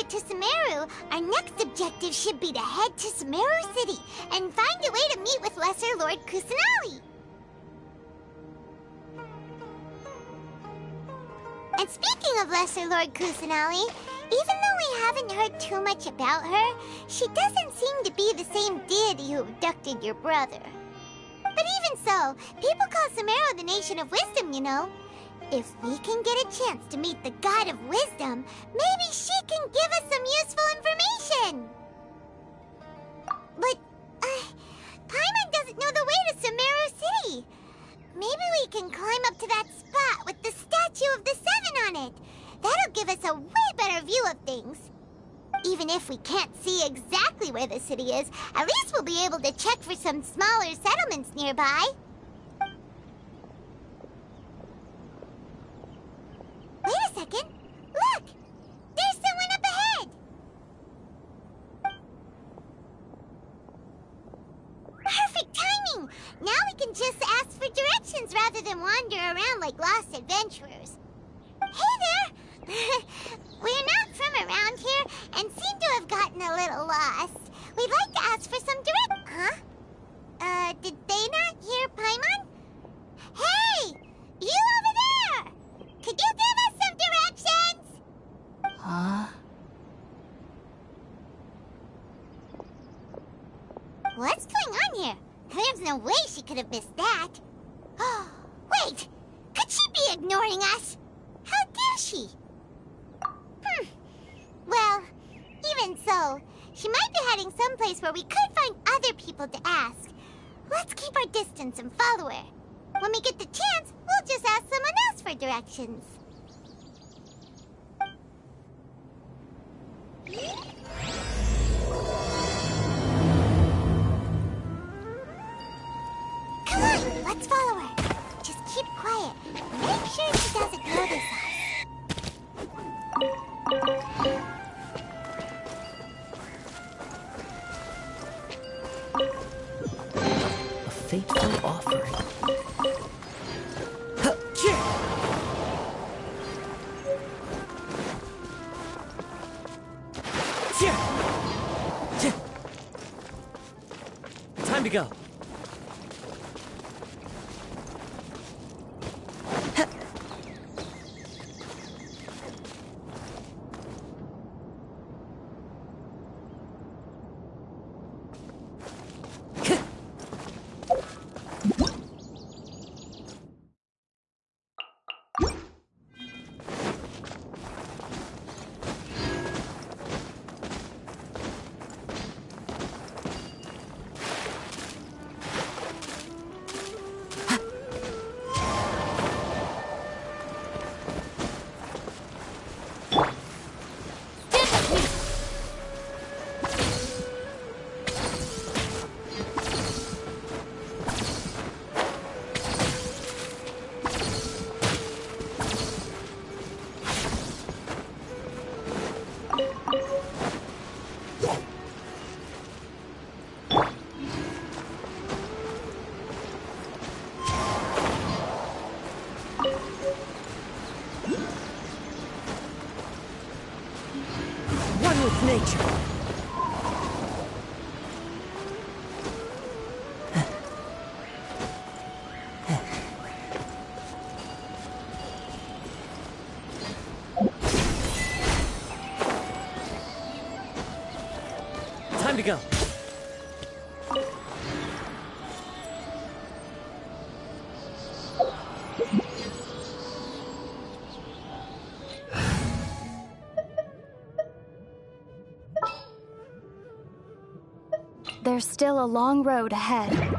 To Sumeru, our next objective should be to head to Sumeru City and find a way to meet with Lesser Lord Kusanali. And speaking of Lesser Lord Kusanali, even though we haven't heard too much about her, she doesn't seem to be the same deity who abducted your brother. But even so, people call Sumeru the Nation of Wisdom, you know. If we can get a chance to meet the God of Wisdom, maybe she can give us some useful information. But, Paimon doesn't know the way to Sumeru City. Maybe we can climb up to that spot with the statue of the Seven on it. That'll give us a way better view of things. Even if we can't see exactly where the city is, at least we'll be able to check for some smaller settlements nearby. Wait a second. Look! There's someone up ahead! Perfect timing! Now we can just ask for directions rather than wander around like lost adventurers. Hey there! We're not from around here and seem to have gotten a little lost. We'd like to ask for some Huh? Did they not hear Paimon? Hey! You over there! Could you give us some directions? Huh? What's going on here? There's no way she could have missed that. Oh, wait! Could she be ignoring us? How dare she? Well, even so, she might be heading someplace where we could find other people to ask. Let's keep our distance and follow her. When we get the chance, we'll just ask someone else for directions. Come on, let's follow her. Just keep quiet. Make sure she doesn't notice us. A fateful offering. Time to go. nature. Time to go. There's still a long road ahead.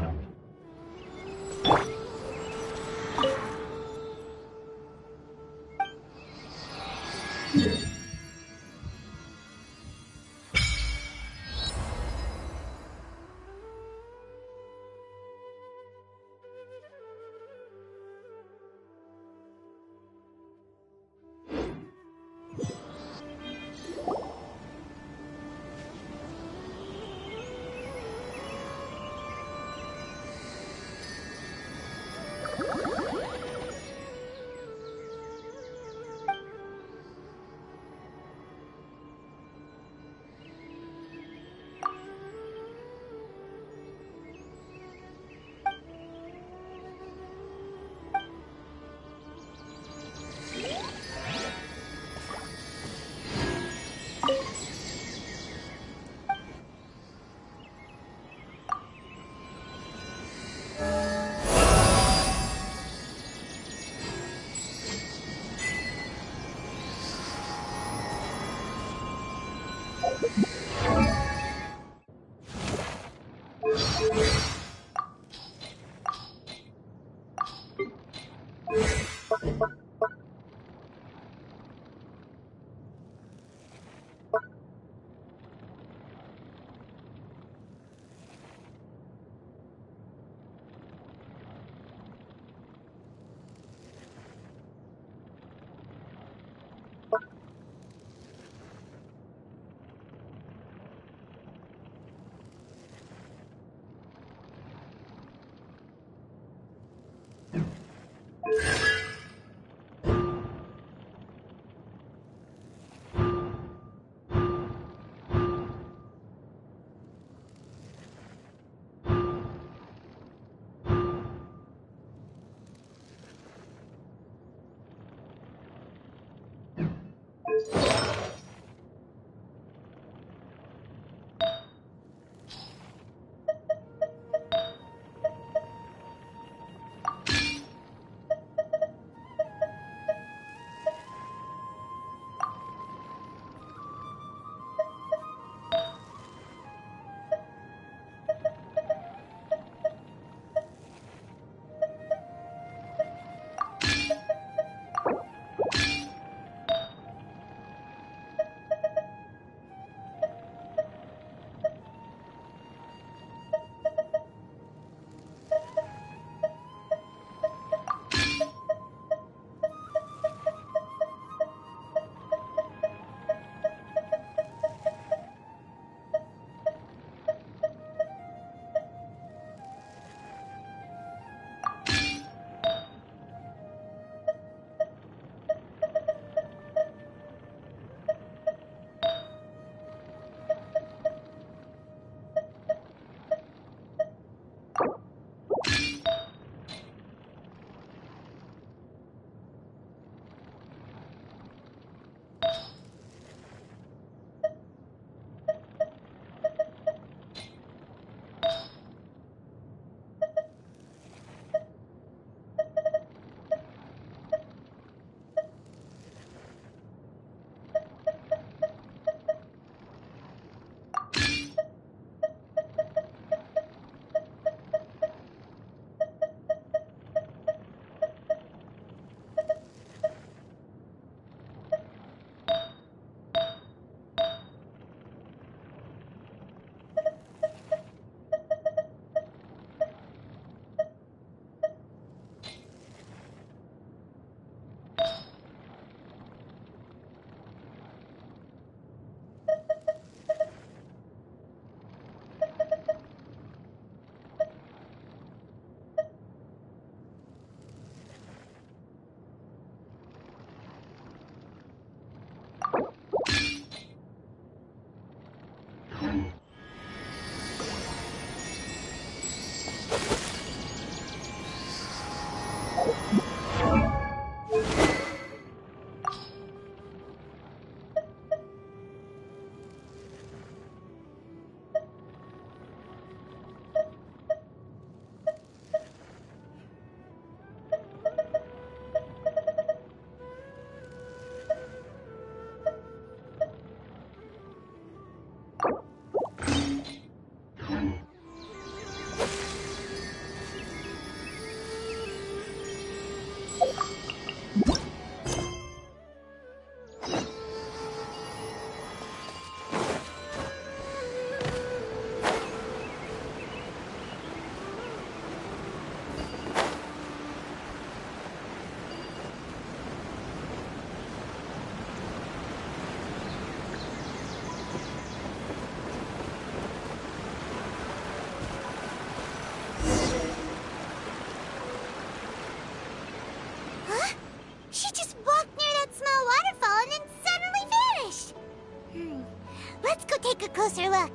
Let's go take a closer look.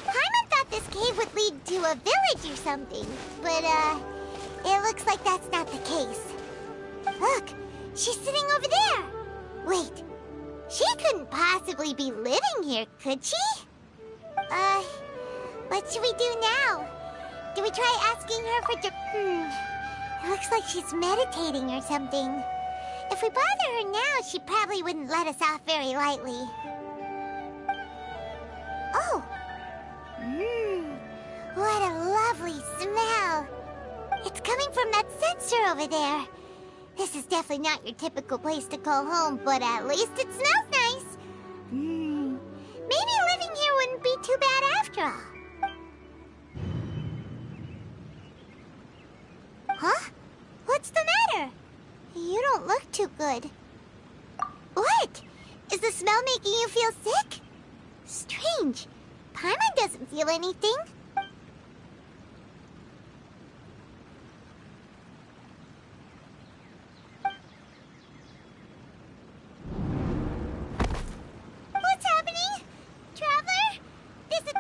Paimon thought this cave would lead to a village or something, but, it looks like that's not the case. Look, she's sitting over there. Wait, she couldn't possibly be living here, could she? What should we do now? Do we try asking her for It looks like she's meditating or something. If we bother her now, she probably wouldn't let us off very lightly. Oh! What a lovely smell! It's coming from that sensor over there. This is definitely not your typical place to call home, but at least it smells nice. Maybe living here wouldn't be too bad after all. Huh? What's the matter? You don't look too good. What? Is the smell making you feel sick? Strange. Paimon doesn't feel anything. What's happening? Traveler? This is...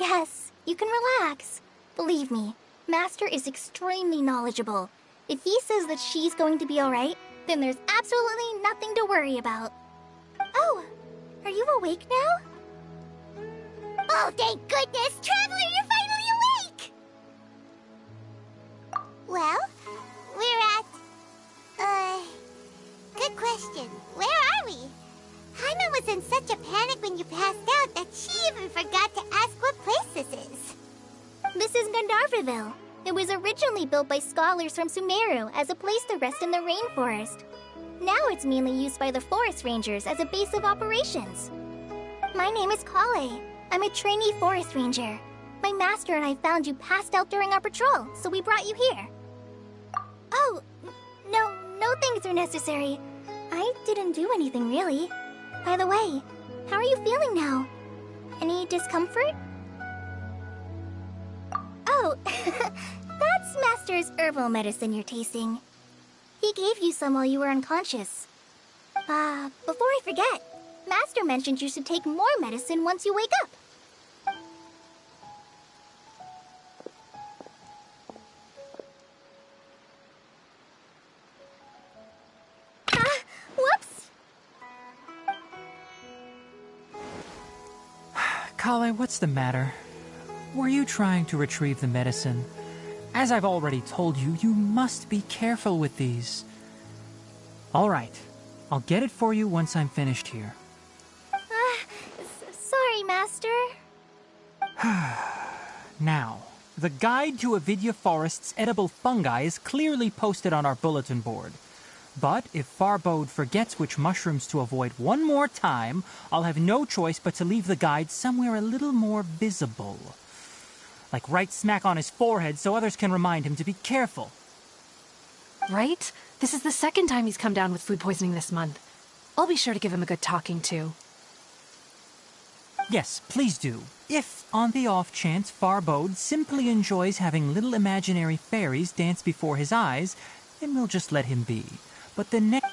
Yes, you can relax. Believe me, Master is extremely knowledgeable. If he says that she's going to be alright, then there's absolutely nothing to worry about. Oh, are you awake now? Oh, thank goodness! Traveler, you're finally awake! Well, we're at... Good question. Where are we? Paimon was in such a panic when you passed out that she even forgot to ask what place this is. This is Gandharvaville. It was originally built by scholars from Sumeru as a place to rest in the rainforest. Now it's mainly used by the forest rangers as a base of operations. My name is Kale. I'm a trainee forest ranger. My master and I found you passed out during our patrol, so we brought you here. Oh, no things are necessary. I didn't do anything, really. By the way, how are you feeling now? Any discomfort? Oh, that's Master's herbal medicine you're tasting. He gave you some while you were unconscious. Before I forget, Master mentioned you should take more medicine once you wake up. Whoops! Kale, what's the matter? Were you trying to retrieve the medicine? As I've already told you, you must be careful with these. All right, I'll get it for you once I'm finished here. Sorry, Master. Now, the guide to Avidya Forest's edible fungi is clearly posted on our bulletin board. But if Farbode forgets which mushrooms to avoid one more time, I'll have no choice but to leave the guide somewhere a little more visible. Like right smack on his forehead so others can remind him to be careful. Right? This is the second time he's come down with food poisoning this month. I'll be sure to give him a good talking to. Yes, please do. If, on the off chance, Farbode simply enjoys having little imaginary fairies dance before his eyes, then we'll just let him be. But the next...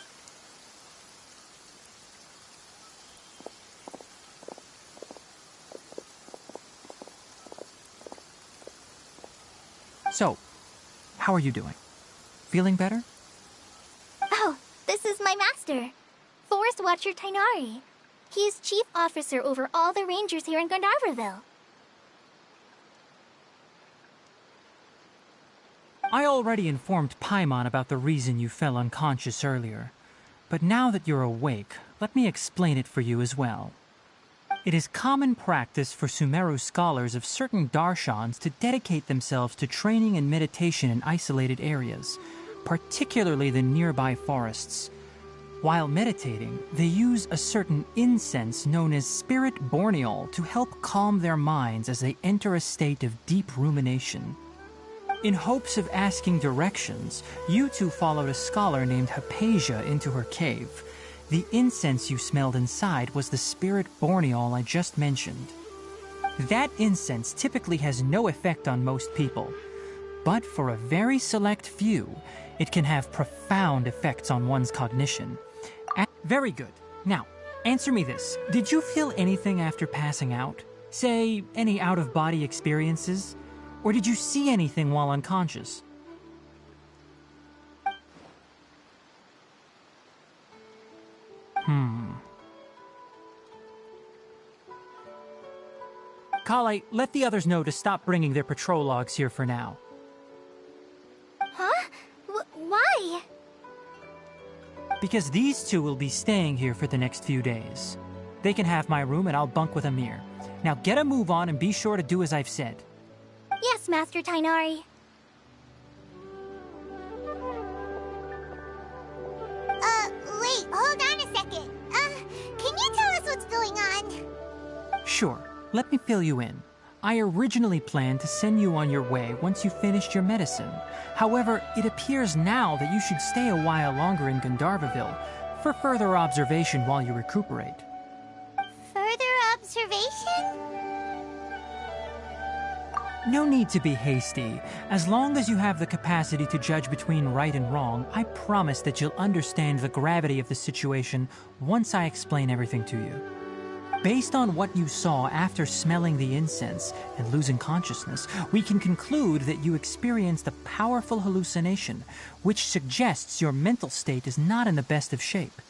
So, how are you doing? Feeling better? Oh, this is my master, Forest Watcher Tainari. He is chief officer over all the rangers here in Gandharvaville. I already informed Paimon about the reason you fell unconscious earlier. But now that you're awake, let me explain it for you as well. It is common practice for Sumeru scholars of certain darshans to dedicate themselves to training and meditation in isolated areas, particularly the nearby forests. While meditating, they use a certain incense known as spirit borneol to help calm their minds as they enter a state of deep rumination. In hopes of asking directions, you two followed a scholar named Hypatia into her cave. The incense you smelled inside was the spirit borneol I just mentioned. That incense typically has no effect on most people, but for a very select few, it can have profound effects on one's cognition. Very good. Now, answer me this. Did you feel anything after passing out? Say, any out-of-body experiences? Or did you see anything while unconscious? Kale, let the others know to stop bringing their patrol logs here for now. Huh? Why? Because these two will be staying here for the next few days. They can have my room and I'll bunk with Amir. Now get a move on and be sure to do as I've said. Yes, Master Tainari. Wait, hold on a second. Can you tell us what's going on? Sure, let me fill you in. I originally planned to send you on your way once you finished your medicine. However, it appears now that you should stay a while longer in Gandharvaville for further observation while you recuperate. Further observation? No need to be hasty. As long as you have the capacity to judge between right and wrong, I promise that you'll understand the gravity of the situation once I explain everything to you. Based on what you saw after smelling the incense and losing consciousness, we can conclude that you experienced a powerful hallucination, which suggests your mental state is not in the best of shape.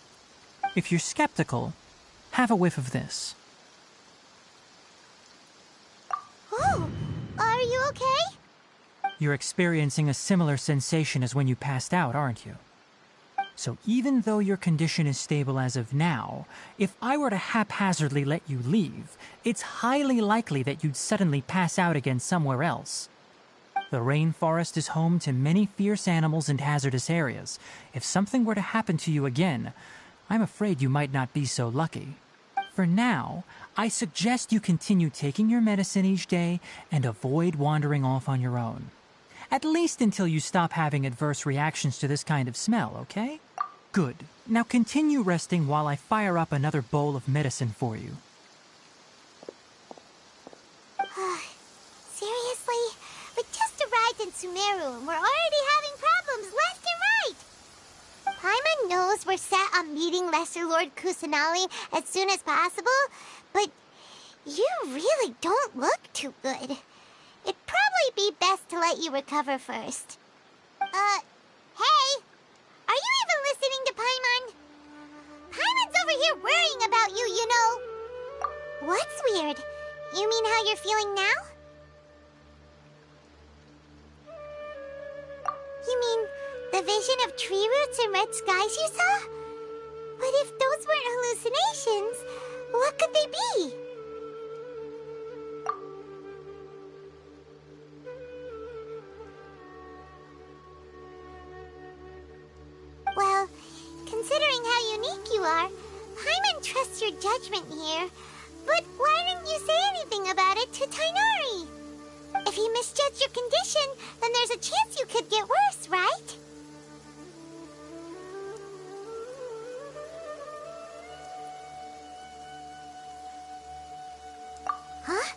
If you're skeptical, have a whiff of this. Oh, are you okay? You're experiencing a similar sensation as when you passed out, aren't you? So even though your condition is stable as of now, if I were to haphazardly let you leave, it's highly likely that you'd suddenly pass out again somewhere else. The rainforest is home to many fierce animals and hazardous areas. If something were to happen to you again, I'm afraid you might not be so lucky. For now, I suggest you continue taking your medicine each day and avoid wandering off on your own. At least until you stop having adverse reactions to this kind of smell, okay? Good. Now continue resting while I fire up another bowl of medicine for you. Seriously? We just arrived in Sumeru and we're already having problems left and right! Paimon knows we're set on meeting Lesser Lord Kusanali as soon as possible, but you really don't look too good. It'd probably be best to let you recover first. Hey! Are you even listening to Paimon? Paimon's over here worrying about you, you know. What's weird? You mean how you're feeling now? You mean the vision of tree roots and red skies you saw? But if those weren't hallucinations, what could they be? Well, considering how unique you are, Paimon trusts your judgment here. But why didn't you say anything about it to Tighnari? If he misjudged your condition, then there's a chance you could get worse, right? Huh?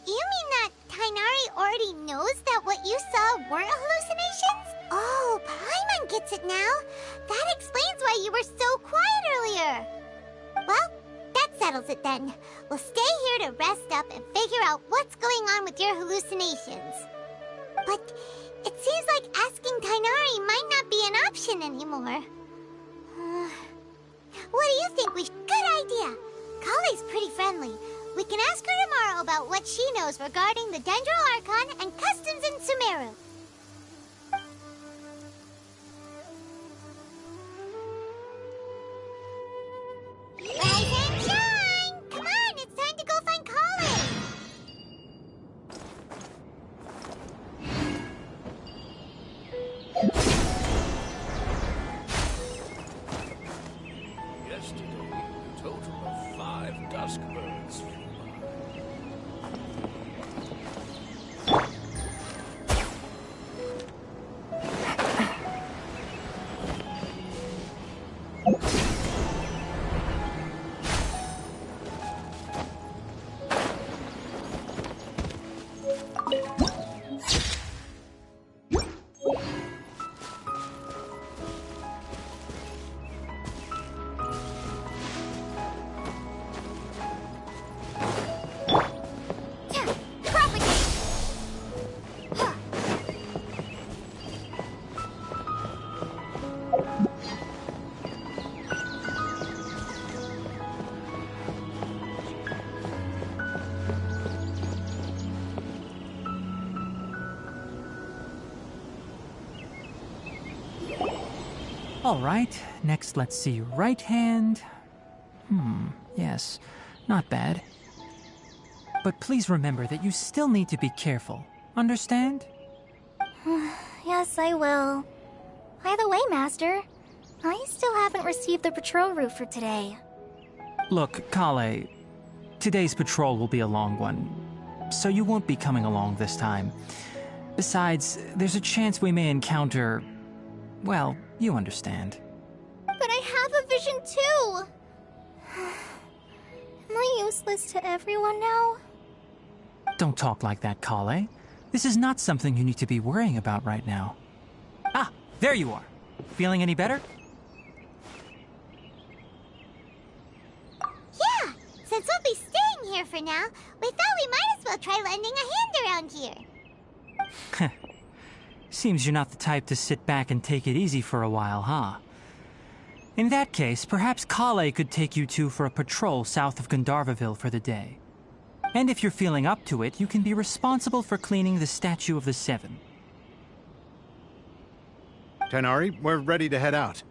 You mean that Tighnari already knows that what you saw weren't hallucinations? Oh, Paimon gets it now. That explains why you were so quiet earlier. Well, that settles it then. We'll stay here to rest up and figure out what's going on with your hallucinations. But it seems like asking Tighnari might not be an option anymore. What do you think Good idea. Kale's pretty friendly. We can ask her tomorrow about what she knows regarding the Dendro Archon and customs in Sumeru. Rise and shine! Come on, it's time to go find Kale! Yesterday, a total of 5 dusk birds flew by. All right, next let's see. Right hand. Yes, not bad. But please remember that you still need to be careful. Understand? Yes, I will. By the way, Master, I still haven't received the patrol route for today. Look, Kale, today's patrol will be a long one, so you won't be coming along this time. Besides, there's a chance we may encounter... well, you understand. But I have a vision too! Am I useless to everyone now? Don't talk like that, Kale. This is not something you need to be worrying about right now. Ah, there you are. Feeling any better? Yeah, since we'll be staying here for now, we thought we might as well try lending a hand around here. Seems you're not the type to sit back and take it easy for a while, huh? In that case, perhaps Kale could take you two for a patrol south of Gandharvaville for the day. And if you're feeling up to it, you can be responsible for cleaning the Statue of the Seven. Tighnari, we're ready to head out.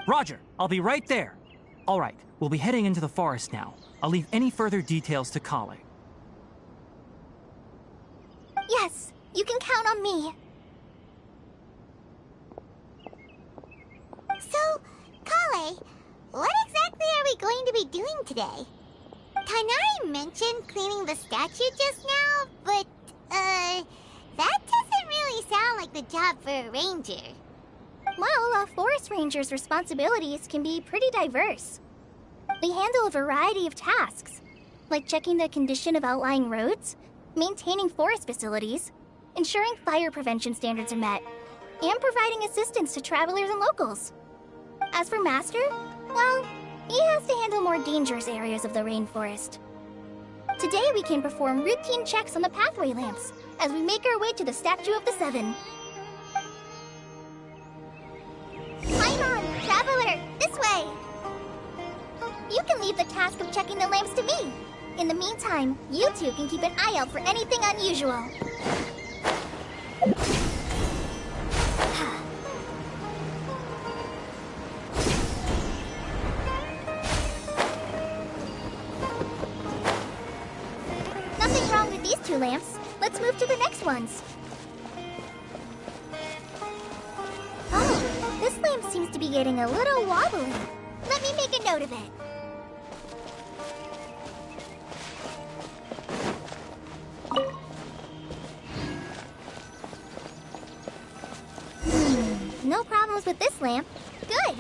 Roger, I'll be right there. All right, we'll be heading into the forest now. I'll leave any further details to Kale. Yes, you can count on me. So, Kale, what exactly are we going to be doing today? Kainari mentioned cleaning the statue just now, but, that doesn't really sound like the job for a ranger. Well, a forest ranger's responsibilities can be pretty diverse. They handle a variety of tasks, like checking the condition of outlying roads, maintaining forest facilities, ensuring fire prevention standards are met, and providing assistance to travelers and locals. As for Master, well, he has to handle more dangerous areas of the rainforest. Today we can perform routine checks on the pathway lamps as we make our way to the Statue of the Seven. Paimon, traveler, this way! You can leave the task of checking the lamps to me. In the meantime, you two can keep an eye out for anything unusual. Nothing wrong with these two lamps. Let's move to the next ones. Oh, this lamp seems to be getting a little wobbly. Let me make a note of it. No problems with this lamp. Good.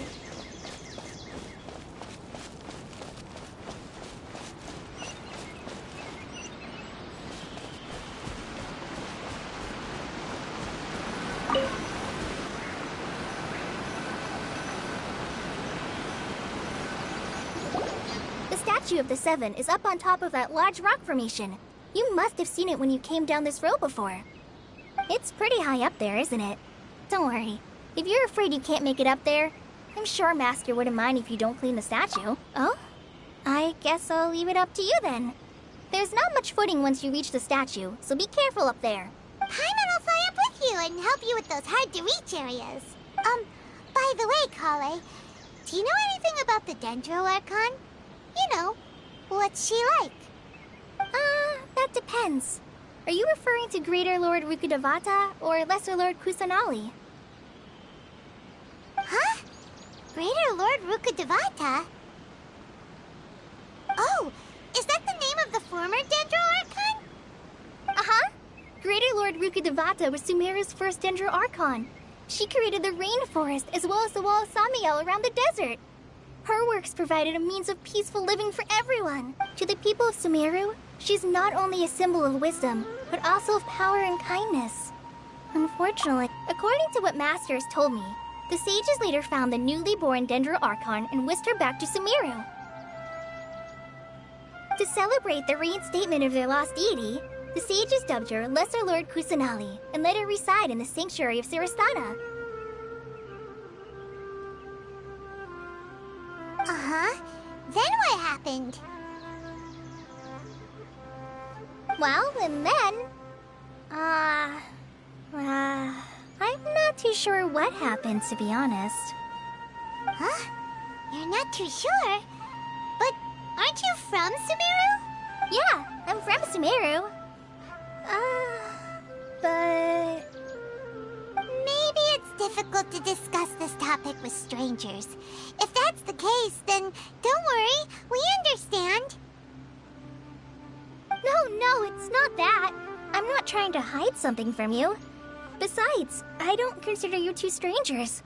The Statue of the Seven is up on top of that large rock formation. You must have seen it when you came down this road before. It's pretty high up there, isn't it? Don't worry. If you're afraid you can't make it up there, I'm sure Master wouldn't mind if you don't clean the statue. Oh? I guess I'll leave it up to you then. There's not much footing once you reach the statue, so be careful up there. Paimon will fly up with you and help you with those hard-to-reach areas. By the way, Kale, do you know anything about the Dendro Archon? You know, what's she like? That depends. Are you referring to Greater Lord Rukkhadevata or Lesser Lord Kusanali? Huh? Greater Lord Rukkhadevata? Oh, is that the name of the former Dendro Archon? Uh-huh. Greater Lord Rukkhadevata was Sumeru's first Dendro Archon. She created the rainforest as well as the wall of Samiel around the desert. Her works provided a means of peaceful living for everyone. To the people of Sumeru, she's not only a symbol of wisdom, but also of power and kindness. Unfortunately, according to what Master has told me, the sages later found the newly born Dendro Archon and whisked her back to Sumeru. To celebrate the reinstatement of their lost deity, the sages dubbed her Lesser Lord Kusanali and let her reside in the sanctuary of Sarastana. Uh-huh. Then what happened? Well, and then... I'm not too sure what happened, to be honest. Huh? You're not too sure? But aren't you from Sumeru? Yeah, I'm from Sumeru. But... Maybe it's difficult to discuss this topic with strangers. If that's the case, then don't worry, we understand. No, it's not that. I'm not trying to hide something from you. Besides, I don't consider you two strangers.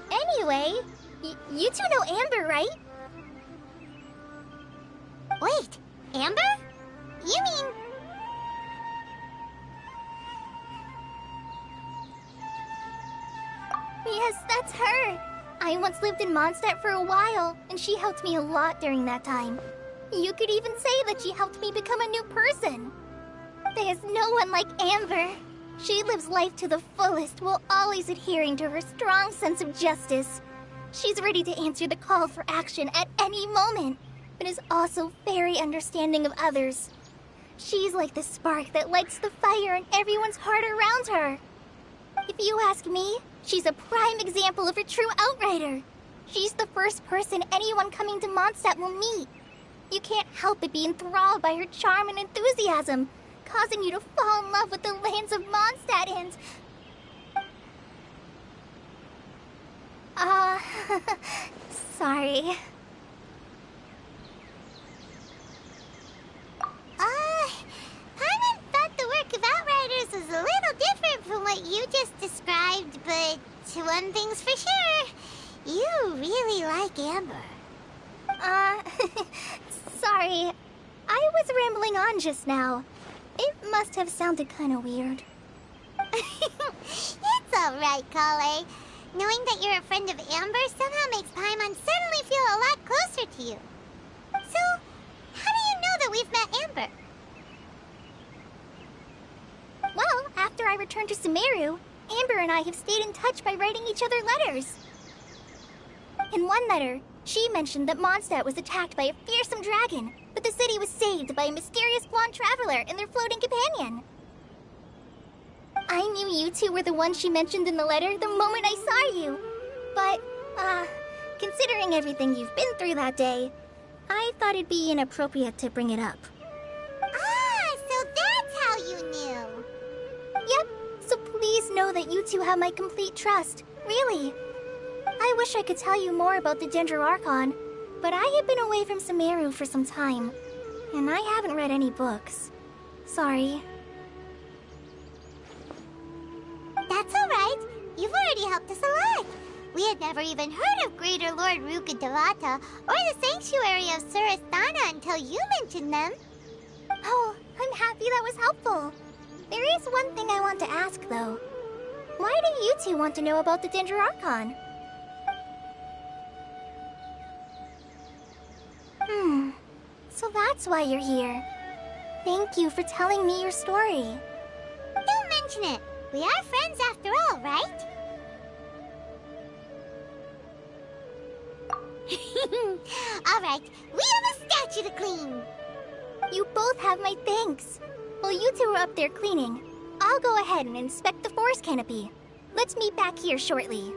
Anyway, you two know Amber, right? Wait, Amber? You mean... Yes, that's her. I once lived in Mondstadt for a while, and she helped me a lot during that time. You could even say that she helped me become a new person. There's no one like Amber. She lives life to the fullest while always adhering to her strong sense of justice. She's ready to answer the call for action at any moment, but is also very understanding of others. She's like the spark that lights the fire in everyone's heart around her. If you ask me, she's a prime example of a true outrider. She's the first person anyone coming to Mondstadt will meet. You can't help but be enthralled by her charm and enthusiasm, causing you to fall in love with the lands of Mondstadt and... Sorry. Paimon thought the work of Outriders was a little different from what you just described, but one thing's for sure. You really like Amber. Sorry. I was rambling on just now. It must have sounded kind of weird. It's alright, Kale. Knowing that you're a friend of Amber somehow makes Paimon suddenly feel a lot closer to you. So, how do you know that we've met Amber? Well, after I returned to Sumeru, Amber and I have stayed in touch by writing each other letters. In one letter, she mentioned that Mondstadt was attacked by a fearsome dragon, but the city was saved by a mysterious blonde traveler and their floating companion. I knew you two were the ones she mentioned in the letter the moment I saw you. But, considering everything you've been through that day, I thought it'd be inappropriate to bring it up. Ah, so that's how you knew. Yep, so please know that you two have my complete trust, really. I wish I could tell you more about the Dendro Archon, but I have been away from Sumeru for some time, and I haven't read any books. Sorry. That's alright. You've already helped us a lot. We had never even heard of Greater Lord Ruka Devata or the Sanctuary of Surasthana until you mentioned them. Oh, I'm happy that was helpful. There is one thing I want to ask, though. Why do you two want to know about the Dendro Archon? So that's why you're here. Thank you for telling me your story. Don't mention it. We are friends after all, right? Alright, we have a statue to clean. You both have my thanks. While you two are up there cleaning, I'll go ahead and inspect the forest canopy. Let's meet back here shortly.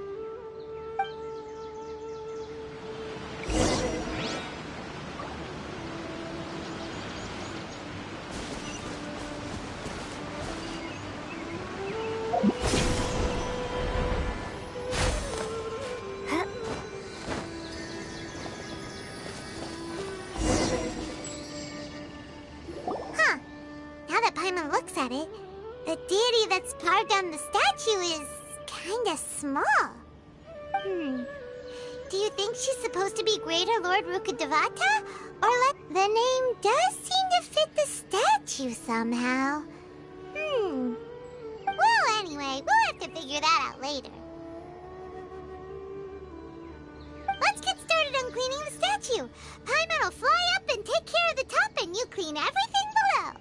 Huh. Now that Paimon looks at it, the deity that's carved on the statue is kinda small. Do you think she's supposed to be Greater Lord Ruka Devata? Or the name does seem to fit the statue somehow. Well, anyway, we'll have to figure that out later. Let's get started on cleaning the statue. Paimon will fly up and take care of the top, and you clean everything below.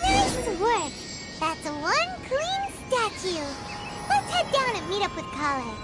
Nice work! That's one clean statue. Let's head down and meet up with Kale.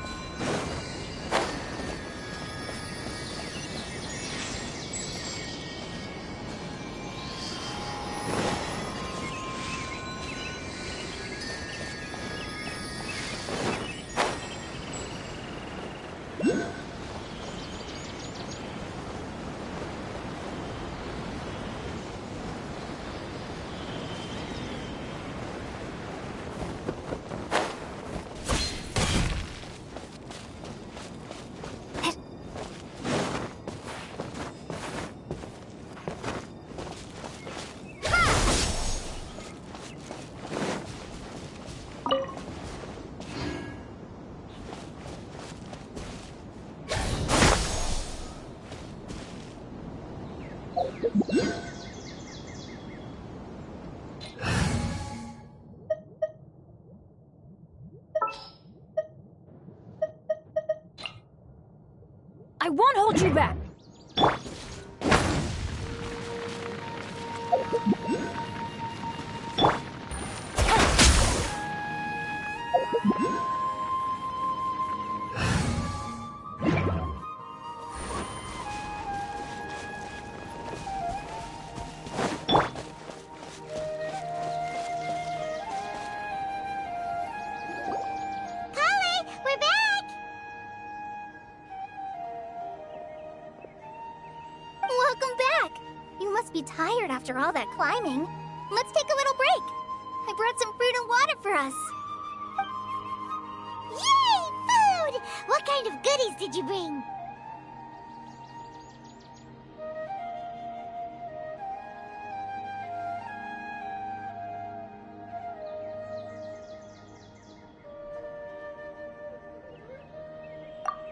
I won't hold you back. Kale, we're back! Welcome back! You must be tired after all that climbing. Let's take a little break. I brought some fruit and water for us. Yay, food! What kind of goodies did you bring?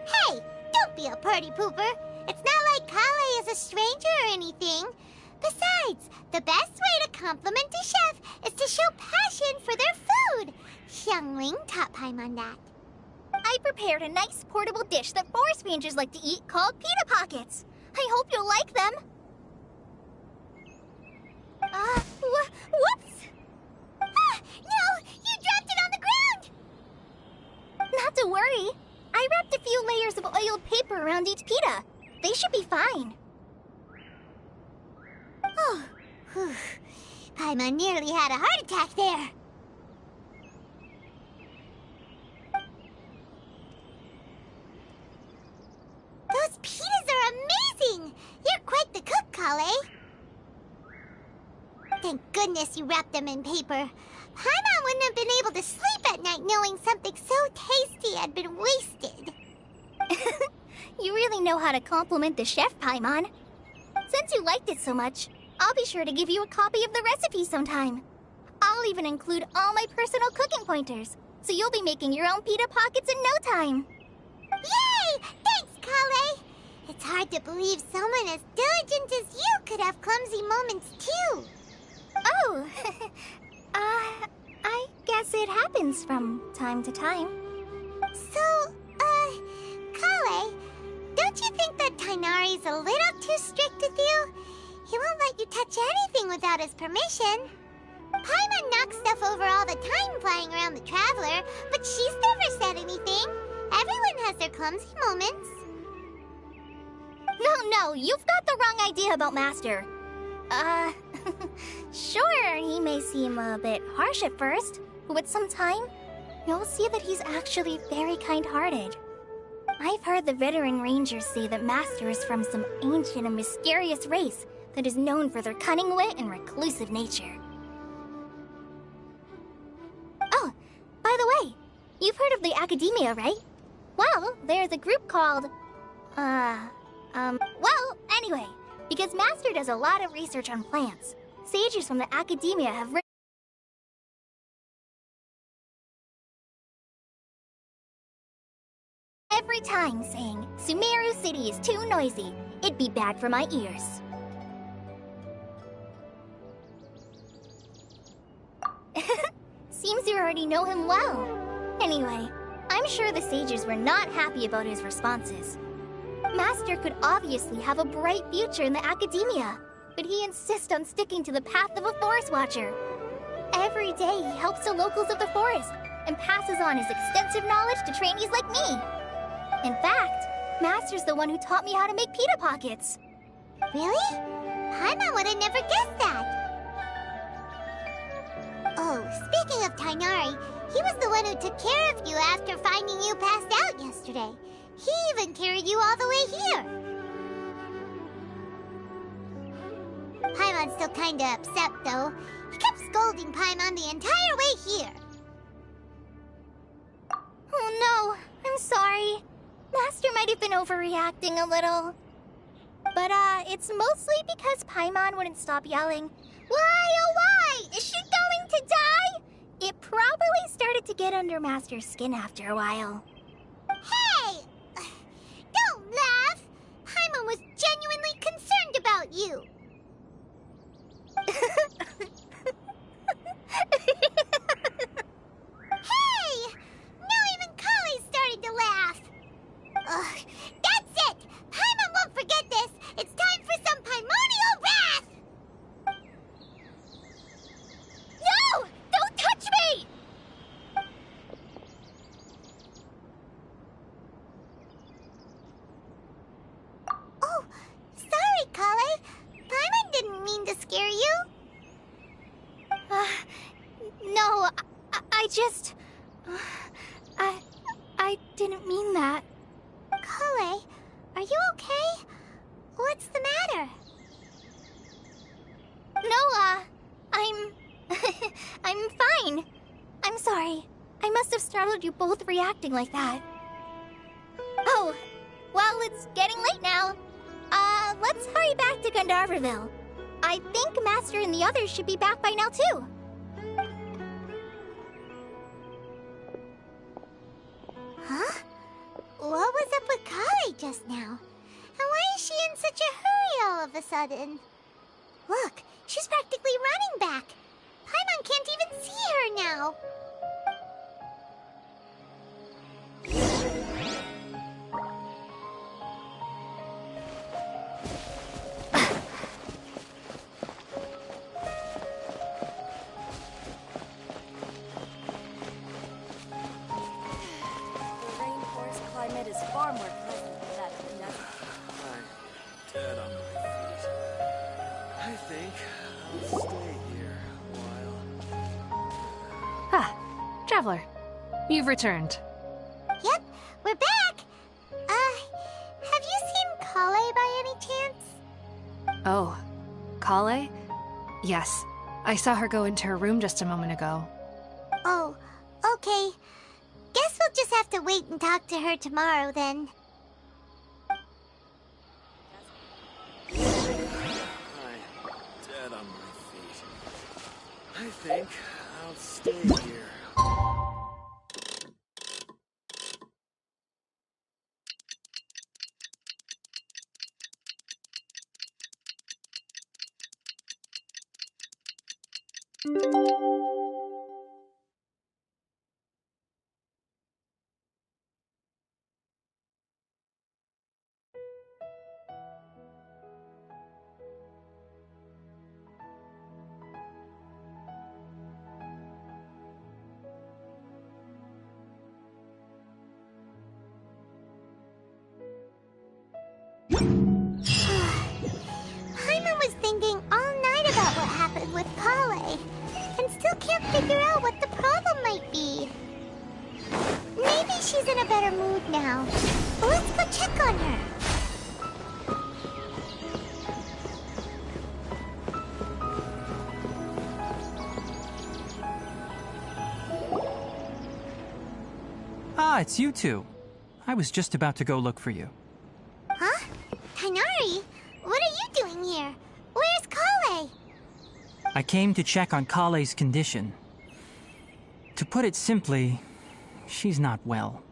Hey, don't be a party pooper. It's not like Kale is a stranger or anything. Besides, the best way to compliment a chef is to show passion for their food. Xiangling taught Paimon that. I prepared a nice portable dish that forest rangers like to eat called Pita Pockets. I hope you'll like them. Whoops! Ah, no! You dropped it on the ground! Not to worry. I wrapped a few layers of oiled paper around each pita. They should be fine. Oh, whew. Paimon nearly had a heart attack there. Those pitas are amazing! You're quite the cook, Kale. Thank goodness you wrapped them in paper. Paimon wouldn't have been able to sleep at night knowing something so tasty had been wasted. You really know how to compliment the chef, Paimon. Since you liked it so much, I'll be sure to give you a copy of the recipe sometime. I'll even include all my personal cooking pointers, so you'll be making your own pita pockets in no time. Yay! Thanks, Kale! It's hard to believe someone as diligent as you could have clumsy moments, too. Oh, I guess it happens from time to time. So, Kale, don't you think that Tainari's a little too strict with you? He won't let you touch anything without his permission. Paimon knocks stuff over all the time flying around the Traveler, but she's never said anything. Everyone has their clumsy moments. No, you've got the wrong idea about Master. Sure, he may seem a bit harsh at first, but with some time, you'll see that he's actually very kind-hearted. I've heard the veteran rangers say that Master is from some ancient and mysterious race that is known for their cunning wit and reclusive nature. Oh, by the way, you've heard of the Academia, right? Well, there's a group called... well, anyway, because Master does a lot of research on plants, sages from the Academia have written every time saying, Sumeru City is too noisy. It'd be bad for my ears. Seems you already know him well. Anyway, I'm sure the sages were not happy about his responses. Master could obviously have a bright future in the Academia, but he insists on sticking to the path of a forest watcher. Every day he helps the locals of the forest and passes on his extensive knowledge to trainees like me. In fact, Master's the one who taught me how to make pita pockets. Really? Paimon would have never guessed that. Oh, speaking of Tainari, he was the one who took care of you after finding you passed out yesterday. He even carried you all the way here. Paimon's still kinda upset, though. He kept scolding Paimon the entire way here. Oh no, I'm sorry. Master might have been overreacting a little. But, it's mostly because Paimon wouldn't stop yelling, "Why, oh why? Is she going to die?" It probably started to get under Master's skin after a while. Hey! Don't laugh! Paimon was genuinely concerned about you. Hey! Now even Kale started to laugh. Ugh, that's it! Paimon won't forget this! It's time for some Paimonial wrath! No! Don't touch me! Oh, sorry, Kale. Paimon didn't mean to scare you. No, I just... I didn't mean that. Kale, are you okay? What's the matter? No, I'm I'm fine. I'm sorry. I must have startled you both reacting like that. Oh, well, it's getting late now. Let's hurry back to Gandharvaville. I think Master and the others should be back by now, too. Huh? What was up with Kali just now? And why is she in such a hurry all of a sudden? Look, she's practically running back. Paimon can't even see her now. The rainforest climate is far more pleasant than that of the desert. I'm dead on my feet. I think I'll stay here a while. Ah, Traveler. You've returned. Yep, we're back. Have you seen Kale by any chance? Oh, Kale? Yes. I saw her go into her room just a moment ago. Oh, okay. Guess we'll just have to wait and talk to her tomorrow then. I'm dead on my feet. I think I'll stay here. Paimon was thinking all night about what happened with Kale, and still can't figure out what the problem might be. Maybe she's in a better mood now. Let's go check on her. Ah, it's you two. I was just about to go look for you. Huh? Tainari? What are you doing here? Where's Kale? I came to check on Kale's condition. To put it simply, she's not well.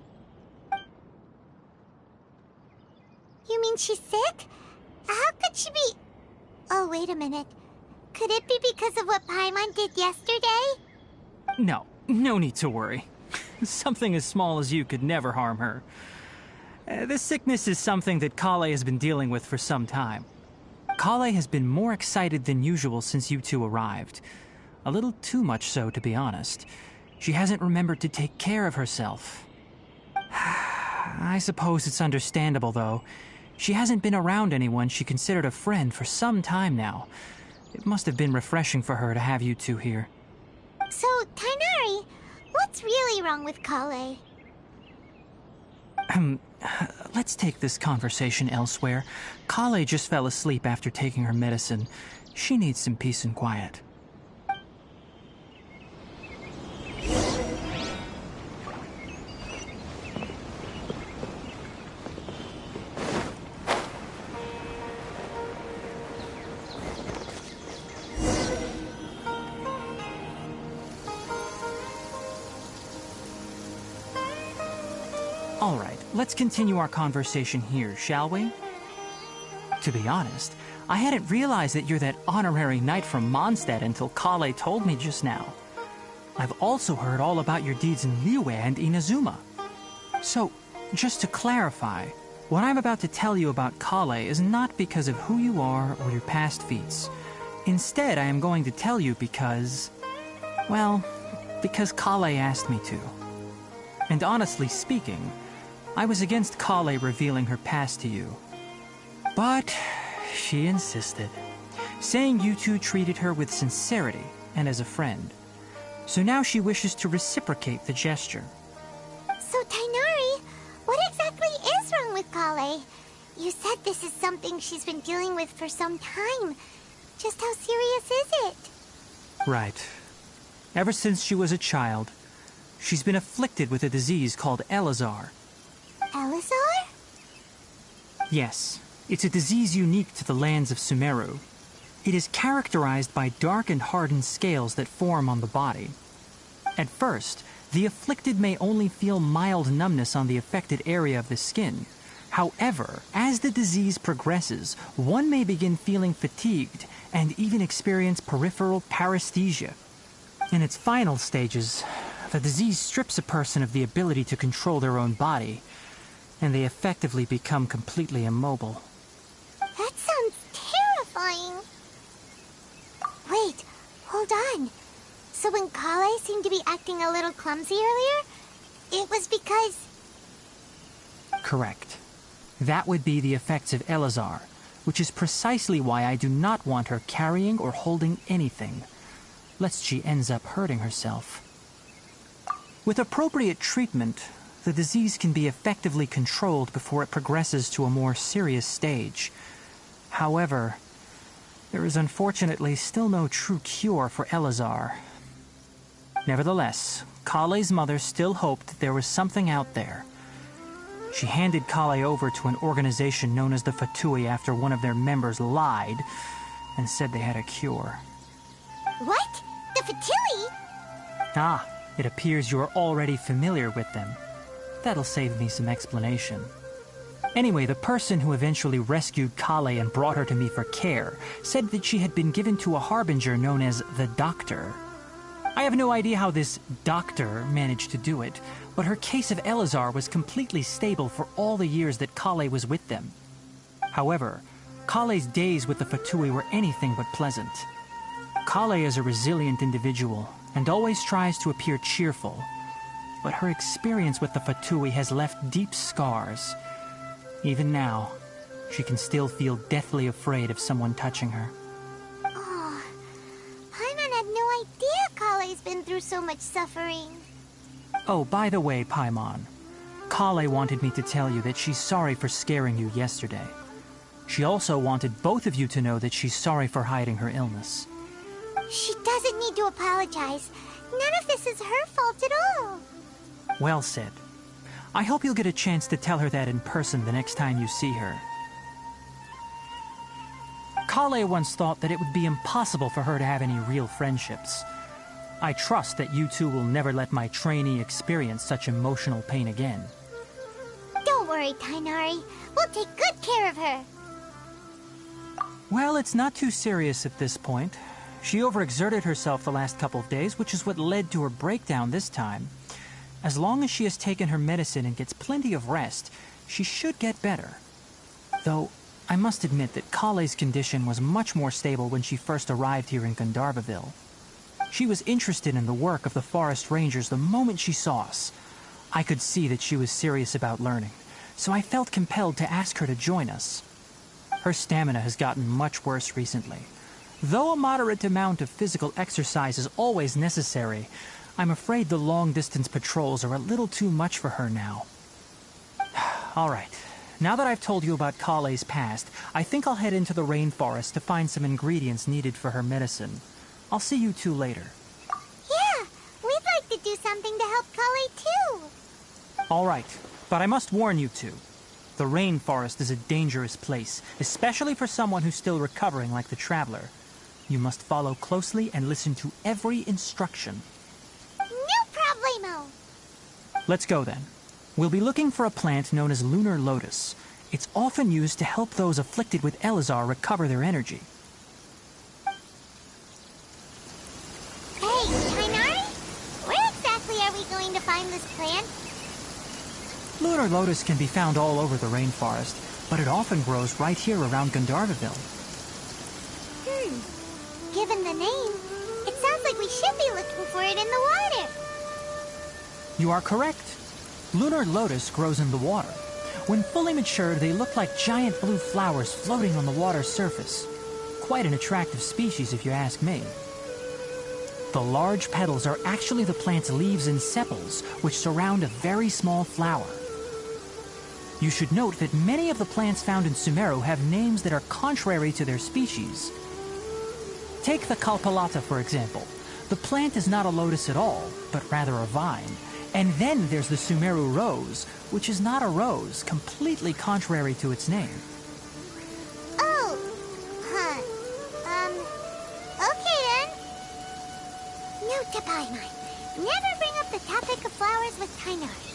You mean she's sick? How could she be... Oh, wait a minute. Could it be because of what Paimon did yesterday? No, no need to worry. Something as small as you could never harm her. This sickness is something that Kale has been dealing with for some time. Kale has been more excited than usual since you two arrived. A little too much so, to be honest. She hasn't remembered to take care of herself. I suppose it's understandable, though. She hasn't been around anyone she considered a friend for some time now. It must have been refreshing for her to have you two here. So, Tainari, what's really wrong with Kale? Let's take this conversation elsewhere. Kale just fell asleep after taking her medicine. She needs some peace and quiet. All right, let's continue our conversation here, shall we? To be honest, I hadn't realized that you're that honorary knight from Mondstadt until Kale told me just now. I've also heard all about your deeds in Liyue and Inazuma. So, just to clarify, what I'm about to tell you about Kale is not because of who you are or your past feats. Instead, I am going to tell you because... well, because Kale asked me to. And honestly speaking, I was against Kale revealing her past to you. But she insisted, saying you two treated her with sincerity and as a friend. So now she wishes to reciprocate the gesture. So, Tainari, what exactly is wrong with Kale? You said this is something she's been dealing with for some time. Just how serious is it? Right. Ever since she was a child, she's been afflicted with a disease called Elazar. Elazar? Yes, it's a disease unique to the lands of Sumeru. It is characterized by dark and hardened scales that form on the body. At first, the afflicted may only feel mild numbness on the affected area of the skin. However, as the disease progresses, one may begin feeling fatigued and even experience peripheral paresthesia. In its final stages, the disease strips a person of the ability to control their own body, and they effectively become completely immobile. That sounds terrifying. Wait, hold on. So when Kale seemed to be acting a little clumsy earlier, it was because... Correct. That would be the effects of Elazar, which is precisely why I do not want her carrying or holding anything, lest she ends up hurting herself. With appropriate treatment, the disease can be effectively controlled before it progresses to a more serious stage. However, there is unfortunately still no true cure for Elazar. Nevertheless, Kale's mother still hoped that there was something out there. She handed Kale over to an organization known as the Fatui after one of their members lied and said they had a cure. What? The Fatui? Ah, it appears you are already familiar with them. That'll save me some explanation. Anyway, the person who eventually rescued Kale and brought her to me for care said that she had been given to a harbinger known as the Doctor. I have no idea how this doctor managed to do it, but her case of Elazar was completely stable for all the years that Kale was with them. However, Kale's days with the Fatui were anything but pleasant. Kale is a resilient individual and always tries to appear cheerful, but her experience with the Fatui has left deep scars. Even now, she can still feel deathly afraid of someone touching her. Oh, Paimon had no idea Kale's been through so much suffering. Oh, by the way, Paimon, Kale wanted me to tell you that she's sorry for scaring you yesterday. She also wanted both of you to know that she's sorry for hiding her illness. She doesn't need to apologize. None of this is her fault at all. Well said. I hope you'll get a chance to tell her that in person the next time you see her. Kale once thought that it would be impossible for her to have any real friendships. I trust that you two will never let my trainee experience such emotional pain again. Don't worry, Tainari. We'll take good care of her. Well, it's not too serious at this point. She overexerted herself the last couple of days, which is what led to her breakdown this time. As long as she has taken her medicine and gets plenty of rest, she should get better. Though, I must admit that Kale's condition was much more stable when she first arrived here in Gandharvaville. She was interested in the work of the forest rangers the moment she saw us. I could see that she was serious about learning, so I felt compelled to ask her to join us. Her stamina has gotten much worse recently. Though a moderate amount of physical exercise is always necessary, I'm afraid the long-distance patrols are a little too much for her now. Alright, now that I've told you about Kale's past, I think I'll head into the rainforest to find some ingredients needed for her medicine. I'll see you two later. Yeah, we'd like to do something to help Kale too. Alright, but I must warn you two. The rainforest is a dangerous place, especially for someone who's still recovering like the Traveler. You must follow closely and listen to every instruction. No problemo. Let's go then. We'll be looking for a plant known as lunar lotus. It's often used to help those afflicted with Elazar recover their energy. Hey, Tainari? Where exactly are we going to find this plant? Lunar lotus can be found all over the rainforest, but it often grows right here around Gandharvaville. Given the name, it sounds like we should be looking for it in the water. You are correct. Lunar lotus grows in the water. When fully matured, they look like giant blue flowers floating on the water's surface. Quite an attractive species, if you ask me. The large petals are actually the plant's leaves and sepals, which surround a very small flower. You should note that many of the plants found in Sumeru have names that are contrary to their species. Take the Kalpalata, for example. The plant is not a lotus at all, but rather a vine. And then there's the Sumeru rose, which is not a rose, completely contrary to its name. Oh, huh. Okay then. Note to Paimon. Never bring up the topic of flowers with Tainari.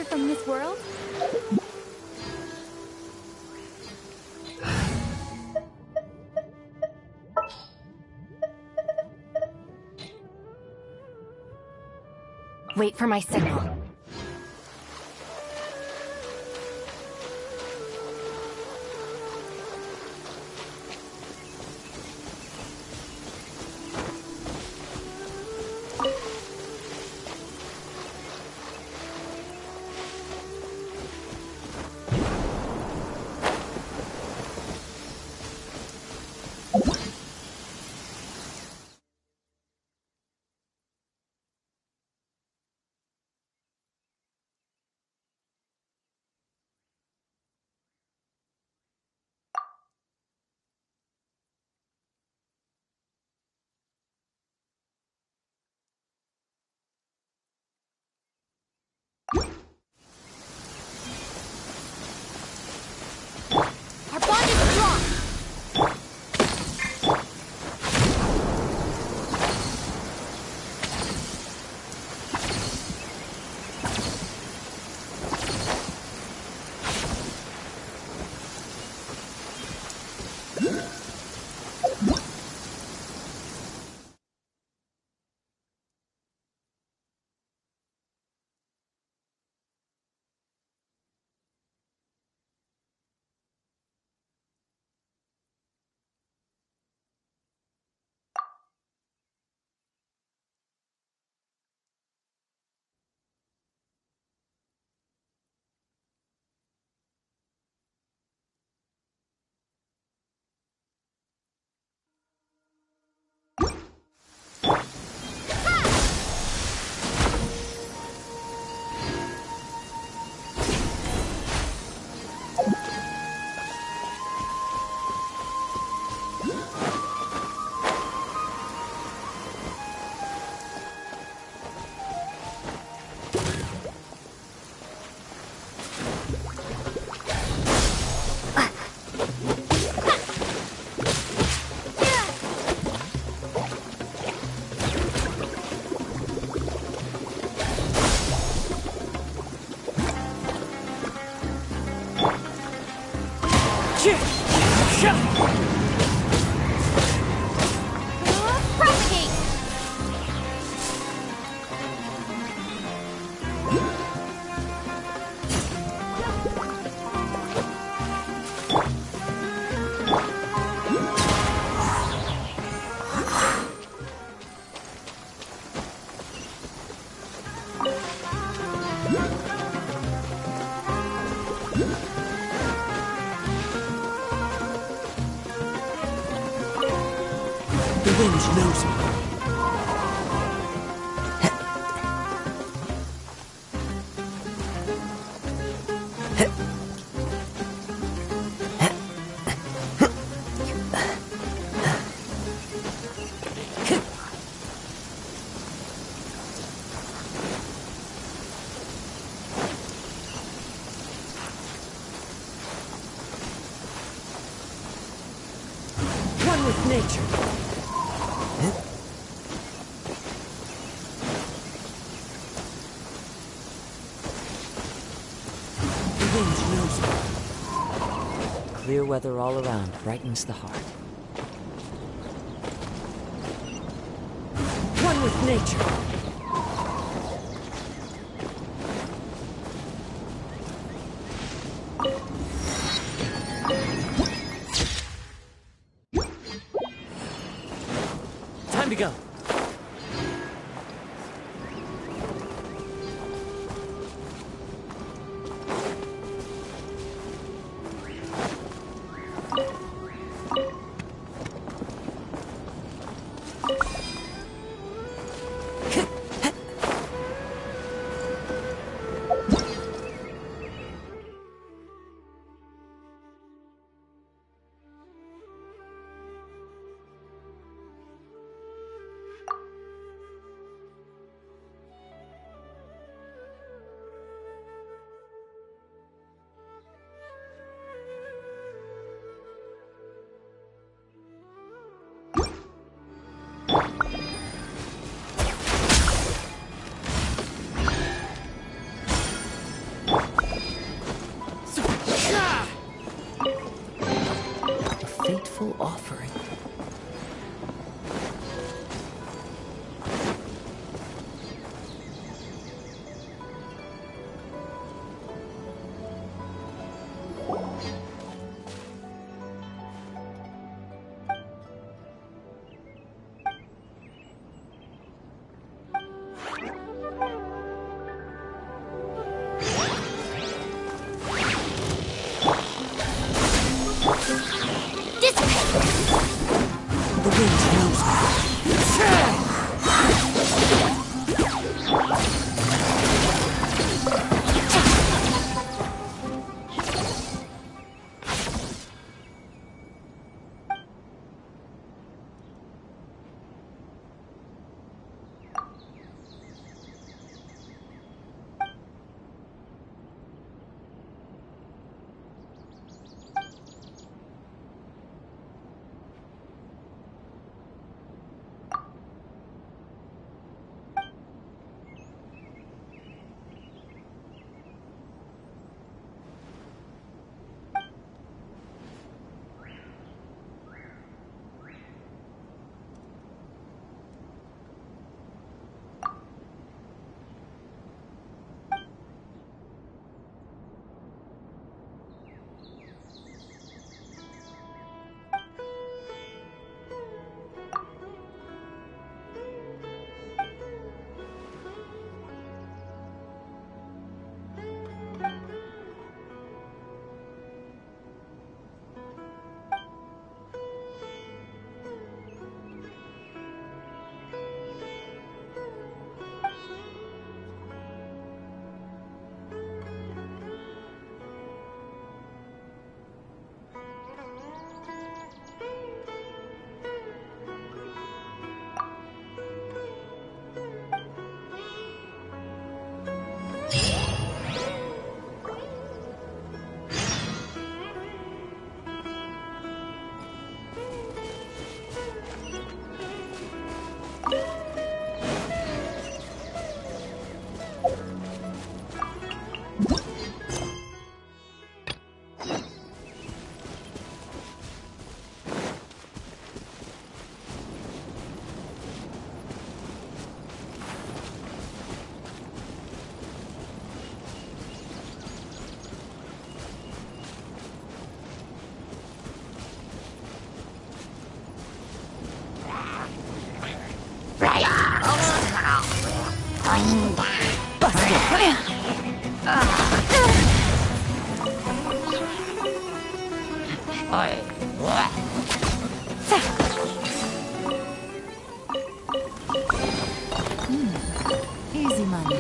From this world? Wait for my signal. Our bond is strong. Propagate! The wind knows me. One with nature. Clear weather all around brightens the heart. One with nature. The wind knows me. Easy money.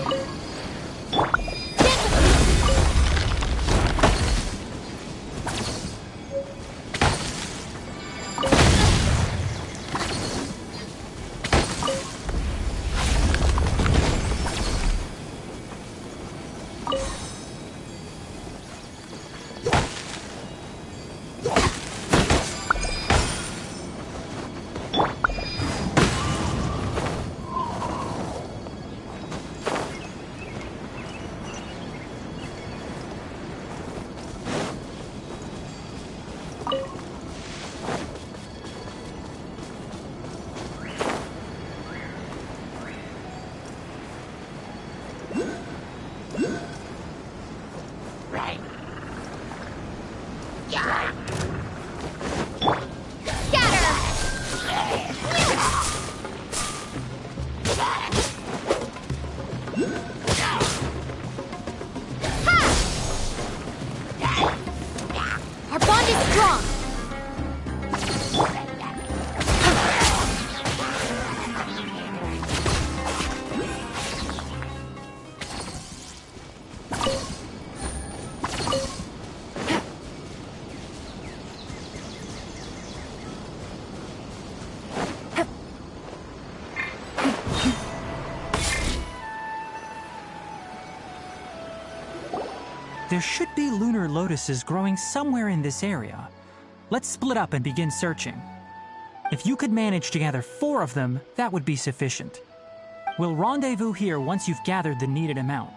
There should be lunar lotuses growing somewhere in this area. Let's split up and begin searching. If you could manage to gather 4 of them, that would be sufficient. We'll rendezvous here once you've gathered the needed amount.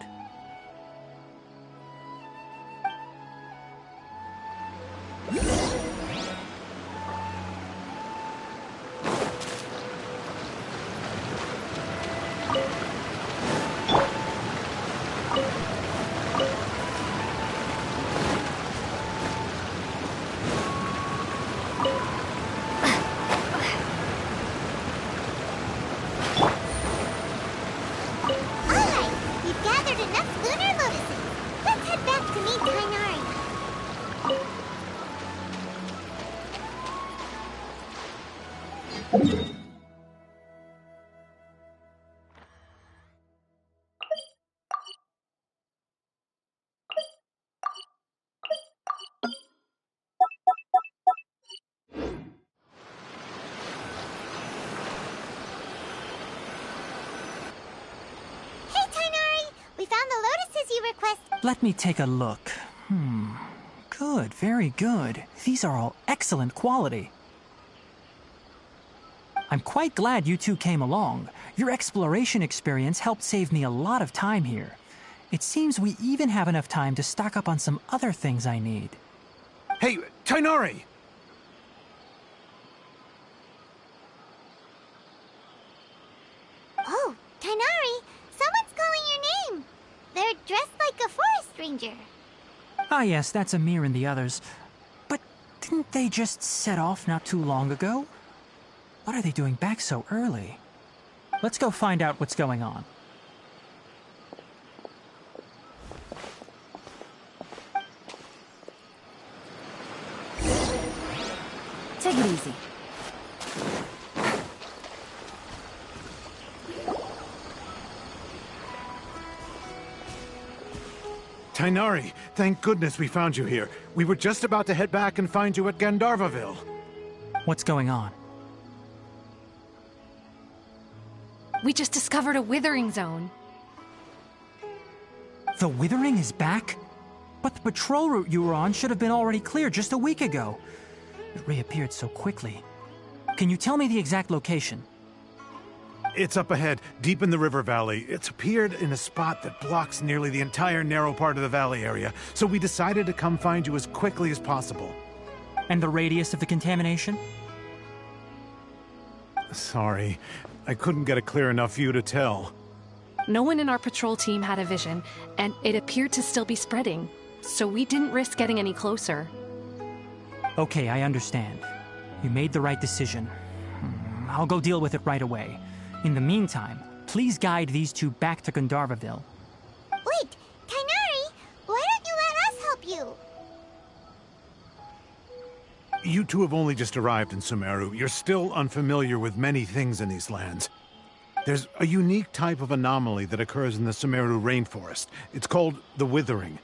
Alright, we've gathered as you request. Let me take a look. Good, very good. These are all excellent quality. I'm quite glad you two came along. Your exploration experience helped save me a lot of time here. It seems we even have enough time to stock up on some other things I need. Hey, Tainari! Oh, Tainari, someone's calling your name. They're dressed like a forest ranger. Ah yes, that's Amir and the others. But didn't they just set off not too long ago? What are they doing back so early? Let's go find out what's going on. Take it easy. Tainari, thank goodness we found you here. We were just about to head back and find you at Gandharvaville. What's going on? We just discovered a withering zone. The Withering is back? But the patrol route you were on should have been already clear just a week ago. It reappeared so quickly. Can you tell me the exact location? It's up ahead, deep in the river valley. It's appeared in a spot that blocks nearly the entire narrow part of the valley area, so we decided to come find you as quickly as possible. And the radius of the contamination? Sorry, I couldn't get a clear enough view to tell. No one in our patrol team had a vision, and it appeared to still be spreading, so we didn't risk getting any closer. Okay, I understand. You made the right decision. I'll go deal with it right away. In the meantime, please guide these two back to Gandharvaville. Wait, Tainari, why don't you let us help you? You two have only just arrived in Sumeru. You're still unfamiliar with many things in these lands. There's a unique type of anomaly that occurs in the Sumeru rainforest. It's called the Withering.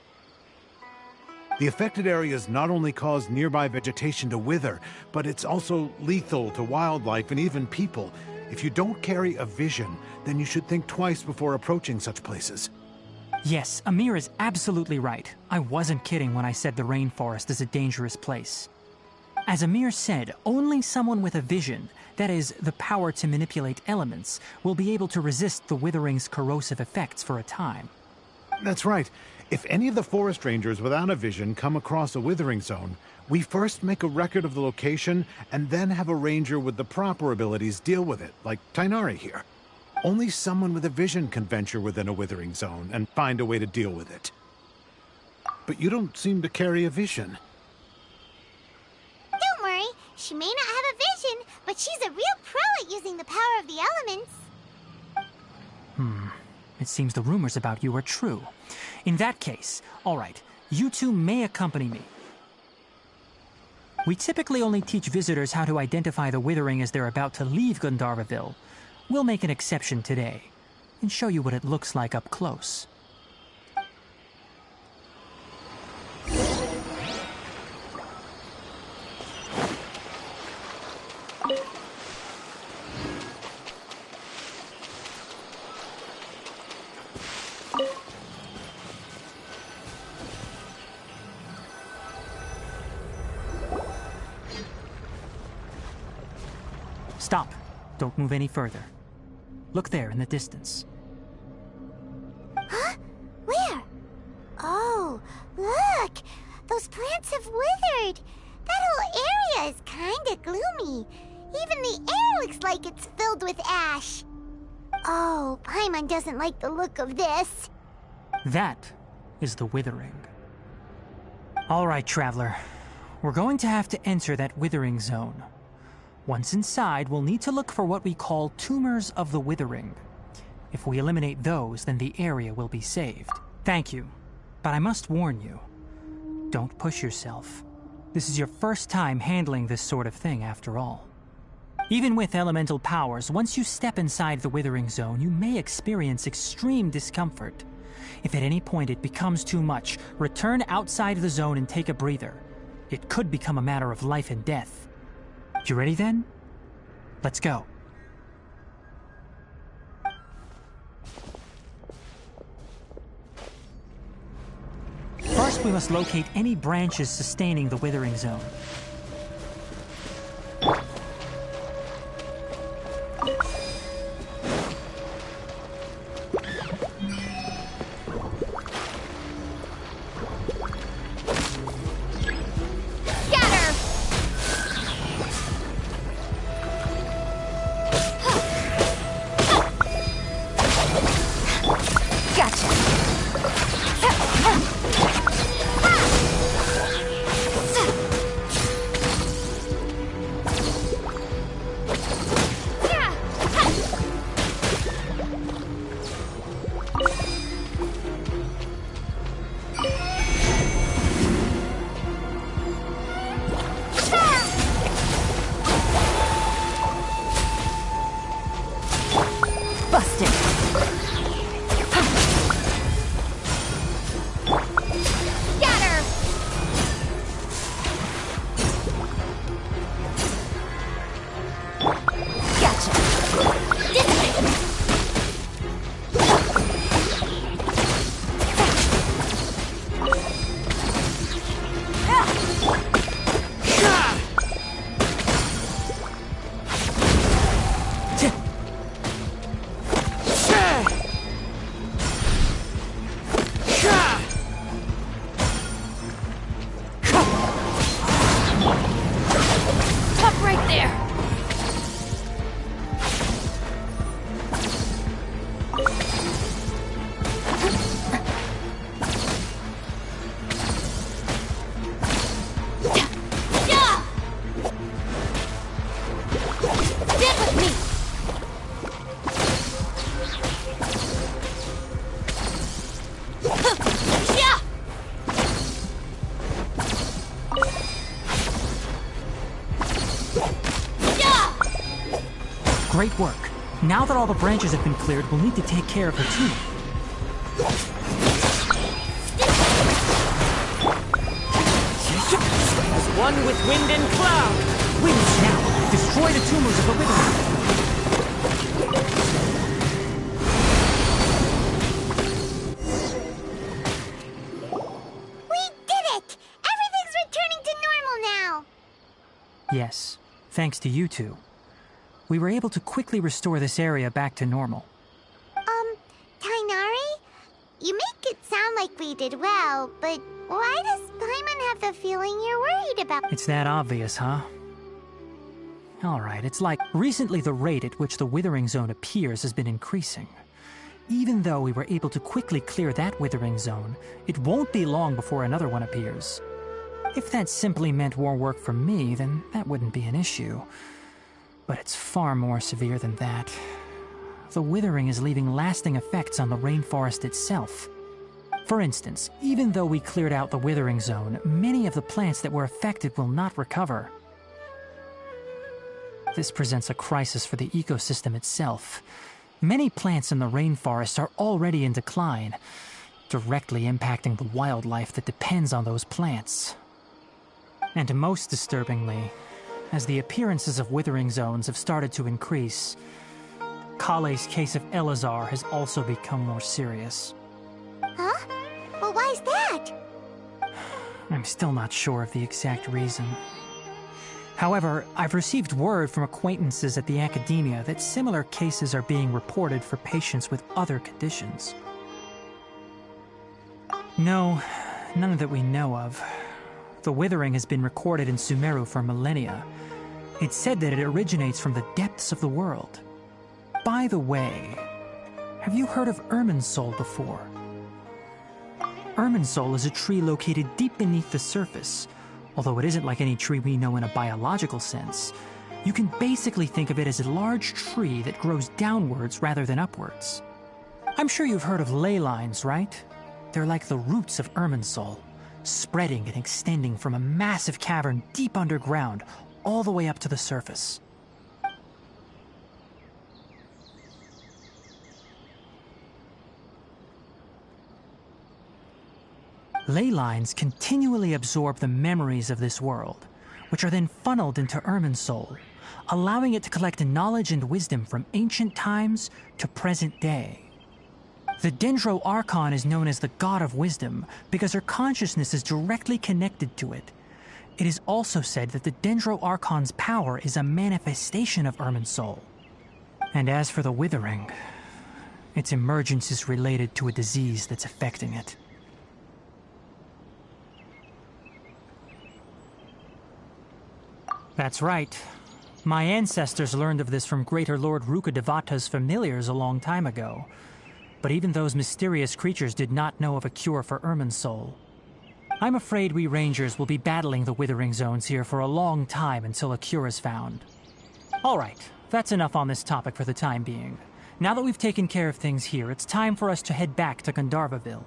The affected areas not only cause nearby vegetation to wither, but it's also lethal to wildlife and even people. If you don't carry a vision, then you should think twice before approaching such places. Yes, Amir is absolutely right. I wasn't kidding when I said the rainforest is a dangerous place. As Amir said, only someone with a vision, that is, the power to manipulate elements, will be able to resist the Withering's corrosive effects for a time. That's right. If any of the forest rangers without a vision come across a withering zone, we first make a record of the location and then have a ranger with the proper abilities deal with it, like Tainari here. Only someone with a vision can venture within a withering zone and find a way to deal with it. But you don't seem to carry a vision. Don't worry, she may not have a vision, but she's a real pro at using the power of the elements. It seems the rumors about you are true. In that case, all right, you two may accompany me. We typically only teach visitors how to identify the Withering as they're about to leave Gandharvaville. We'll make an exception today and show you what it looks like up close. Stop. Don't move any further. Look there in the distance. Huh? Where? Oh, look! Those plants have withered! That whole area is kinda gloomy. Even the air looks like it's filled with ash. Oh, Paimon doesn't like the look of this. That is the Withering. All right, Traveler. We're going to have to enter that Withering zone. Once inside, we'll need to look for what we call tumors of the Withering. If we eliminate those, then the area will be saved. Thank you, but I must warn you. Don't push yourself. This is your first time handling this sort of thing, after all. Even with elemental powers, once you step inside the Withering zone, you may experience extreme discomfort. If at any point it becomes too much, return outside the zone and take a breather. It could become a matter of life and death. You ready then? Let's go. First, we must locate any branches sustaining the withering zone. Great work. Now that all the branches have been cleared, we'll need to take care of the tumor. As one with wind and cloud! Winds now! Destroy the tumors of the withering. We did it! Everything's returning to normal now! Yes, thanks to you two. We were able to quickly restore this area back to normal. Tainari? You make it sound like we did well, but why does Paimon have the feeling you're worried about? It's that obvious, huh? Alright, it's like recently the rate at which the withering zone appears has been increasing. Even though we were able to quickly clear that withering zone, it won't be long before another one appears. If that simply meant more work for me, then that wouldn't be an issue. But it's far more severe than that. The withering is leaving lasting effects on the rainforest itself. For instance, even though we cleared out the withering zone, many of the plants that were affected will not recover. This presents a crisis for the ecosystem itself. Many plants in the rainforest are already in decline, directly impacting the wildlife that depends on those plants. And most disturbingly, as the appearances of withering zones have started to increase, Kale's case of Elazar has also become more serious. Huh? Well, why's that? I'm still not sure of the exact reason. However, I've received word from acquaintances at the academia that similar cases are being reported for patients with other conditions. No, none that we know of. The withering has been recorded in Sumeru for millennia. It's said that it originates from the depths of the world. By the way, have you heard of Irminsul before? Irminsul is a tree located deep beneath the surface. Although it isn't like any tree we know in a biological sense, you can basically think of it as a large tree that grows downwards rather than upwards. I'm sure you've heard of ley lines, right? They're like the roots of Irminsul, spreading and extending from a massive cavern deep underground all the way up to the surface. Ley lines continually absorb the memories of this world, which are then funneled into Irminsul, allowing it to collect knowledge and wisdom from ancient times to present day. The Dendro Archon is known as the God of Wisdom because her consciousness is directly connected to it. It is also said that the Dendro Archon's power is a manifestation of Irminsul. And as for the Withering, its emergence is related to a disease that's affecting it. That's right. My ancestors learned of this from Greater Lord Rukkhadevata's familiars a long time ago. But even those mysterious creatures did not know of a cure for Irminsul. I'm afraid we Rangers will be battling the Withering Zones here for a long time until a cure is found. Alright, that's enough on this topic for the time being. Now that we've taken care of things here, it's time for us to head back to Gandharvaville.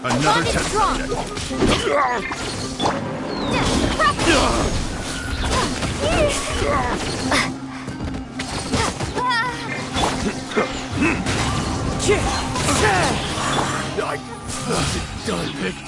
Another test I wasn't done picked.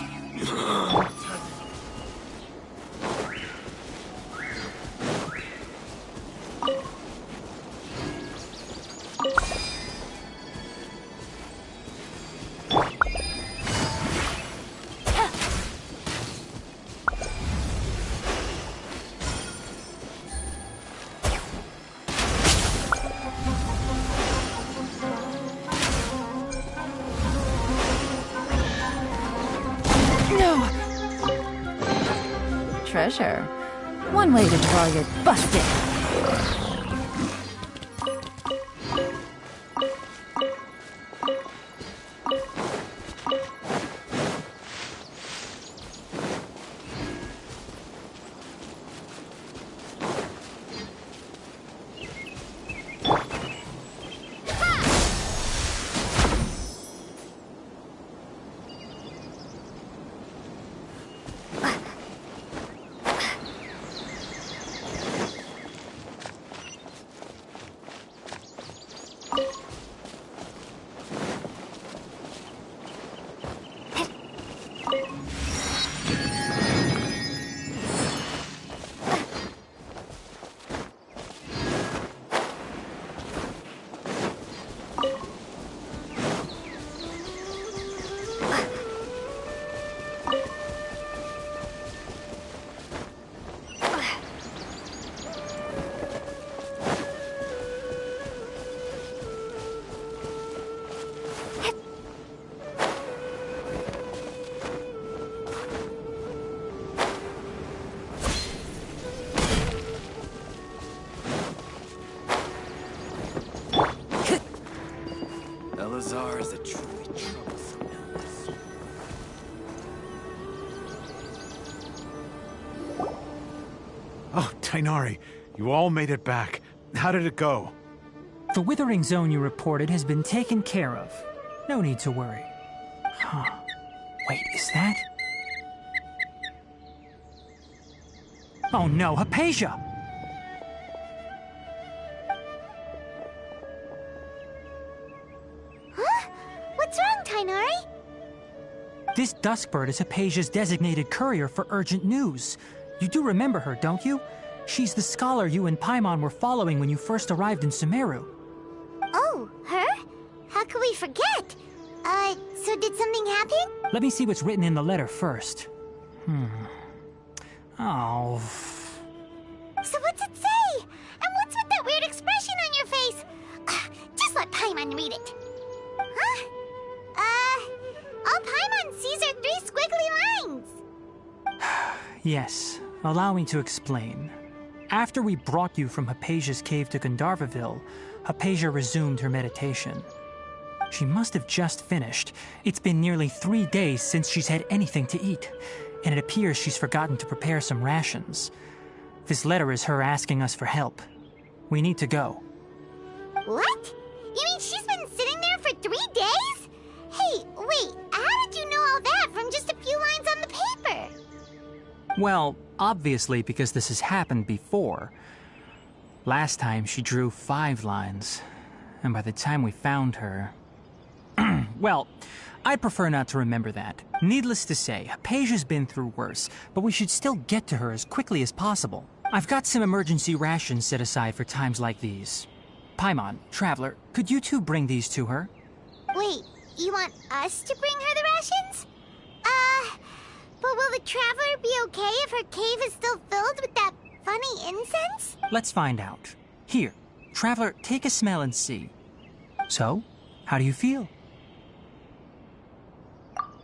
Treasure. One way to draw your busted. Elazar is a truly troublesome illness. Oh, Tainari, you all made it back. How did it go? The Withering Zone you reported has been taken care of. No need to worry. Huh. Wait, is that? Oh no, Hypatia! Huh? What's wrong, Tainari? This Duskbird is Hypatia's designated courier for urgent news. You do remember her, don't you? She's the scholar you and Paimon were following when you first arrived in Sumeru. Oh, her? How could we forget? So did something happen? Let me see what's written in the letter first. Oh. So what's it say? And what's with that weird expression on your face? Just let Paimon read it. Huh? All Paimon sees are 3 squiggly lines. Yes, allow me to explain. After we brought you from Hypatia's cave to Gandharvaville, Hypatia resumed her meditation. She must have just finished. It's been nearly 3 days since she's had anything to eat, and it appears she's forgotten to prepare some rations. This letter is her asking us for help. We need to go. What? You mean she's been sitting there for 3 days? Hey, wait, how did you know all that from just a few lines on the paper? Well, obviously because this has happened before. Last time she drew 5 lines, and by the time we found her... Well, I'd prefer not to remember that. Needless to say, Hypatia's been through worse, but we should still get to her as quickly as possible. I've got some emergency rations set aside for times like these. Paimon, Traveler, could you two bring these to her? Wait, you want us to bring her the rations? But will the Traveler be okay if her cave is still filled with that funny incense? Let's find out. Here, Traveler, take a smell and see. So, how do you feel?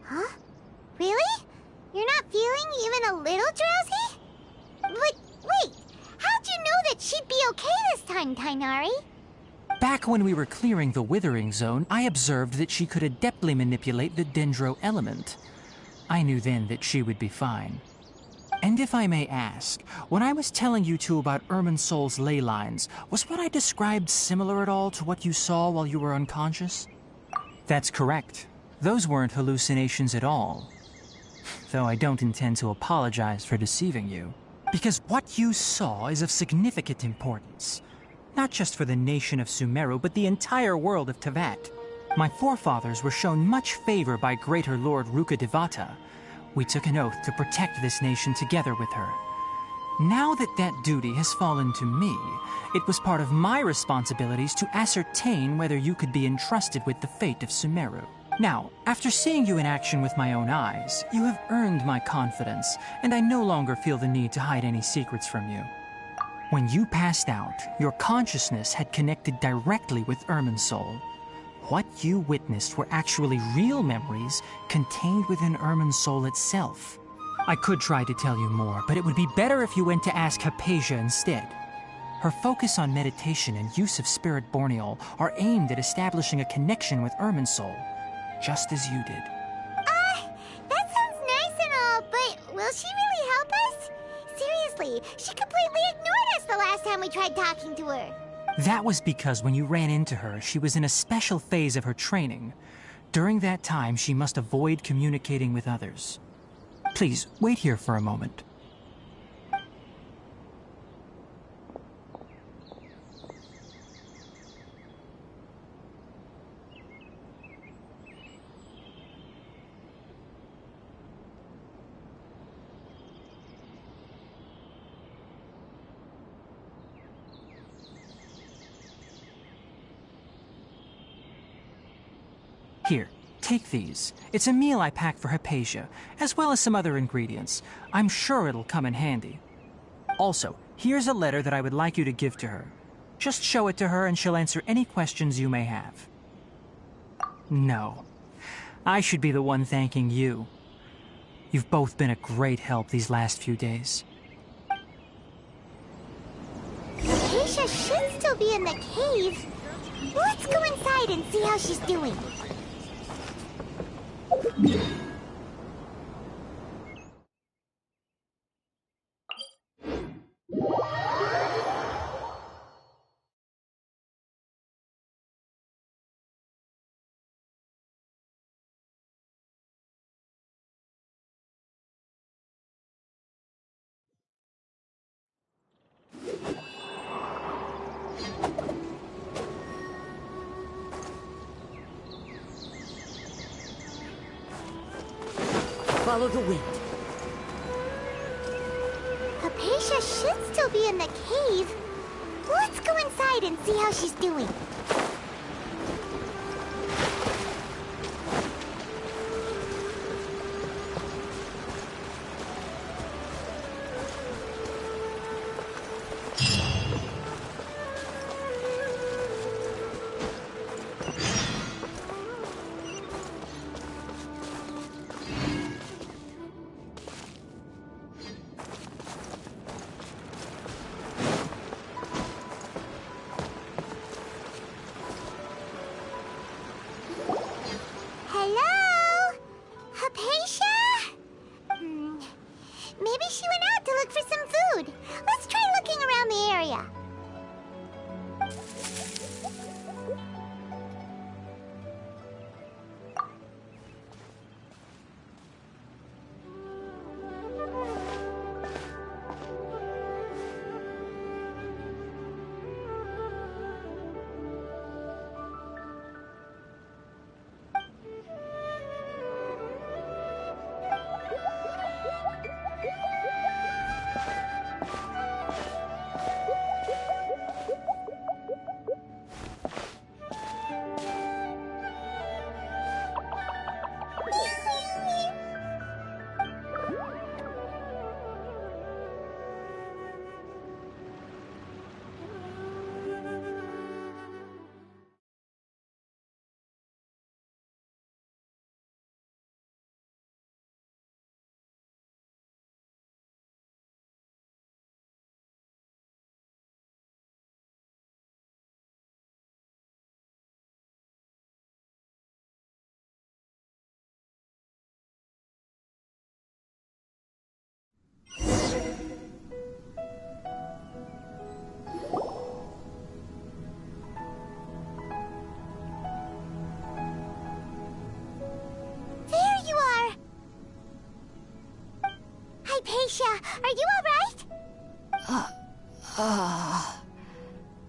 Huh? Really? You're not feeling even a little drowsy? But wait, how'd you know that she'd be okay this time, Tainari? Back when we were clearing the Withering Zone, I observed that she could adeptly manipulate the Dendro element. I knew then that she would be fine. And if I may ask, when I was telling you two about Irminsol's ley lines, was what I described similar at all to what you saw while you were unconscious? That's correct. Those weren't hallucinations at all. Though I don't intend to apologize for deceiving you. Because what you saw is of significant importance. Not just for the nation of Sumeru, but the entire world of Teyvat. My forefathers were shown much favor by Greater Lord Rukkhadevata. We took an oath to protect this nation together with her. Now that that duty has fallen to me, it was part of my responsibilities to ascertain whether you could be entrusted with the fate of Sumeru. Now, after seeing you in action with my own eyes, you have earned my confidence, and I no longer feel the need to hide any secrets from you. When you passed out, your consciousness had connected directly with Irminsul. What you witnessed were actually real memories contained within Irminsul itself. I could try to tell you more, but it would be better if you went to ask Hypatia instead. Her focus on meditation and use of Spirit Borneol are aimed at establishing a connection with Irminsul, just as you did. That sounds nice and all, but will she really help us? Seriously, she completely ignored us the last time we tried talking to her. That was because when you ran into her, she was in a special phase of her training. During that time, she must avoid communicating with others. Please, wait here for a moment. Here, take these. It's a meal I packed for Hypatia, as well as some other ingredients. I'm sure it'll come in handy. Also, here's a letter that I would like you to give to her. Just show it to her and she'll answer any questions you may have. No. I should be the one thanking you. You've both been a great help these last few days. Hypatia should still be in the cave. Let's go inside and see how she's doing. Follow the wind. Hypatia should still be in the cave. Let's go inside and see how she's doing.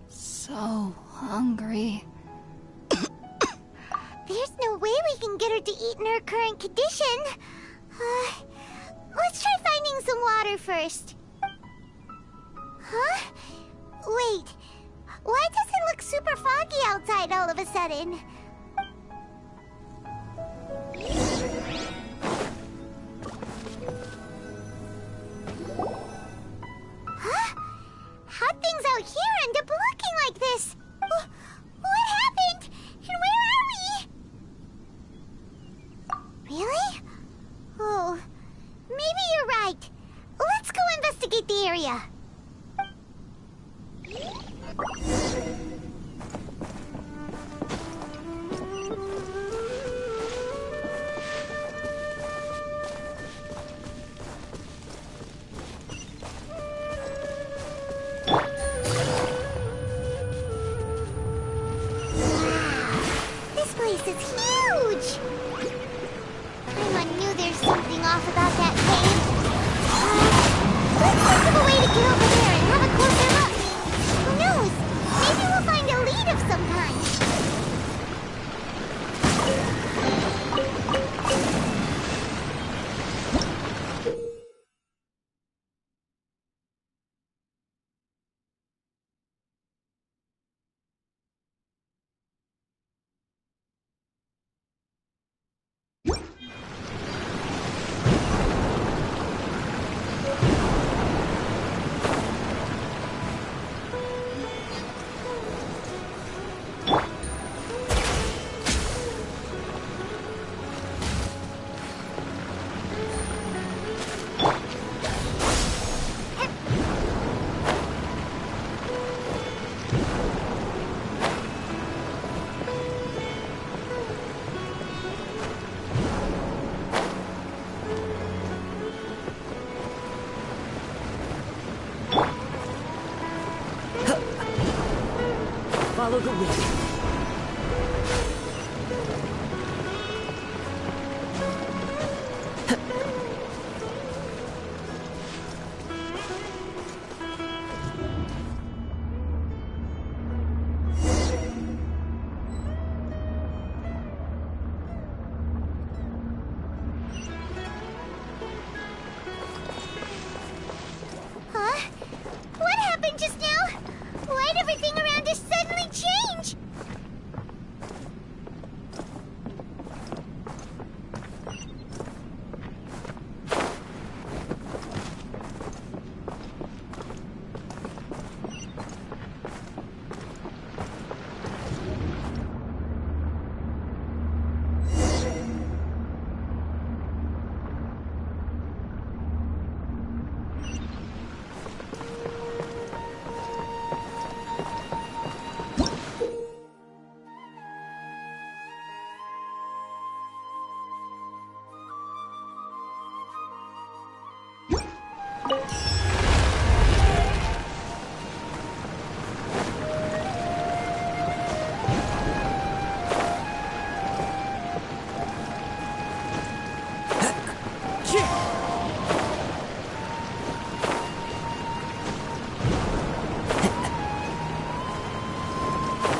So hungry. There's no way we can get her to eat in her current condition. Let's try finding some water first. Huh? Wait. Why does it look super foggy outside all of a sudden? Huh? How'd things out here end up looking like this? What happened? And where are we? Really? Oh, maybe you're right. Let's go investigate the area. This place is huge! Paimon knew there's something off about that cave. Let's think of a way to get over there and have a closer look. Who knows? Maybe we'll find a lead of some kind. Follow the wind. Huh? What happened just now? Why'd everything around us suddenly change?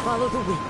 Follow the wind.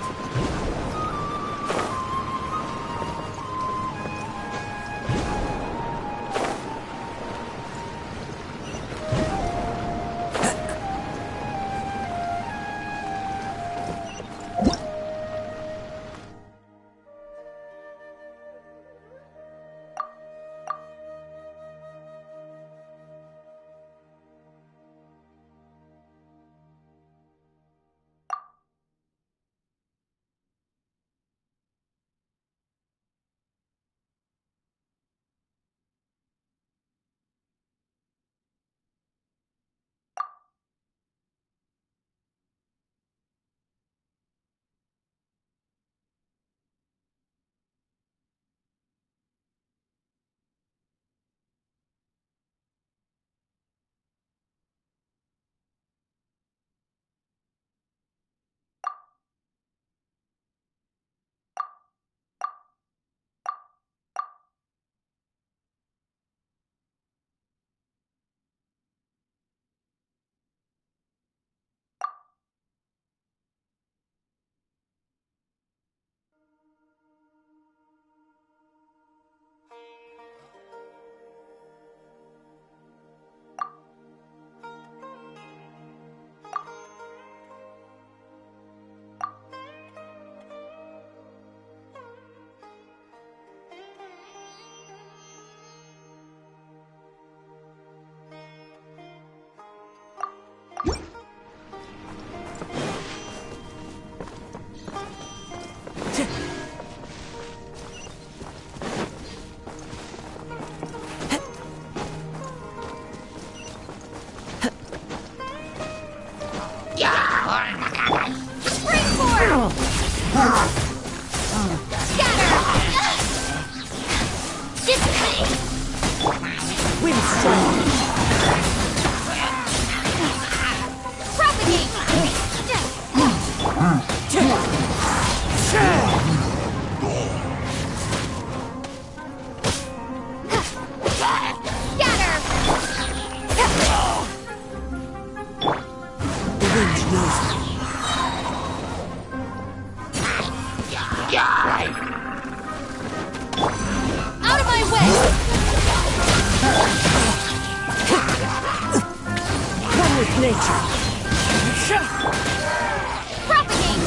knows me. Out of my way! One with nature. Propagate!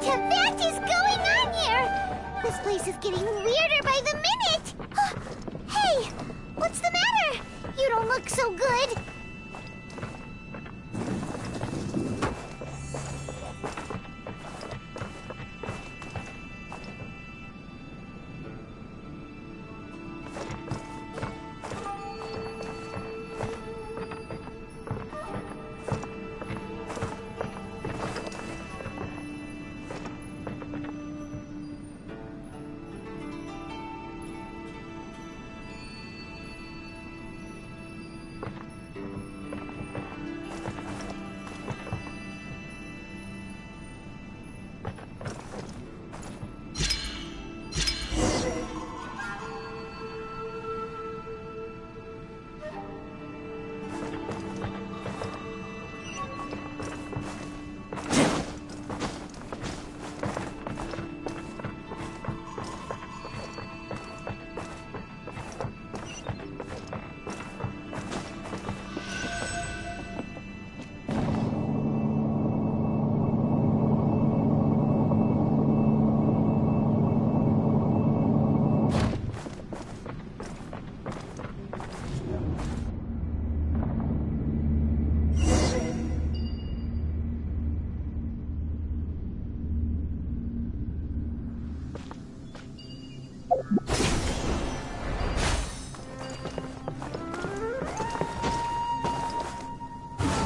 What is going on here? This place is getting weirder by the minute. Hey, what's the matter? You don't look so good.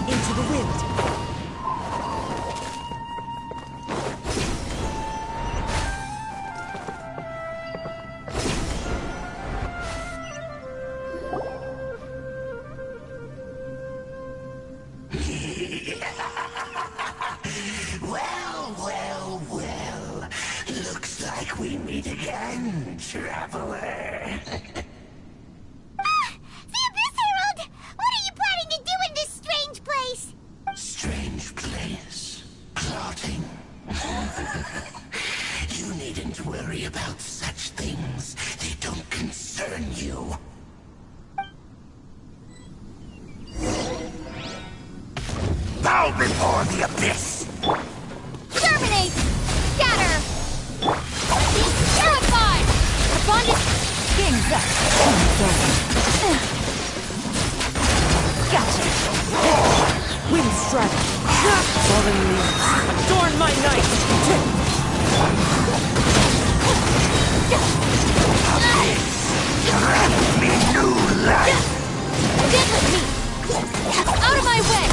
Into the wind. Well. Looks like we meet again, traveler. The Abyss Herald! What are you planning to do in this strange place? Strange place. Plotting. You needn't worry about such things. They don't concern you. Bow before the abyss! Terminate! Scatter! Be terrified! dragon. Fallen leaves, adorn my night! Grant me new life! Get with me! Out of my way!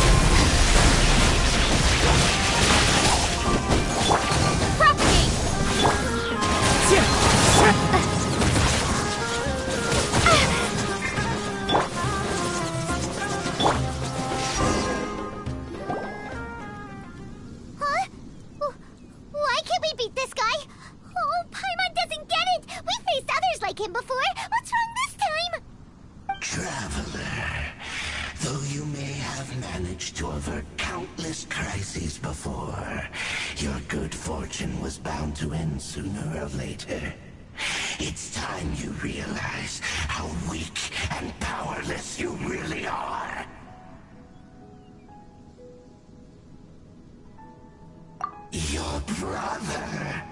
Propagate! Huh? Why can't we beat this guy? Oh, Paimon doesn't get it! We faced others like him before! What's wrong this time? Traveler, though you may have managed to avert countless crises before, your good fortune was bound to end sooner or later. It's time you realize how weak and powerless you really are. Your brother.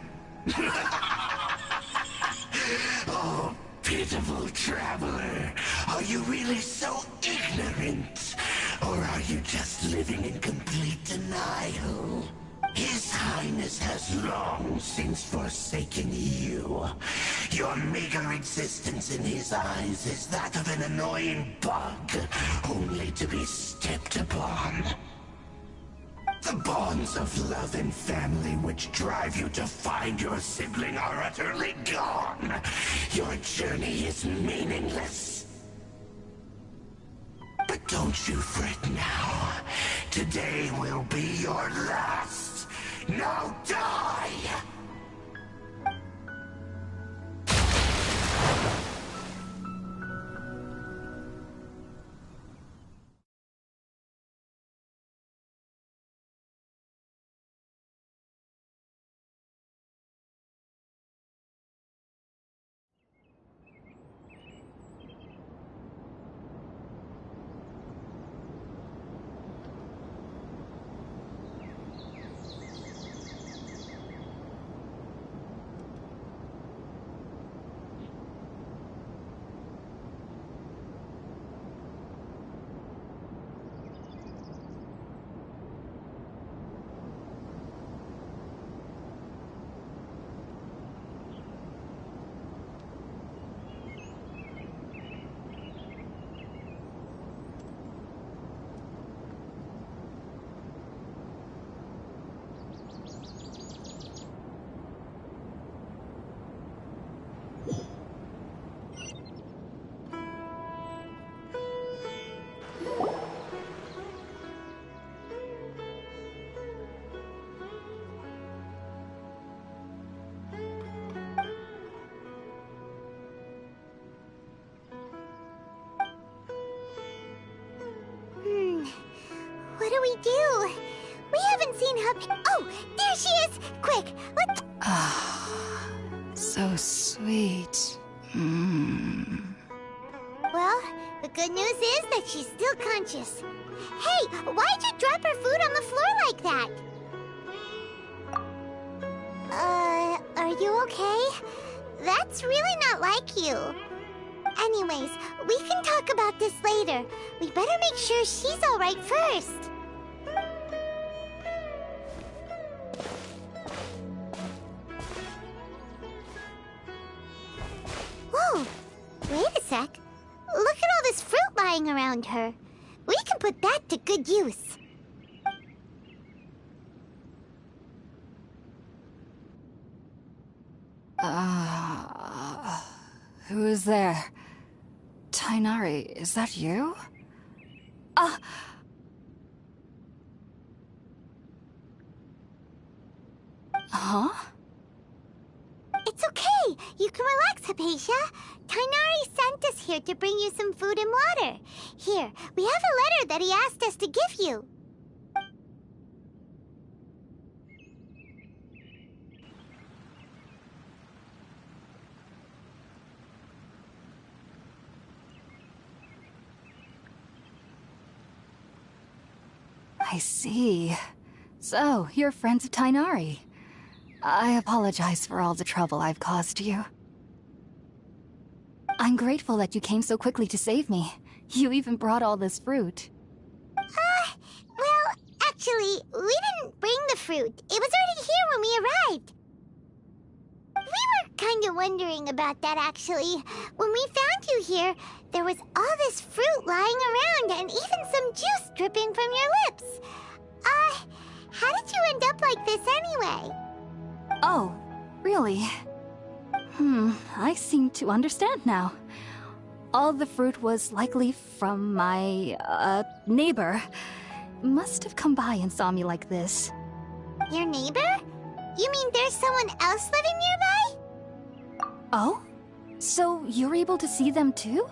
Oh, pitiful traveler. Are you really so ignorant? Or are you just living in complete denial? His Highness has long since forsaken you. Your meager existence in his eyes is that of an annoying bug, only to be stepped upon. The bonds of love and family which drive you to find your sibling are utterly gone. Your journey is meaningless. But don't you fret now. Today will be your last. Now die! What do we do? We haven't seen her. Oh, there she is! Quick, let's. So sweet. Well, the good news is that she's still conscious. Hey, why'd you drop her food on the floor like that? Are you okay? That's really not like you. Anyways, we can talk about this later. We better make sure she's alright first. Whoa, wait a sec. Look at all this fruit lying around her. We can put that to good use. Who is there? Tainari, is that you? Huh? It's okay. You can relax, Hypatia. Tainari sent us here to bring you some food and water. Here, we have a letter that he asked us to give you. I see. So, you're friends of Tainari. I apologize for all the trouble I've caused you. I'm grateful that you came so quickly to save me. You even brought all this fruit. Well, Actually, we didn't bring the fruit. It was already here when we arrived. We were kind of wondering about that, actually. When we found you here, there was all this fruit lying around and even some juice dripping from your lips. How did you end up like this anyway? Oh, really? I seem to understand now. All the fruit was likely from my, neighbor. Must have come by and saw me like this. Your neighbor? You mean there's someone else living nearby? Oh? So you're able to see them too?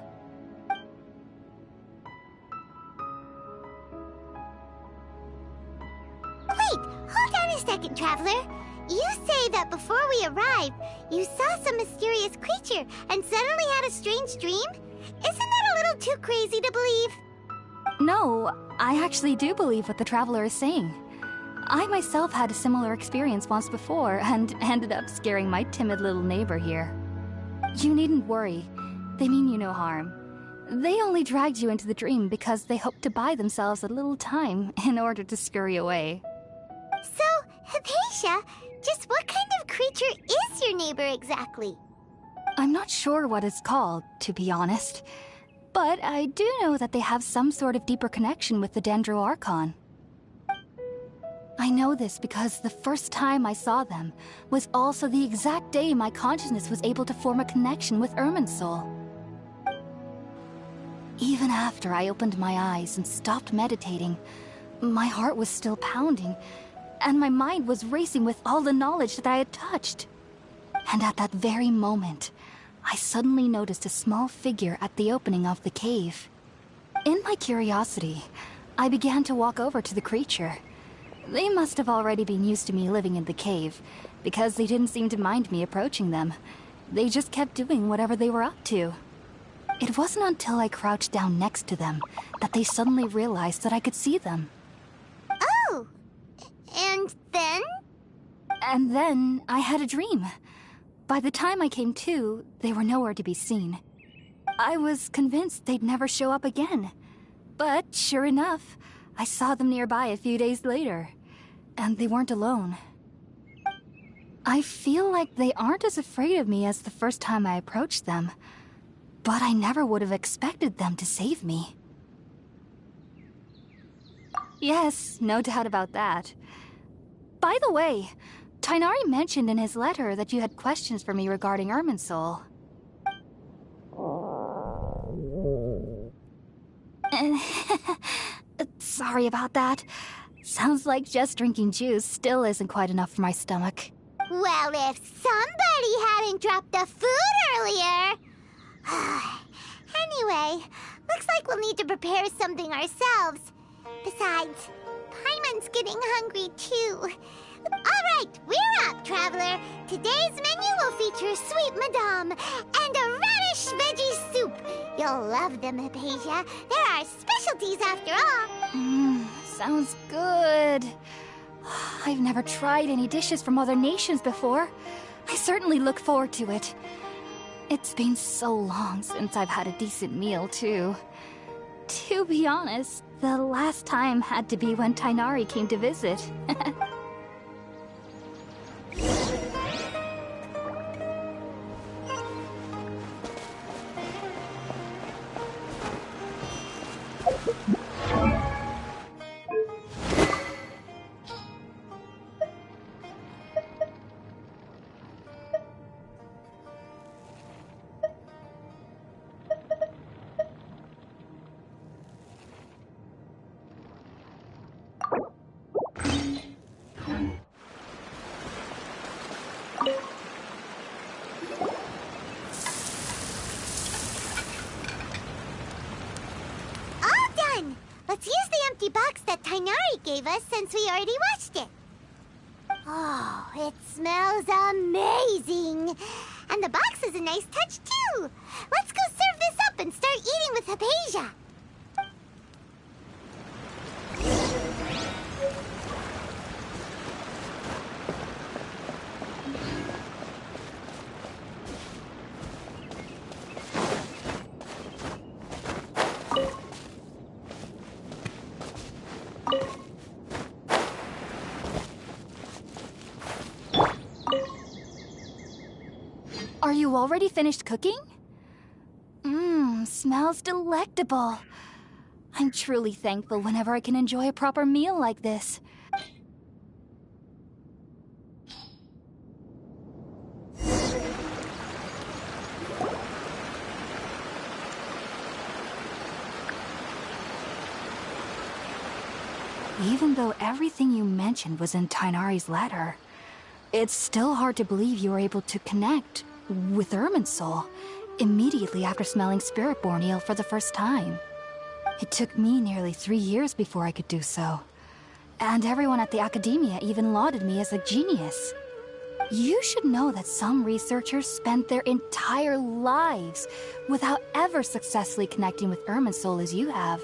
Wait, hold on a second, Traveler. You say that before we arrived, you saw some mysterious creature and suddenly had a strange dream? Isn't that a little too crazy to believe? No, I actually do believe what the Traveler is saying. I myself had a similar experience once before and ended up scaring my timid little neighbor here. You needn't worry. They mean you no harm. They only dragged you into the dream because they hoped to buy themselves a little time in order to scurry away. So, Hypatia, just what kind of creature is your neighbor exactly? I'm not sure what it's called, to be honest. But I do know that they have some sort of deeper connection with the Dendro Archon. I know this because the first time I saw them was also the exact day my consciousness was able to form a connection with Irminsul. Even after I opened my eyes and stopped meditating, my heart was still pounding, and my mind was racing with all the knowledge that I had touched. And at that very moment, I suddenly noticed a small figure at the opening of the cave. In my curiosity, I began to walk over to the creature. They must have already been used to me living in the cave, because they didn't seem to mind me approaching them. They just kept doing whatever they were up to. It wasn't until I crouched down next to them that they suddenly realized that I could see them. Oh! And then? And then I had a dream. By the time I came to, they were nowhere to be seen. I was convinced they'd never show up again. But sure enough, I saw them nearby a few days later. And they weren't alone. I feel like they aren't as afraid of me as the first time I approached them. But I never would have expected them to save me. Yes, no doubt about that. By the way, Tighnari mentioned in his letter that you had questions for me regarding Irminsul. Sorry about that. Sounds like just drinking juice still isn't quite enough for my stomach. Well, if somebody hadn't dropped the food earlier... Anyway, looks like we'll need to prepare something ourselves. Besides, Paimon's getting hungry too. Alright, we're up, Traveler. Today's menu will feature Sweet Madame and a radish veggie soup. You'll love them, Hypatia. They're our specialties after all. Sounds good. I've never tried any dishes from other nations before. I certainly look forward to it. It's been so long since I've had a decent meal, too. To be honest, the last time had to be when Tighnari came to visit. Let's use the empty box that Tighnari gave us since we already watched it. Oh, it smells amazing. And the box is a nice touch, too. Let's go serve this up and start eating with Hypatia. Are you already finished cooking? Mmm, smells delectable. I'm truly thankful whenever I can enjoy a proper meal like this. Even though everything you mentioned was in Tighnari's letter, it's still hard to believe you were able to connect with Irminsul immediately after smelling Spiritborn eel for the first time. It took me nearly 3 years before I could do so. And everyone at the Academia even lauded me as a genius. You should know that some researchers spend their entire lives without ever successfully connecting with Irminsul as you have.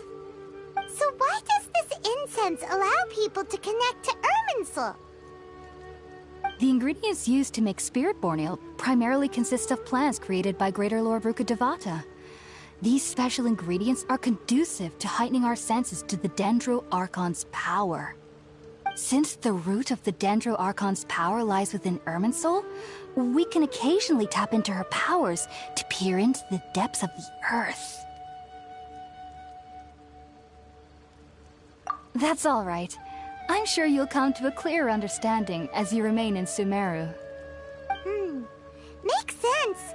So why does this incense allow people to connect to Irminsul? The ingredients used to make Spiritborn eel primarily consist of plants created by Greater Lord Rukkhadevata. These special ingredients are conducive to heightening our senses to the Dendro Archon's power. Since the root of the Dendro Archon's power lies within Irminsul, we can occasionally tap into her powers to peer into the depths of the earth. That's all right. I'm sure you'll come to a clearer understanding as you remain in Sumeru. Makes sense.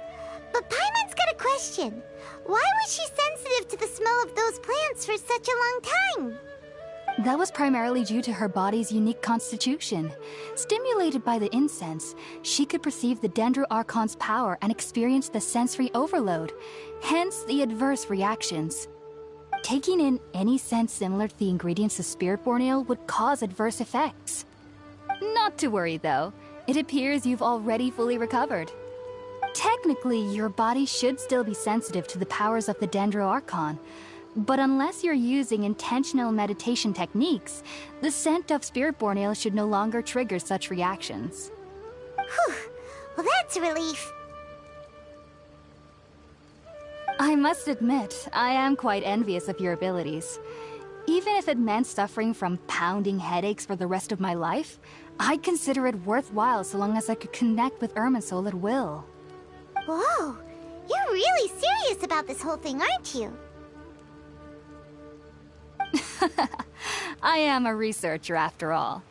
But Paimon's got a question. Why was she sensitive to the smell of those plants for such a long time? That was primarily due to her body's unique constitution. Stimulated by the incense, she could perceive the Dendro Archon's power and experience the sensory overload, hence the adverse reactions. Taking in any scent similar to the ingredients of Spiritborn eel would cause adverse effects. Not to worry, though. It appears you've already fully recovered. Technically, your body should still be sensitive to the powers of the Dendro Archon, but unless you're using intentional meditation techniques, the scent of Spiritborn eel should no longer trigger such reactions. Whew. Well, that's a relief. I must admit, I am quite envious of your abilities. Even if it meant suffering from pounding headaches for the rest of my life, I'd consider it worthwhile so long as I could connect with Irminsul at will. Whoa, you're really serious about this whole thing, aren't you? I am a researcher after all.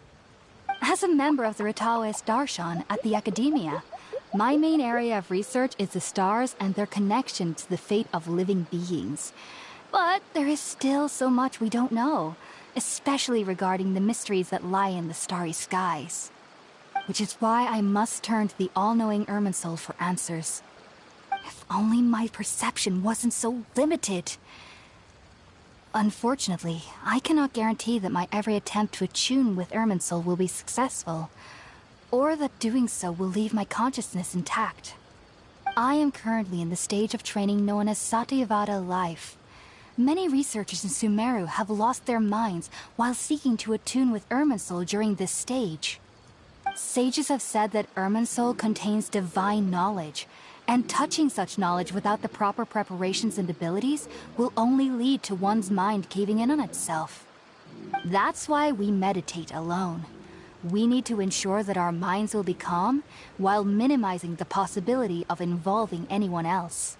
As a member of the Ritaoist Darshan at the Academia, my main area of research is the stars and their connection to the fate of living beings. But there is still so much we don't know, especially regarding the mysteries that lie in the starry skies. Which is why I must turn to the all-knowing Irminsul for answers. If only my perception wasn't so limited. Unfortunately, I cannot guarantee that my every attempt to attune with Irminsul will be successful, or that doing so will leave my consciousness intact. I am currently in the stage of training known as Satyavada life. Many researchers in Sumeru have lost their minds while seeking to attune with Irminsul during this stage. Sages have said that Irminsul contains divine knowledge, and touching such knowledge without the proper preparations and abilities will only lead to one's mind caving in on itself. That's why we meditate alone. We need to ensure that our minds will be calm while minimizing the possibility of involving anyone else.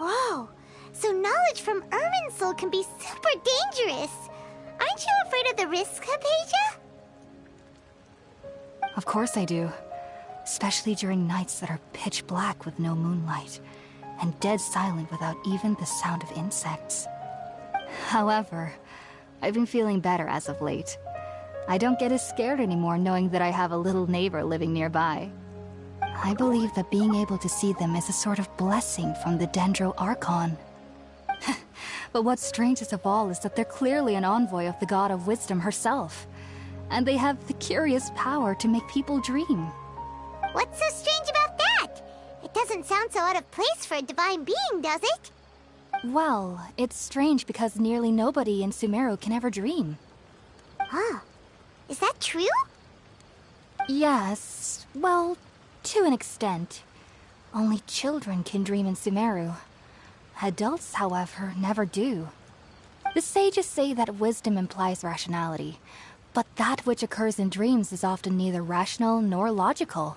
Whoa, so knowledge from Irminsul can be super dangerous. Aren't you afraid of the risks, Hypatia? Of course I do. Especially during nights that are pitch black with no moonlight, and dead silent without even the sound of insects. However, I've been feeling better as of late. I don't get as scared anymore knowing that I have a little neighbor living nearby. I believe that being able to see them is a sort of blessing from the Dendro Archon. But what's strangest of all is that they're clearly an envoy of the God of Wisdom herself, and they have the curious power to make people dream. What's so strange about that? It doesn't sound so out of place for a divine being, does it? Well, it's strange because nearly nobody in Sumeru can ever dream. Huh. Is that true? Yes, well, to an extent. Only children can dream in Sumeru. Adults, however, never do. The sages say that wisdom implies rationality, but that which occurs in dreams is often neither rational nor logical.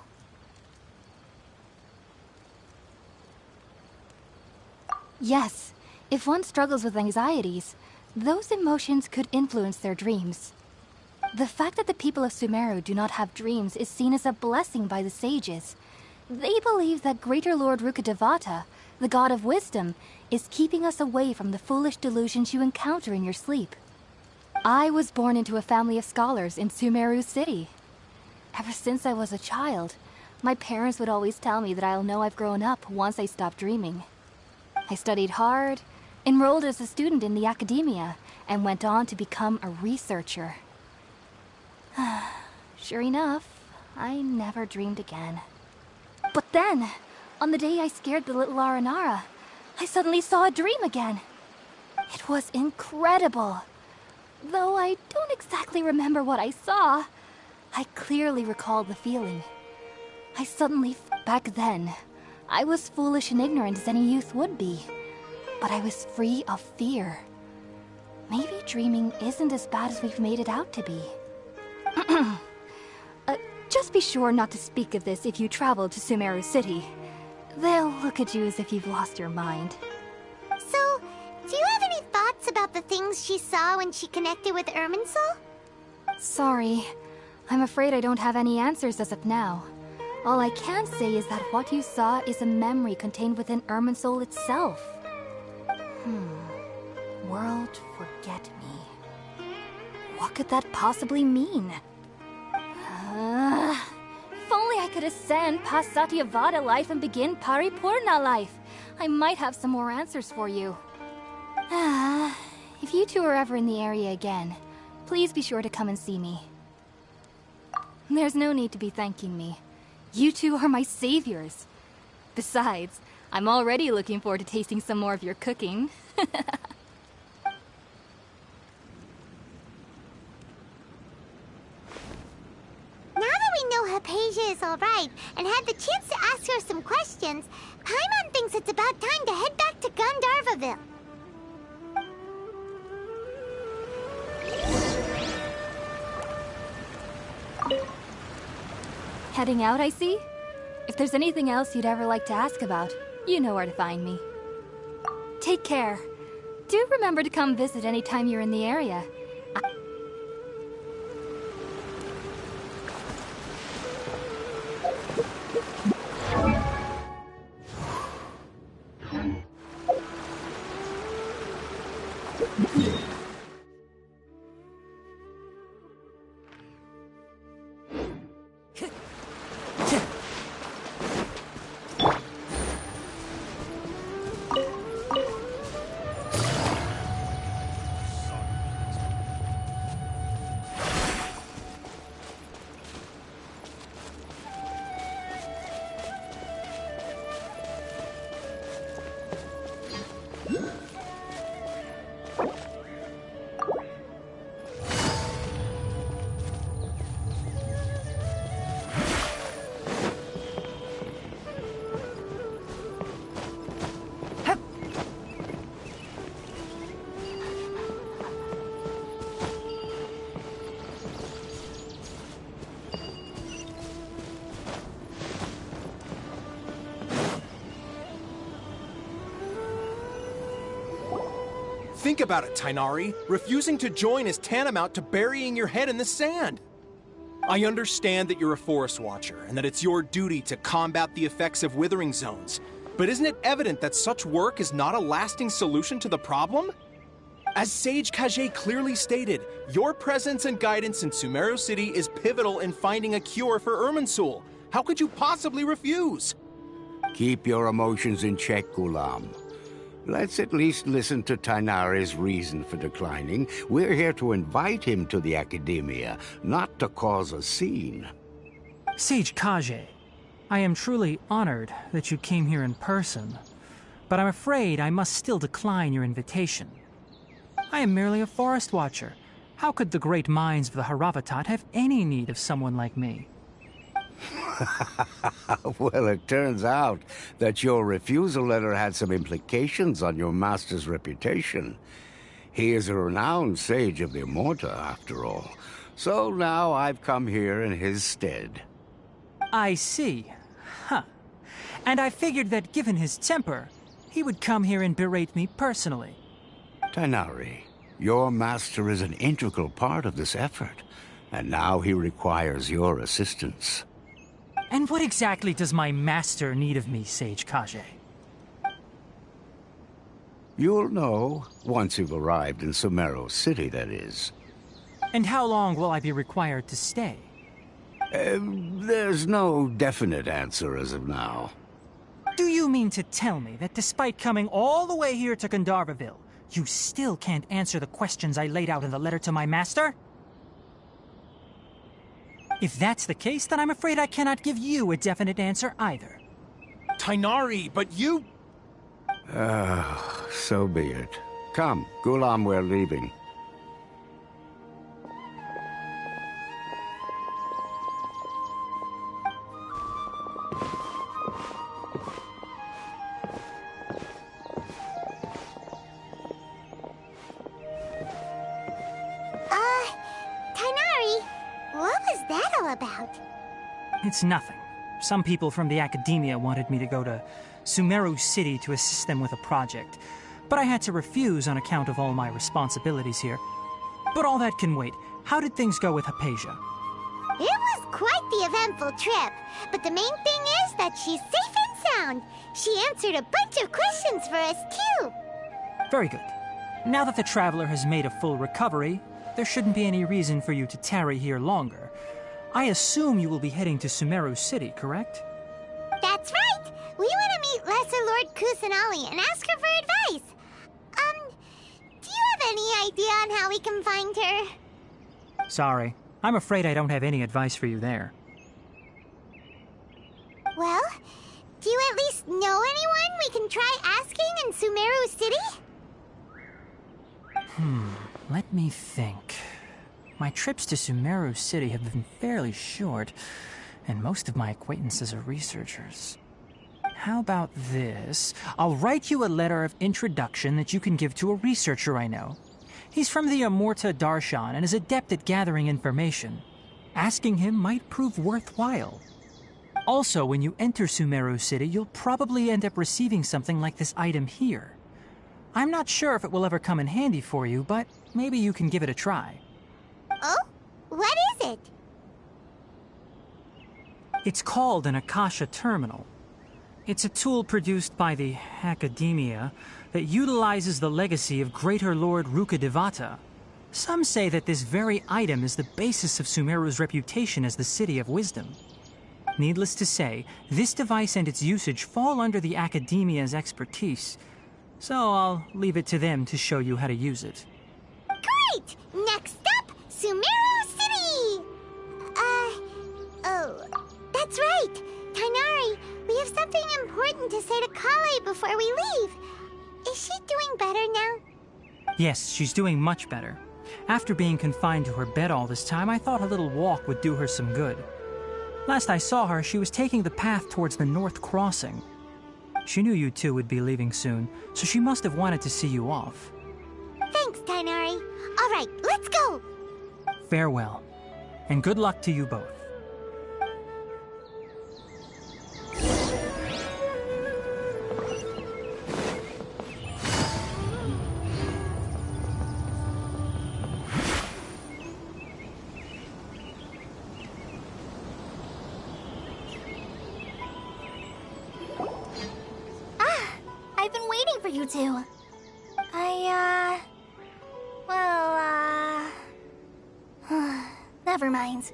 Yes, if one struggles with anxieties, those emotions could influence their dreams. The fact that the people of Sumeru do not have dreams is seen as a blessing by the sages. They believe that Greater Lord Rukkhadevata, the god of wisdom, is keeping us away from the foolish delusions you encounter in your sleep. I was born into a family of scholars in Sumeru City. Ever since I was a child, my parents would always tell me that I'll know I've grown up once I stop dreaming. I studied hard, enrolled as a student in the academia, and went on to become a researcher. Sure enough, I never dreamed again. But then, on the day I scared the little Aranara, I suddenly saw a dream again. It was incredible. Though I don't exactly remember what I saw, I clearly recall the feeling. I suddenly... Back then, I was foolish and ignorant as any youth would be. But I was free of fear. Maybe dreaming isn't as bad as we've made it out to be. Just be sure not to speak of this if you travel to Sumeru City. They'll look at you as if you've lost your mind. So, do you have any thoughts about the things she saw when she connected with Irminsul? Sorry. I'm afraid I don't have any answers as of now. All I can say is that what you saw is a memory contained within Irminsul itself. World forget me. What could that possibly mean? If only I could ascend past Satyavada life and begin Paripurna life, I might have some more answers for you. If you two are ever in the area again, please be sure to come and see me. There's no need to be thanking me. You two are my saviors. Besides, I'm already looking forward to tasting some more of your cooking. Now that we know Hypatia is alright and had the chance to ask her some questions, Paimon thinks it's about time to head back to Gandharvaville. Heading out, I see? If there's anything else you'd ever like to ask about, you know where to find me. Take care. Do remember to come visit anytime you're in the area. Think about it, Tainari. Refusing to join is tantamount to burying your head in the sand. I understand that you're a forest watcher, and that it's your duty to combat the effects of withering zones. But isn't it evident that such work is not a lasting solution to the problem? As Sage Kage clearly stated, your presence and guidance in Sumeru City is pivotal in finding a cure for Irminsul. How could you possibly refuse? Keep your emotions in check, Ghulam. Let's at least listen to Tainari's reason for declining. We're here to invite him to the Academia, not to cause a scene. Sage Kage, I am truly honored that you came here in person, but I'm afraid I must still decline your invitation. I am merely a forest watcher. How could the great minds of the Haravatat have any need of someone like me? Well, it turns out that your refusal letter had some implications on your master's reputation. He is a renowned sage of the Immorta, after all. So now I've come here in his stead. I see. Huh. And I figured that given his temper, he would come here and berate me personally. Tighnari, your master is an integral part of this effort, and now he requires your assistance. And what exactly does my master need of me, Sage Kage? You'll know once you've arrived in Sumeru City, that is. And how long will I be required to stay? There's no definite answer as of now. Do you mean to tell me that despite coming all the way here to Gandharvaville, you still can't answer the questions I laid out in the letter to my master? If that's the case, then I'm afraid I cannot give you a definite answer either. Tighnari, but you... So be it. Come, Gulam, we're leaving. Tighnari, what was that all about? It's nothing. Some people from the academia wanted me to go to Sumeru City to assist them with a project, but I had to refuse on account of all my responsibilities here. But all that can wait. How did things go with Hypatia? It was quite the eventful trip, but the main thing is that she's safe and sound. She answered a bunch of questions for us, too. Very good. Now that the traveler has made a full recovery, there shouldn't be any reason for you to tarry here longer. I assume you will be heading to Sumeru City, correct? That's right! We want to meet Lesser Lord Kusanali and ask her for advice. Do you have any idea on how we can find her? Sorry. I'm afraid I don't have any advice for you there. Well, do you at least know anyone we can try asking in Sumeru City? Let me think. My trips to Sumeru City have been fairly short, and most of my acquaintances are researchers. How about this? I'll write you a letter of introduction that you can give to a researcher I know. He's from the Immorta Darshan and is adept at gathering information. Asking him might prove worthwhile. Also, when you enter Sumeru City, you'll probably end up receiving something like this item here. I'm not sure if it will ever come in handy for you, but maybe you can give it a try. Oh? What is it? It's called an Akasha Terminal. It's a tool produced by the Academia that utilizes the legacy of Greater Lord Rukkhadevata. Some say that this very item is the basis of Sumeru's reputation as the City of Wisdom. Needless to say, this device and its usage fall under the Academia's expertise, so I'll leave it to them to show you how to use it. Great! Next up, Sumeru City! Oh, that's right! Tighnari, we have something important to say to Kale before we leave. Is she doing better now? Yes, she's doing much better. After being confined to her bed all this time, I thought a little walk would do her some good. Last I saw her, she was taking the path towards the North Crossing. She knew you two would be leaving soon, so she must have wanted to see you off. Thanks, Tighnari. All right, let's go! Farewell, and good luck to you both. I've been waiting for you two. Never mind.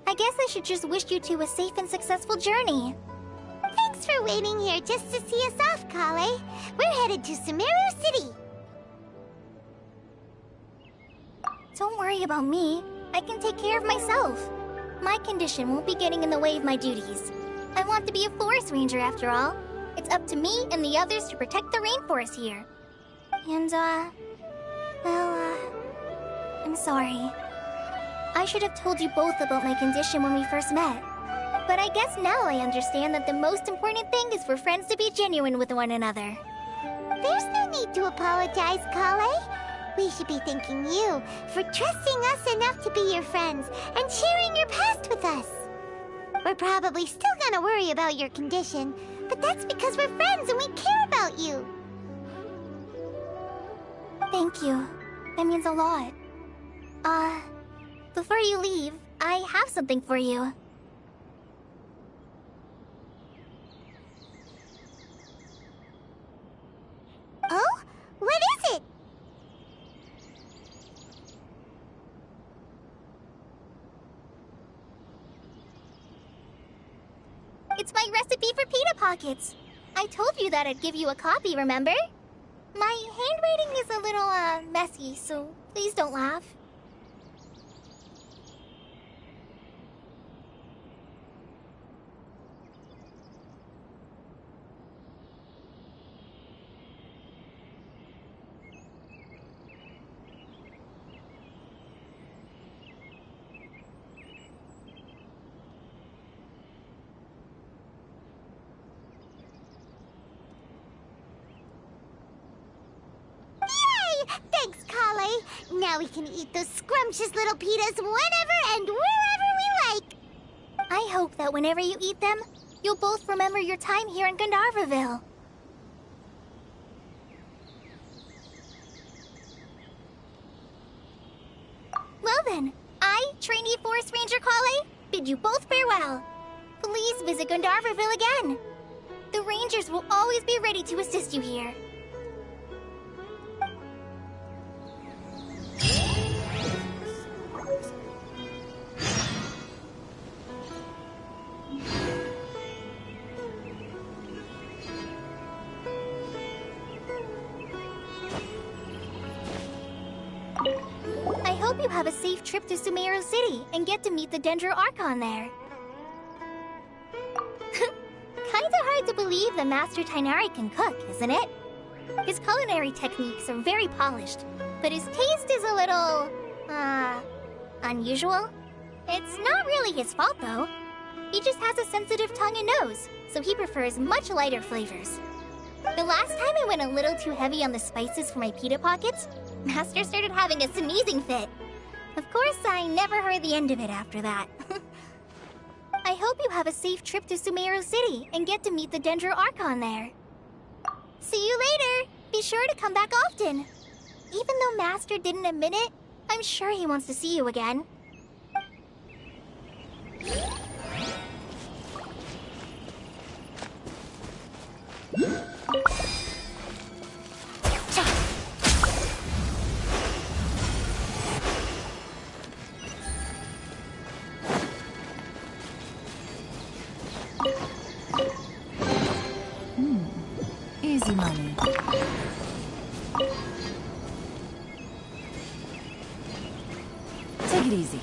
I guess I should just wish you two a safe and successful journey. Thanks for waiting here just to see us off, Kale. We're headed to Sumeru City. Don't worry about me. I can take care of myself. My condition won't be getting in the way of my duties. I want to be a forest ranger after all. It's up to me and the others to protect the rainforest here. And, I'm sorry. I should have told you both about my condition when we first met. But I guess now I understand that the most important thing is for friends to be genuine with one another. There's no need to apologize, Kale. We should be thanking you for trusting us enough to be your friends and sharing your past with us. We're probably still gonna worry about your condition, but that's because we're friends and we care about you. Thank you. That means a lot. Before you leave, I have something for you. Oh? What is it? It's my recipe for pita pockets. I told you that I'd give you a copy, remember? My handwriting is a little, messy, so please don't laugh. Thanks, Kale. Now we can eat those scrumptious little pitas whenever and wherever we like. I hope that whenever you eat them, you'll both remember your time here in Gandharvaville. Well then, I, trainee Forest Ranger Kale, bid you both farewell. Please visit Gandharvaville again. The Rangers will always be ready to assist you here. I hope you have a safe trip to Sumeru City and get to meet the Dendro Archon there. Kinda hard to believe that Master Tighnari can cook, isn't it? His culinary techniques are very polished, but his taste is a little, unusual. It's not really his fault, though. He just has a sensitive tongue and nose, so he prefers much lighter flavors. The last time I went a little too heavy on the spices for my pita pockets, Master started having a sneezing fit. Of course, I never heard the end of it after that. I hope you have a safe trip to Sumeru City and get to meet the Dendro Archon there. See you later! Be sure to come back often. Even though Master didn't admit it, I'm sure he wants to see you again. Easy money. Take it easy.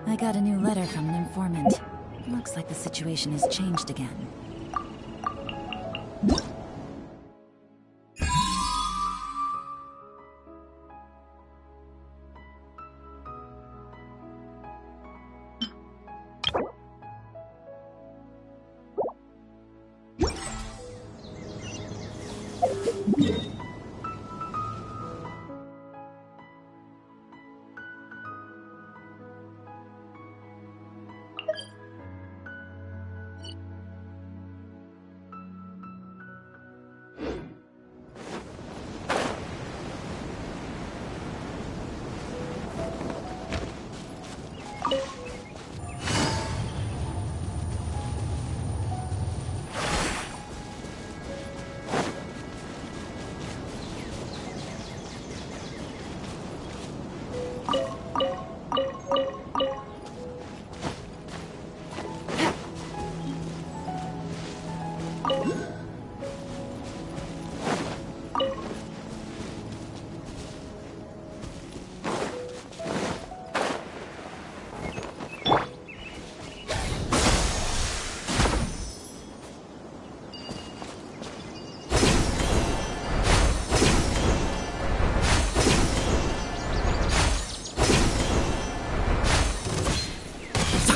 I got a new letter from an informant. Looks like the situation has changed again.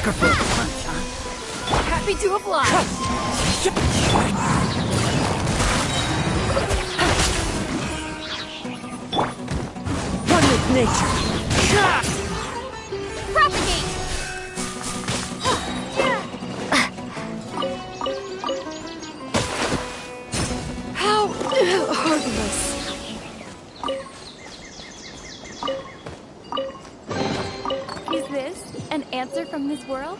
sucker for a punch, huh? Happy to oblige. One with nature. Propagate! How heartless. Is this an answer from this world?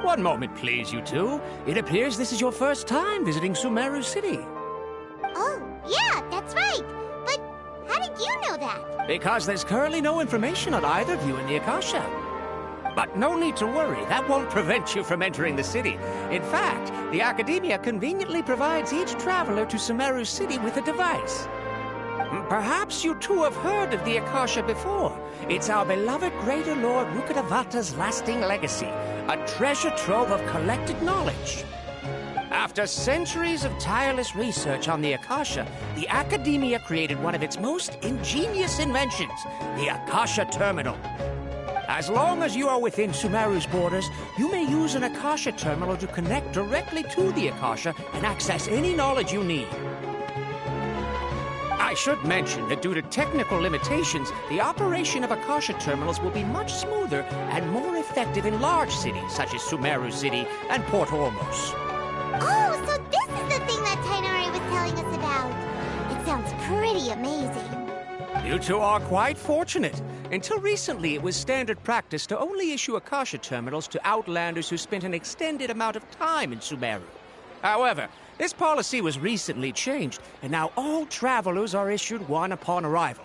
One moment, please, you two. It appears this is your first time visiting Sumeru City. Oh, yeah, that's right. But how did you know that? Because there's currently no information on either of you in the Akasha. But no need to worry, that won't prevent you from entering the city. In fact, the Academia conveniently provides each traveler to Sumeru City with a device. Perhaps you two have heard of the Akasha before. It's our beloved Greater Lord Rukkhadevata's lasting legacy, a treasure trove of collected knowledge. After centuries of tireless research on the Akasha, the Academia created one of its most ingenious inventions, the Akasha Terminal. As long as you are within Sumeru's borders, you may use an Akasha Terminal to connect directly to the Akasha and access any knowledge you need. I should mention that due to technical limitations, the operation of Akasha Terminals will be much smoother and more effective in large cities such as Sumeru City and Port Ormos. Oh, so this is the thing that Tainari was telling us about. It sounds pretty amazing. You two are quite fortunate. Until recently, it was standard practice to only issue Akasha Terminals to outlanders who spent an extended amount of time in Sumeru. However, this policy was recently changed, and now all travelers are issued one upon arrival.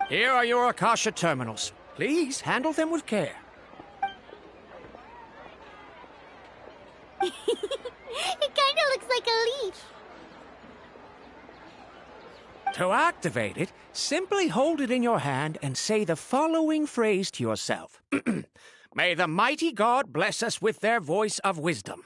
Here are your Akasha Terminals. Please handle them with care. It kind of looks like a leaf. To activate it, simply hold it in your hand and say the following phrase to yourself. May the mighty God bless us with their voice of wisdom.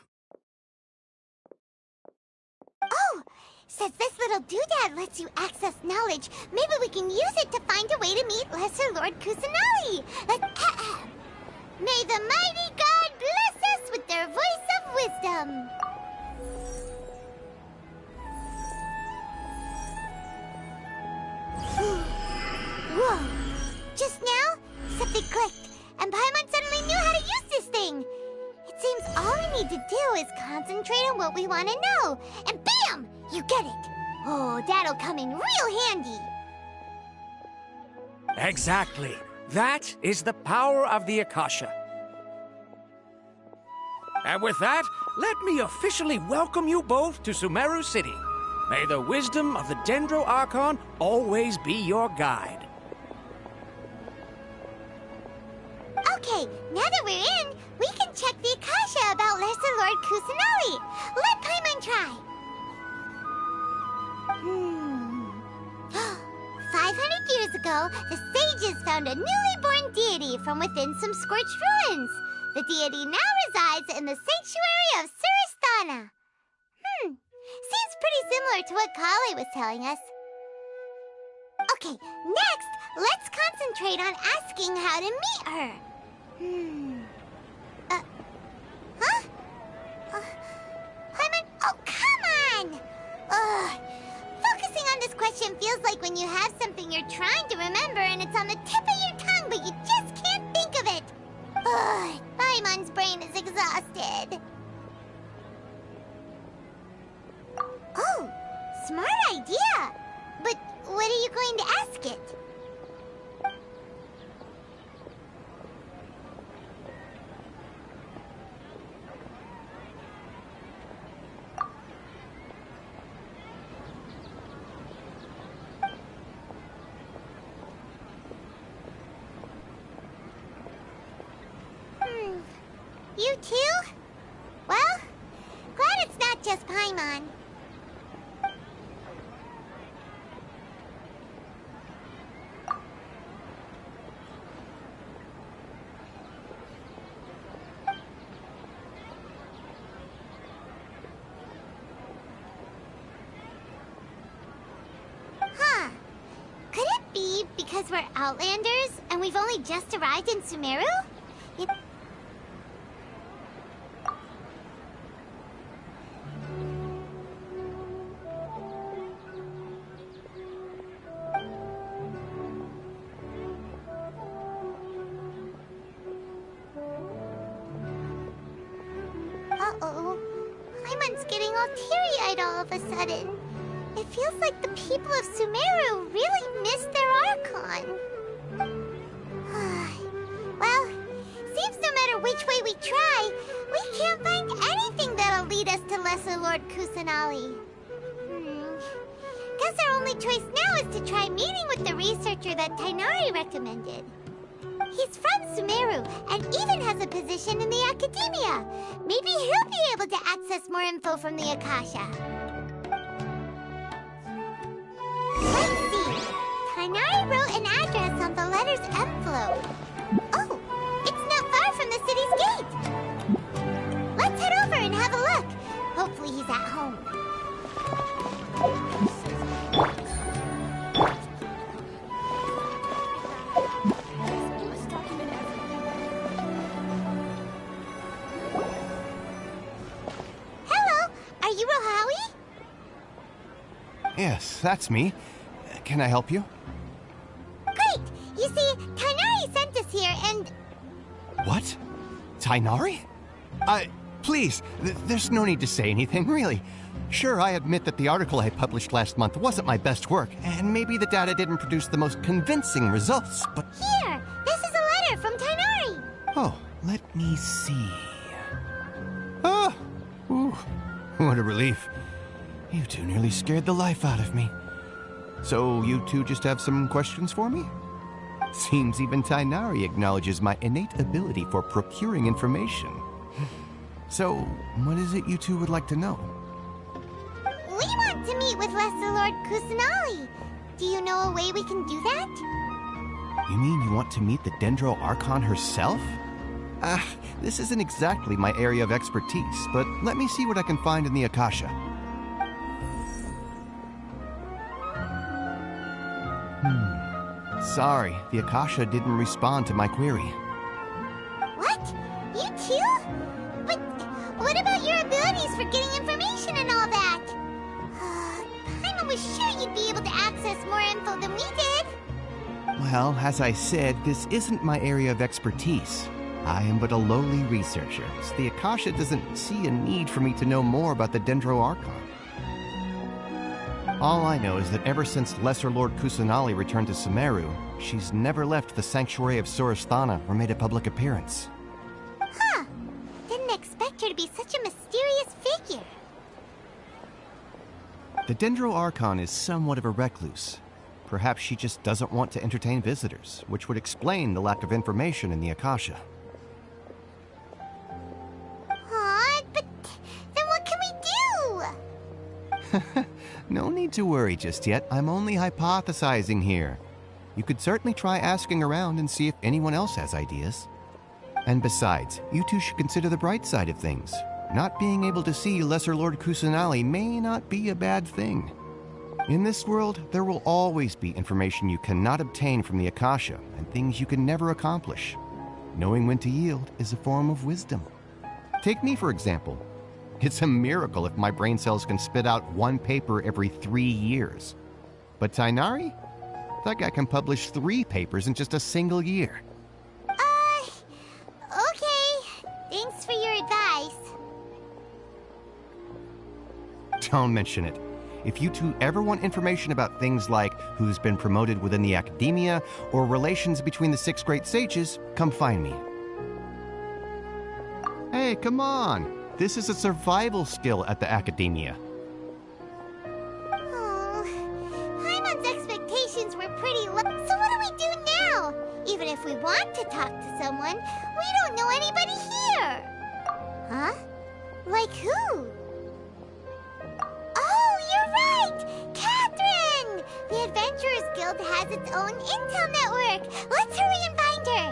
Oh, since this little doodad lets you access knowledge, maybe we can use it to find a way to meet Lesser Lord Kusanali. May the mighty God bless us with their voice of wisdom. Whoa! Just now, something clicked, and Paimon suddenly knew how to use this thing. It seems all we need to do is concentrate on what we want to know, and bam! You get it. Oh, that'll come in real handy. Exactly. That is the power of the Akasha. And with that, let me officially welcome you both to Sumeru City. May the wisdom of the Dendro Archon always be your guide. Okay, now that we're in, we can check the Akasha about Lesser Lord Kusanali. Let Paimon try. 500 years ago, the sages found a newly born deity from within some scorched ruins. The deity now resides in the sanctuary of Surasthana. Seems pretty similar to what Kali was telling us. Okay, next, let's concentrate on asking how to meet her. Paimon, oh, come on! Focusing on this question feels like when you have something you're trying to remember and it's on the tip of your tongue, but you just can't think of it. Paimon's brain is exhausted. Oh, smart idea. But what are you going to ask it? You too? Well, glad it's not just Paimon. Huh. Could it be because we're Outlanders and we've only just arrived in Sumeru? Uh-oh. Paimon's getting all teary-eyed all of a sudden. It feels like the people of Sumeru really missed their Archon. Well, seems no matter which way we try, we can't find anything that'll lead us to Lesser Lord Kusanali. Guess our only choice now is to try meeting with the researcher that Tighnari recommended. He's from Sumeru and even has a position in the Academia. Maybe he'll be able to access more info from the Akasha. Let's see. Tighnari wrote an address on the letter's envelope. Oh, it's not far from the city's gate. Let's head over and have a look. Hopefully he's at home. Yes, that's me. Can I help you? Great! You see, Tighnari sent us here and... What? Tighnari? Please, there's no need to say anything, really. Sure, I admit that the article I published last month wasn't my best work, and maybe the data didn't produce the most convincing results, but... Here! This is a letter from Tighnari! Oh, let me see... Oh! Ooh, what a relief. You two nearly scared the life out of me. So you two just have some questions for me? Seems even Tighnari acknowledges my innate ability for procuring information. So, what is it you two would like to know? We want to meet with Lesser Lord Kusanali. Do you know a way we can do that? You mean you want to meet the Dendro Archon herself? This isn't exactly my area of expertise, but let me see what I can find in the Akasha. Sorry, the Akasha didn't respond to my query. What? You too? But what about your abilities for getting information and all that? Paimon was sure you'd be able to access more info than we did. Well, as I said, this isn't my area of expertise. I am but a lowly researcher, so the Akasha doesn't see a need for me to know more about the Dendro Archon. All I know is that ever since Lesser Lord Kusanali returned to Sumeru, she's never left the sanctuary of Surasthana or made a public appearance. Huh. Didn't expect her to be The Dendro Archon is somewhat of a recluse. Perhaps she just doesn't want to entertain visitors, which would explain the lack of information in the Akasha. Aw, but then what can we do? No need to worry just yet. I'm only hypothesizing here. You could certainly try asking around and see if anyone else has ideas. And besides, you two should consider the bright side of things. Not being able to see Lesser Lord Kusanali may not be a bad thing. In this world, there will always be information you cannot obtain from the Akasha and things you can never accomplish. Knowing when to yield is a form of wisdom. Take me, for example. It's a miracle if my brain cells can spit out one paper every 3 years. But Tighnari? That guy can publish 3 papers in just a single year. Okay. Thanks for your advice. Don't mention it. If you two ever want information about things like who's been promoted within the academia or relations between the 6 great sages, come find me. Hey, come on. This is a survival skill at the academia. Oh, Paimon's expectations were pretty low. So what do we do now? Even if we want to talk to someone, we don't know anybody here. Huh? Like who? Oh, you're right! Catherine! The Adventurers Guild has its own intel network. Let's hurry and find her.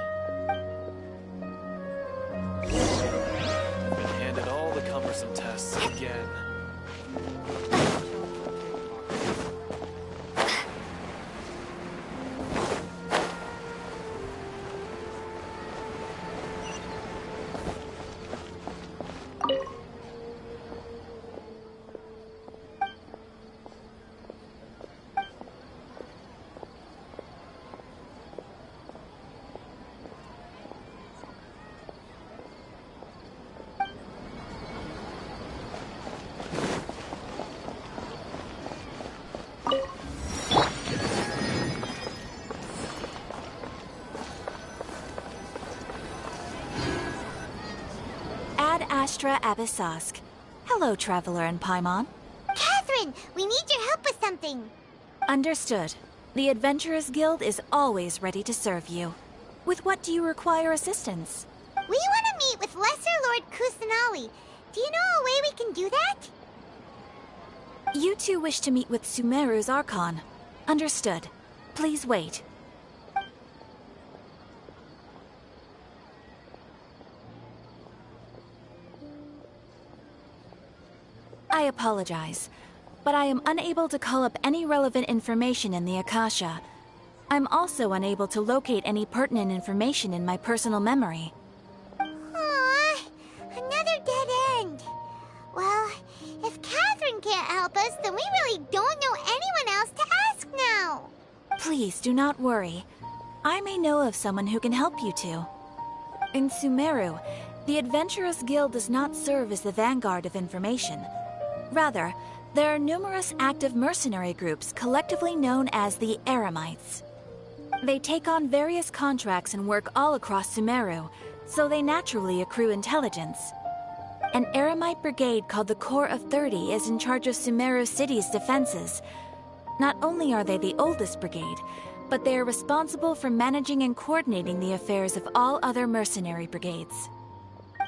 Been handed all the cumbersome tests again. Astra Abyssosk. Hello, Traveler and Paimon. Catherine, we need your help with something. Understood. The Adventurers Guild is always ready to serve you. With what do you require assistance? We want to meet with Lesser Lord Kusanali. Do you know a way we can do that? You two wish to meet with Sumeru's Archon. Understood. Please wait. I apologize, but I am unable to call up any relevant information in the Akasha. I'm also unable to locate any pertinent information in my personal memory. Aww, another dead end. Well, if Catherine can't help us, then we really don't know anyone else to ask now. Please do not worry. I may know of someone who can help you two. In Sumeru, the Adventurers Guild does not serve as the vanguard of information. Rather, there are numerous active mercenary groups collectively known as the Eremites. They take on various contracts and work all across Sumeru, so they naturally accrue intelligence. An Eremite brigade called the Corps of 30 is in charge of Sumeru City's defenses. Not only are they the oldest brigade, but they are responsible for managing and coordinating the affairs of all other mercenary brigades.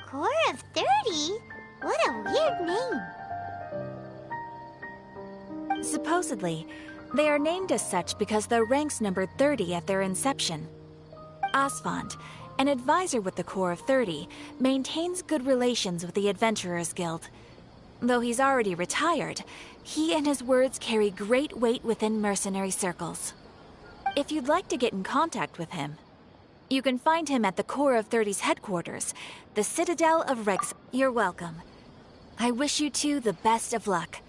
Corps of 30? What a weird name. Supposedly, they are named as such because their ranks numbered 30 at their inception. Asfand, an advisor with the Corps of 30, maintains good relations with the Adventurers Guild. Though he's already retired, he and his words carry great weight within mercenary circles. If you'd like to get in contact with him, you can find him at the Corps of 30's headquarters, the Citadel of Rex. You're welcome. I wish you two the best of luck.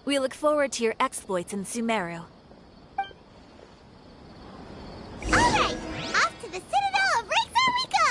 We look forward to your exploits in Sumeru. Alright, off to the Citadel of Rexar we go!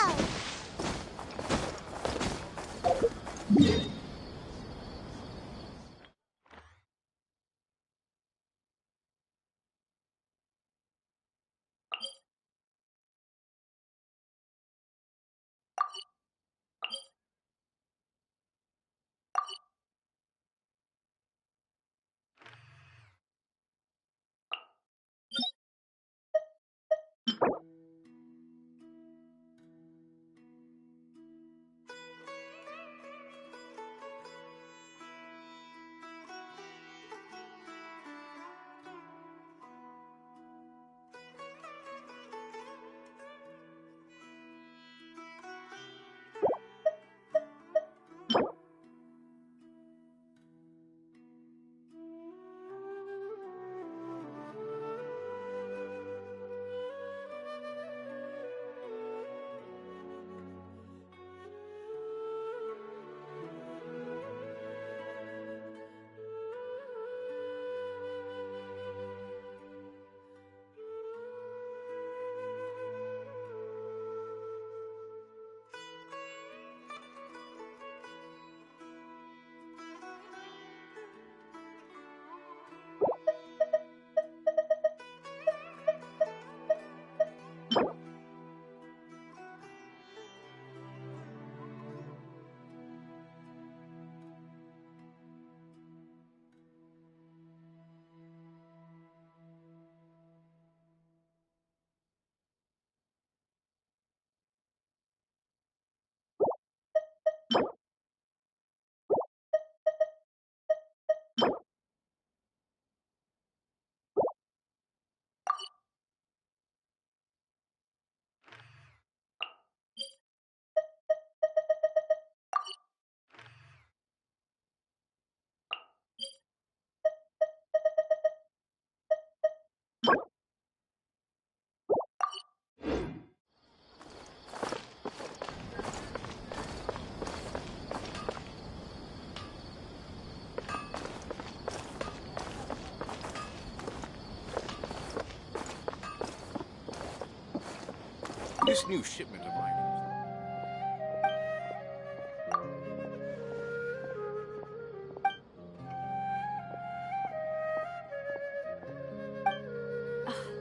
This new shipment of items.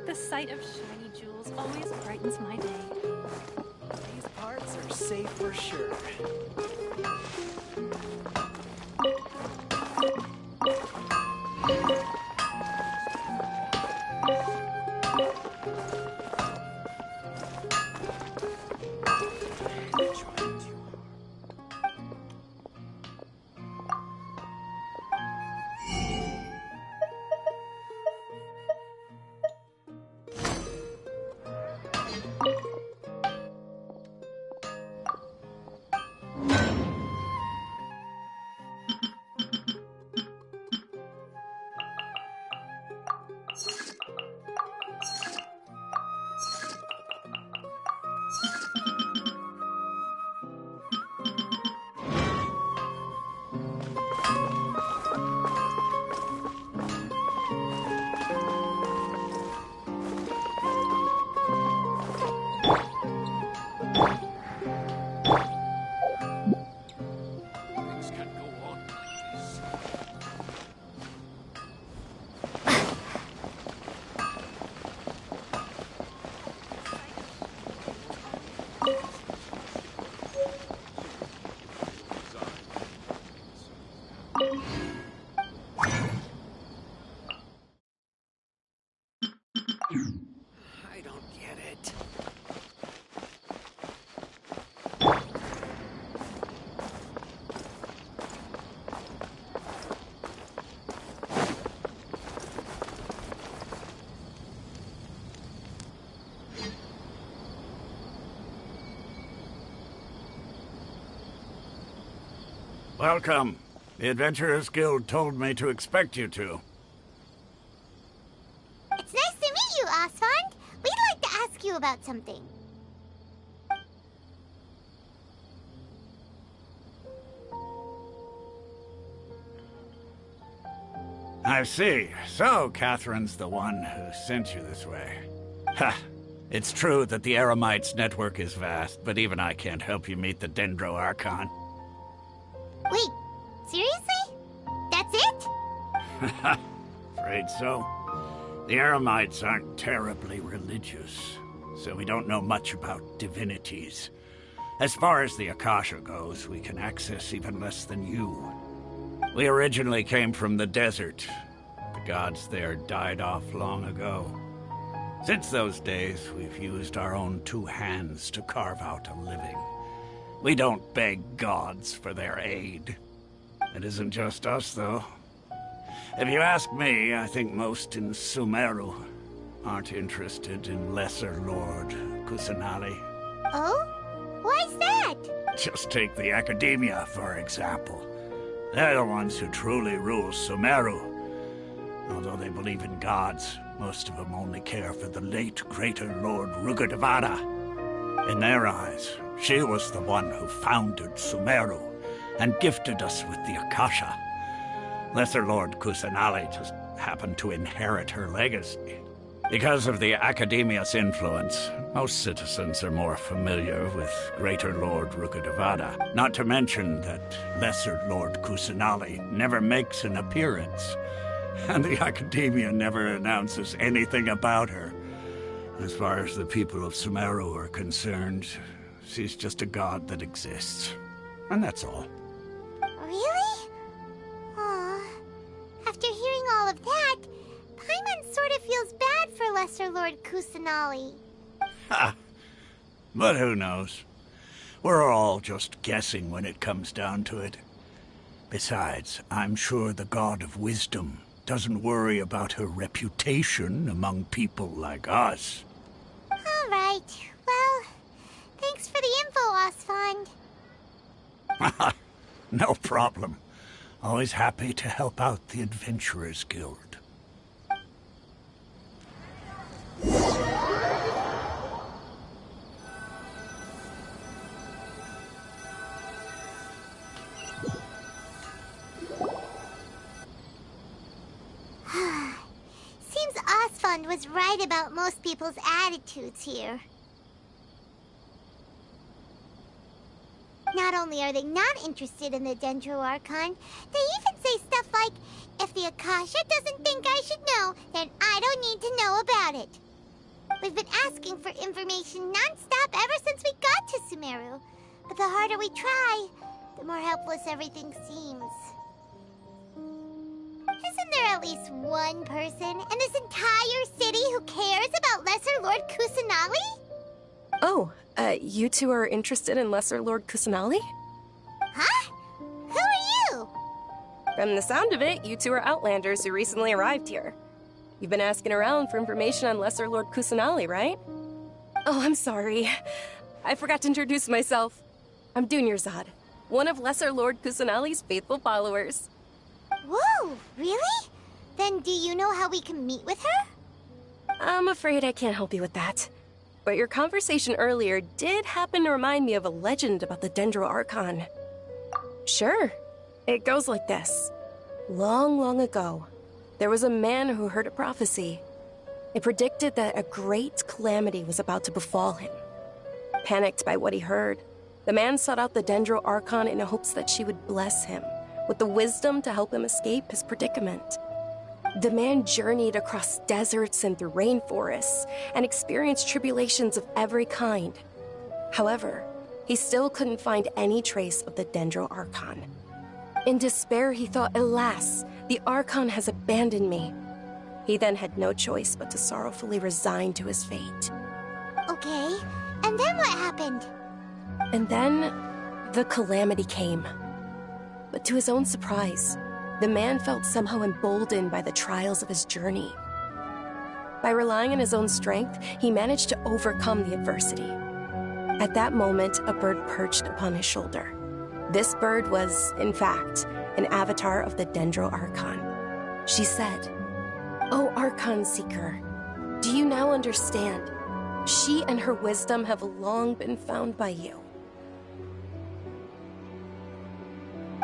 The sight of shiny jewels always brightens my day. These parts are safe for sure. I don't get it. Welcome. The Adventurers Guild told me to expect you two. It's nice to meet you, Osfond. We'd like to ask you about something. I see. So, Catherine's the one who sent you this way. Ha! It's true that the Eremites' network is vast, but even I can't help you meet the Dendro Archon. Wait, seriously? That's it? Afraid so. The Eremites aren't terribly religious, so we don't know much about divinities. As far as the Akasha goes, we can access even less than you. We originally came from the desert. The gods there died off long ago. Since those days, we've used our own two hands to carve out a living. We don't beg gods for their aid. It isn't just us, though. If you ask me, I think most in Sumeru aren't interested in Lesser Lord Kusanali. Oh? Why's that? Just take the Academia, for example. They're the ones who truly rule Sumeru. Although they believe in gods, most of them only care for the late Greater Lord Rukkhadevata. In their eyes, she was the one who founded Sumeru and gifted us with the Akasha. Lesser Lord Kusanali just happened to inherit her legacy. Because of the Academia's influence, most citizens are more familiar with Greater Lord Rukkhadevata. Not to mention that Lesser Lord Kusanali never makes an appearance, and the Academia never announces anything about her. As far as the people of Sumeru are concerned, she's just a god that exists. And that's all. Really? Aw. After hearing all of that, Paimon sort of feels bad for Lesser Lord Kusanali. Ha! But who knows? We're all just guessing when it comes down to it. Besides, I'm sure the God of Wisdom doesn't worry about her reputation among people like us. All right. Well, thanks for the info, Osfond. No problem. Always happy to help out the Adventurers Guild. Seems Osfond was right about most people's attitudes here. Not only are they not interested in the Dendro Archon, they even say stuff like, if the Akasha doesn't think I should know, then I don't need to know about it. We've been asking for information non-stop ever since we got to Sumeru. But the harder we try, the more helpless everything seems. Isn't there at least one person in this entire city who cares about Lesser Lord Kusanali? Oh, you two are interested in Lesser Lord Kusanali? Huh? Who are you? From the sound of it, you two are Outlanders who recently arrived here. You've been asking around for information on Lesser Lord Kusanali, right? Oh, I'm sorry. I forgot to introduce myself. I'm Dunyarzad, one of Lesser Lord Kusanali's faithful followers. Whoa, really? Then do you know how we can meet with her? I'm afraid I can't help you with that. But your conversation earlier did happen to remind me of a legend about the Dendro Archon. Sure. It goes like this. Long, long ago, there was a man who heard a prophecy. It predicted that a great calamity was about to befall him. Panicked by what he heard, the man sought out the Dendro Archon in hopes that she would bless him with the wisdom to help him escape his predicament. The man journeyed across deserts and through rainforests and experienced tribulations of every kind. However, he still couldn't find any trace of the Dendro Archon. In despair, he thought, alas, the Archon has abandoned me. He then had no choice but to sorrowfully resign to his fate. Okay, and then what happened? And then, the calamity came. But to his own surprise, the man felt somehow emboldened by the trials of his journey. By relying on his own strength, he managed to overcome the adversity. At that moment, a bird perched upon his shoulder. This bird was, in fact, an avatar of the Dendro Archon. She said, "O Archon Seeker, do you now understand? She and her wisdom have long been found by you.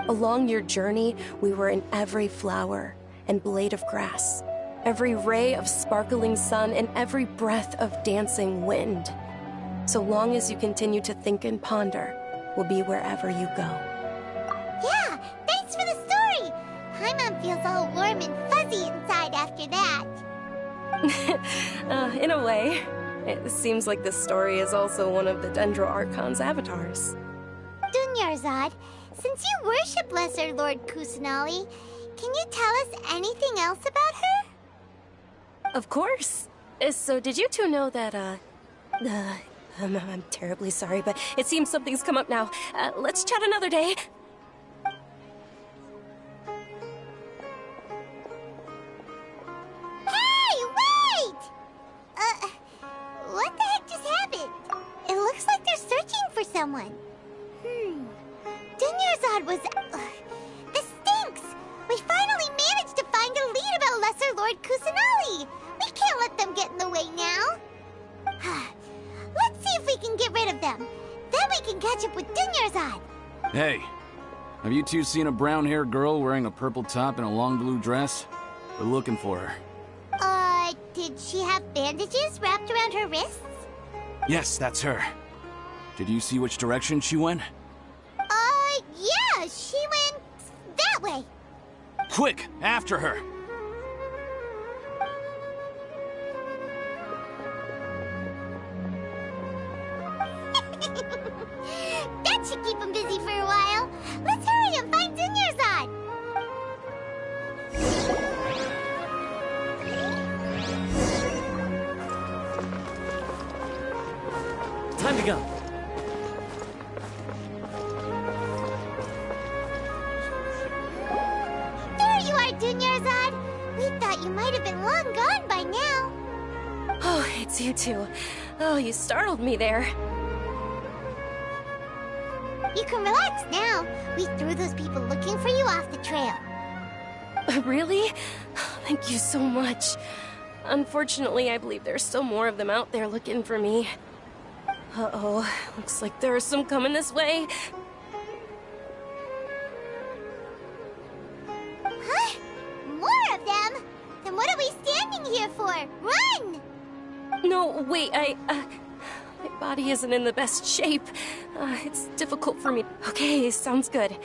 Along your journey, we were in every flower and blade of grass, every ray of sparkling sun, and every breath of dancing wind. So long as you continue to think and ponder, we'll be wherever you go." Yeah, thanks for the story! Paimon feels all warm and fuzzy inside after that. In a way, it seems like this story is also one of the Dendro Archon's avatars. Dunyarzad, since you worship Lesser Lord Kusanali, can you tell us anything else about her? Of course. So did you two know that, I'm terribly sorry, but it seems something's come up now. Let's chat another day. Hey, wait! What the heck just happened? It looks like they're searching for someone. Dunyarzad was... this stinks! We finally managed to find a lead about Lesser Lord Kusanali! We can't let them get in the way now! Let's see if we can get rid of them. Then we can catch up with Dunyarzad! Hey, have you two seen a brown-haired girl wearing a purple top and a long blue dress? We're looking for her. Did she have bandages wrapped around her wrists? Yes, that's her. Did you see which direction she went? Yeah, she went that way. Quick, after her! That should keep him busy for a while. Let's hurry and find Dunyarzad. Time to go. There you are, Dunyarzad. We thought you might have been long gone by now. Oh, it's you two. Oh, you startled me there. You can relax now. We threw those people looking for you off the trail. Really? Thank you so much. Unfortunately, I believe there's still more of them out there looking for me. Uh-oh, looks like there are some coming this way. Huh? More of them? Then what are we standing here for? Run! No, wait, My body isn't in the best shape. It's difficult for me. Okay, sounds good.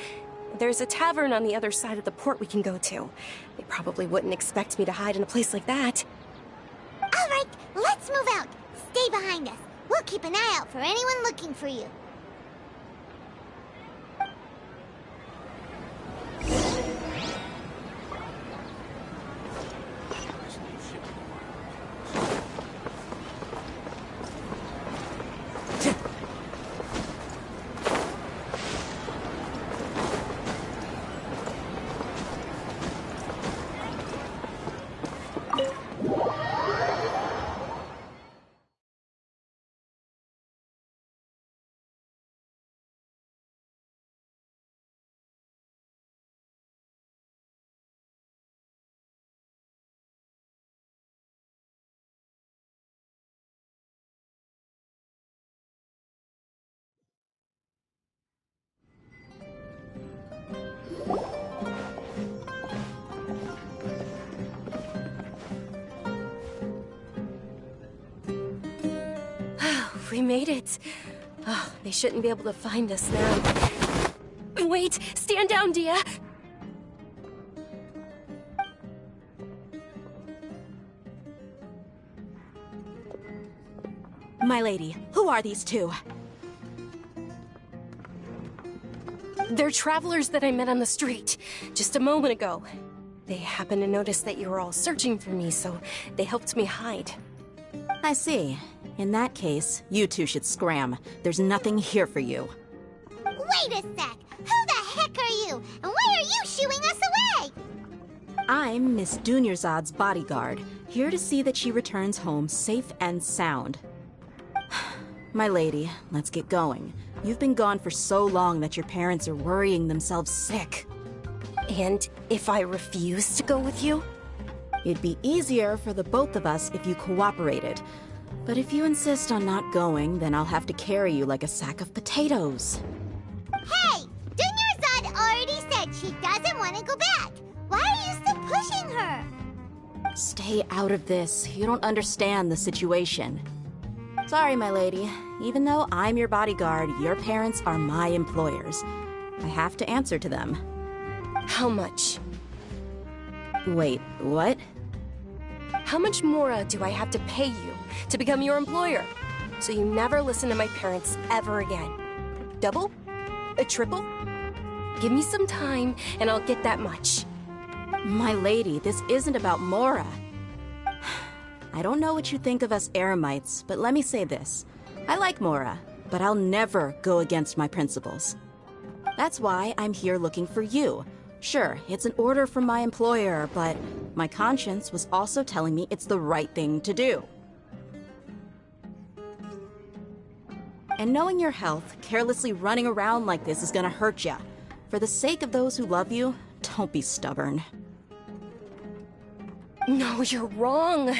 There's a tavern on the other side of the port we can go to. They probably wouldn't expect me to hide in a place like that. All right, let's move out. Stay behind us. We'll keep an eye out for anyone looking for you. We made it. Oh, they shouldn't be able to find us now. Wait! Stand down, Dia! My lady, who are these two? They're travelers that I met on the street just a moment ago. They happened to notice that you were all searching for me, so they helped me hide. I see. In that case, you two should scram. There's nothing here for you. Wait a sec! Who the heck are you? And why are you shooing us away? I'm Miss Dunyarzad's bodyguard, here to see that she returns home safe and sound. My lady, let's get going. You've been gone for so long that your parents are worrying themselves sick. And if I refuse to go with you? It'd be easier for the both of us if you cooperated. But if you insist on not going, then I'll have to carry you like a sack of potatoes. Hey! Dunyarzad already said she doesn't want to go back. Why are you still pushing her? Stay out of this. You don't understand the situation. Sorry, my lady. Even though I'm your bodyguard, your parents are my employers. I have to answer to them. How much? Wait, what? How much more do I have to pay you to become your employer? So you never listen to my parents ever again. Double? A triple? Give me some time and I'll get that much. My lady, this isn't about Mora. I don't know what you think of us Eremites, but let me say this. I like Mora, but I'll never go against my principles. That's why I'm here looking for you. Sure, it's an order from my employer, but my conscience was also telling me it's the right thing to do. And knowing your health, carelessly running around like this is gonna hurt ya. For the sake of those who love you, don't be stubborn. No, you're wrong.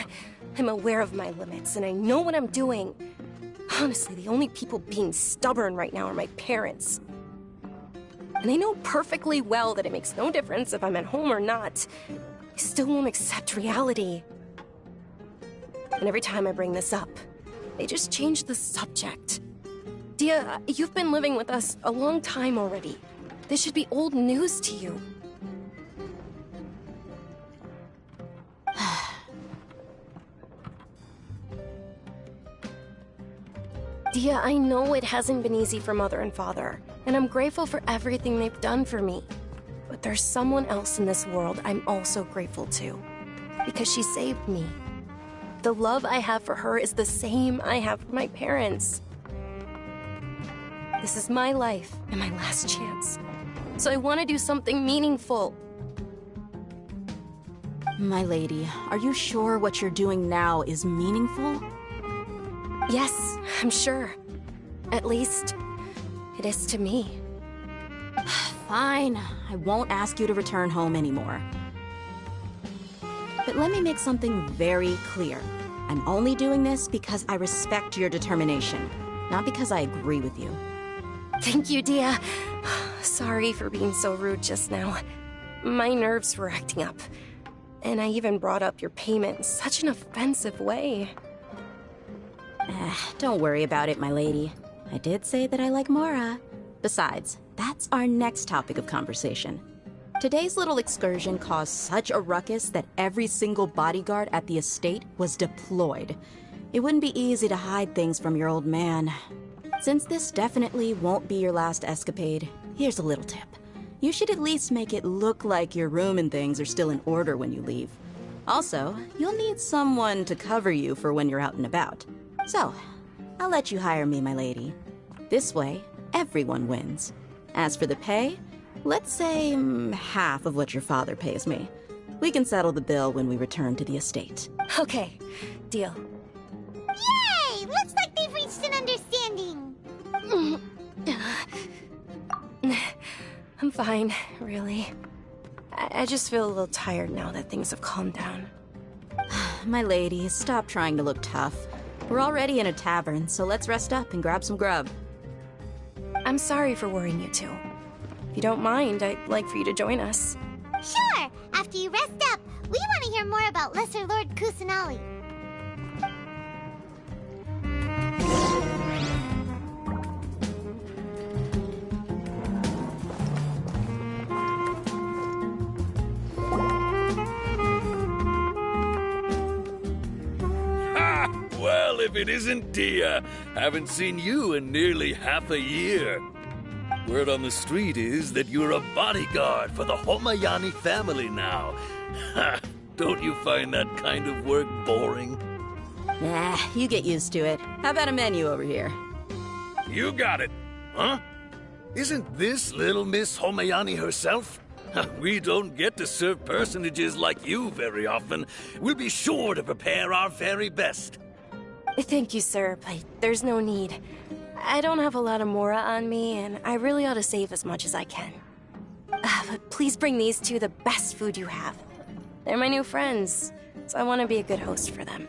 I'm aware of my limits, and I know what I'm doing. Honestly, the only people being stubborn right now are my parents. And I know perfectly well that it makes no difference if I'm at home or not. I still won't accept reality. And every time I bring this up, they just change the subject. Dia, you've been living with us a long time already. This should be old news to you. Dia, I know it hasn't been easy for Mother and Father, and I'm grateful for everything they've done for me. But there's someone else in this world I'm also grateful to, because she saved me. The love I have for her is the same I have for my parents. This is my life and my last chance, so I want to do something meaningful. My lady, are you sure what you're doing now is meaningful? Yes, I'm sure. At least, it is to me. Fine, I won't ask you to return home anymore. But let me make something very clear. I'm only doing this because I respect your determination, not because I agree with you. Thank you, Dia. Sorry for being so rude just now. My nerves were acting up. And I even brought up your payment in such an offensive way. Don't worry about it, my lady. I did say that I like Mora. Besides, that's our next topic of conversation. Today's little excursion caused such a ruckus that every single bodyguard at the estate was deployed. It wouldn't be easy to hide things from your old man. Since this definitely won't be your last escapade, here's a little tip. You should at least make it look like your room and things are still in order when you leave. Also, you'll need someone to cover you for when you're out and about. So, I'll let you hire me, my lady. This way, everyone wins. As for the pay, let's say half of what your father pays me. We can settle the bill when we return to the estate. Okay, deal. Yay! Looks like they've reached an understanding. I'm fine, really. I just feel a little tired now that things have calmed down. My lady, stop trying to look tough. We're already in a tavern, so let's rest up and grab some grub. I'm sorry for worrying you two. If you don't mind, I'd like for you to join us. Sure! After you rest up, we want to hear more about Lesser Lord Kusanali. Well, if it isn't Dia, haven't seen you in nearly half a year. Word on the street is that you're a bodyguard for the Homayani family now. Ha! Don't you find that kind of work boring? Nah, you get used to it. How about a menu over here? You got it. Huh? Isn't this little Miss Homayani herself? We don't get to serve personages like you very often. We'll be sure to prepare our very best. Thank you, sir, but there's no need. I don't have a lot of Mora on me, and I really ought to save as much as I can. But please bring these two the best food you have. They're my new friends, so I want to be a good host for them.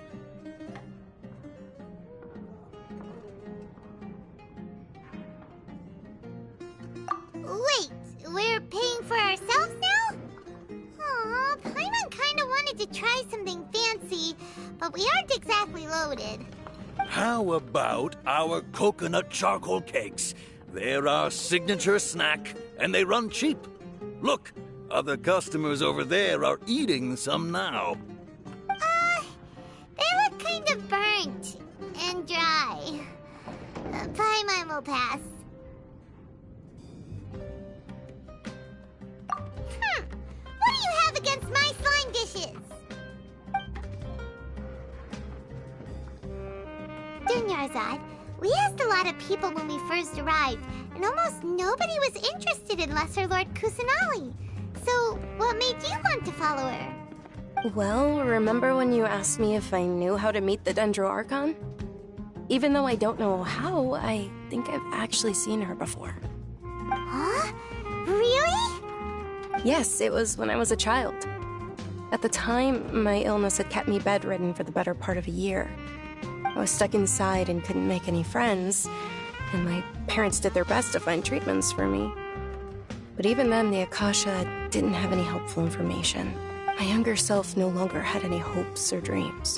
Wait, we're paying for ourselves now? Aw, Paimon kinda wanted to try something fancy, but we aren't exactly loaded. How about our coconut charcoal cakes? They're our signature snack, and they run cheap. Look, other customers over there are eating some now. They look kind of burnt and dry. Paimon will pass. What do you have against my slime dishes? Dunyarzad, we asked a lot of people when we first arrived, and almost nobody was interested in Lesser Lord Kusanali. So, what made you want to follow her? Well, remember when you asked me if I knew how to meet the Dendro Archon? Even though I don't know how, I think I've actually seen her before. Huh? Really? Yes, it was when I was a child. At the time, my illness had kept me bedridden for the better part of a year. I was stuck inside and couldn't make any friends, and my parents did their best to find treatments for me. But even then, the Akasha didn't have any helpful information. My younger self no longer had any hopes or dreams.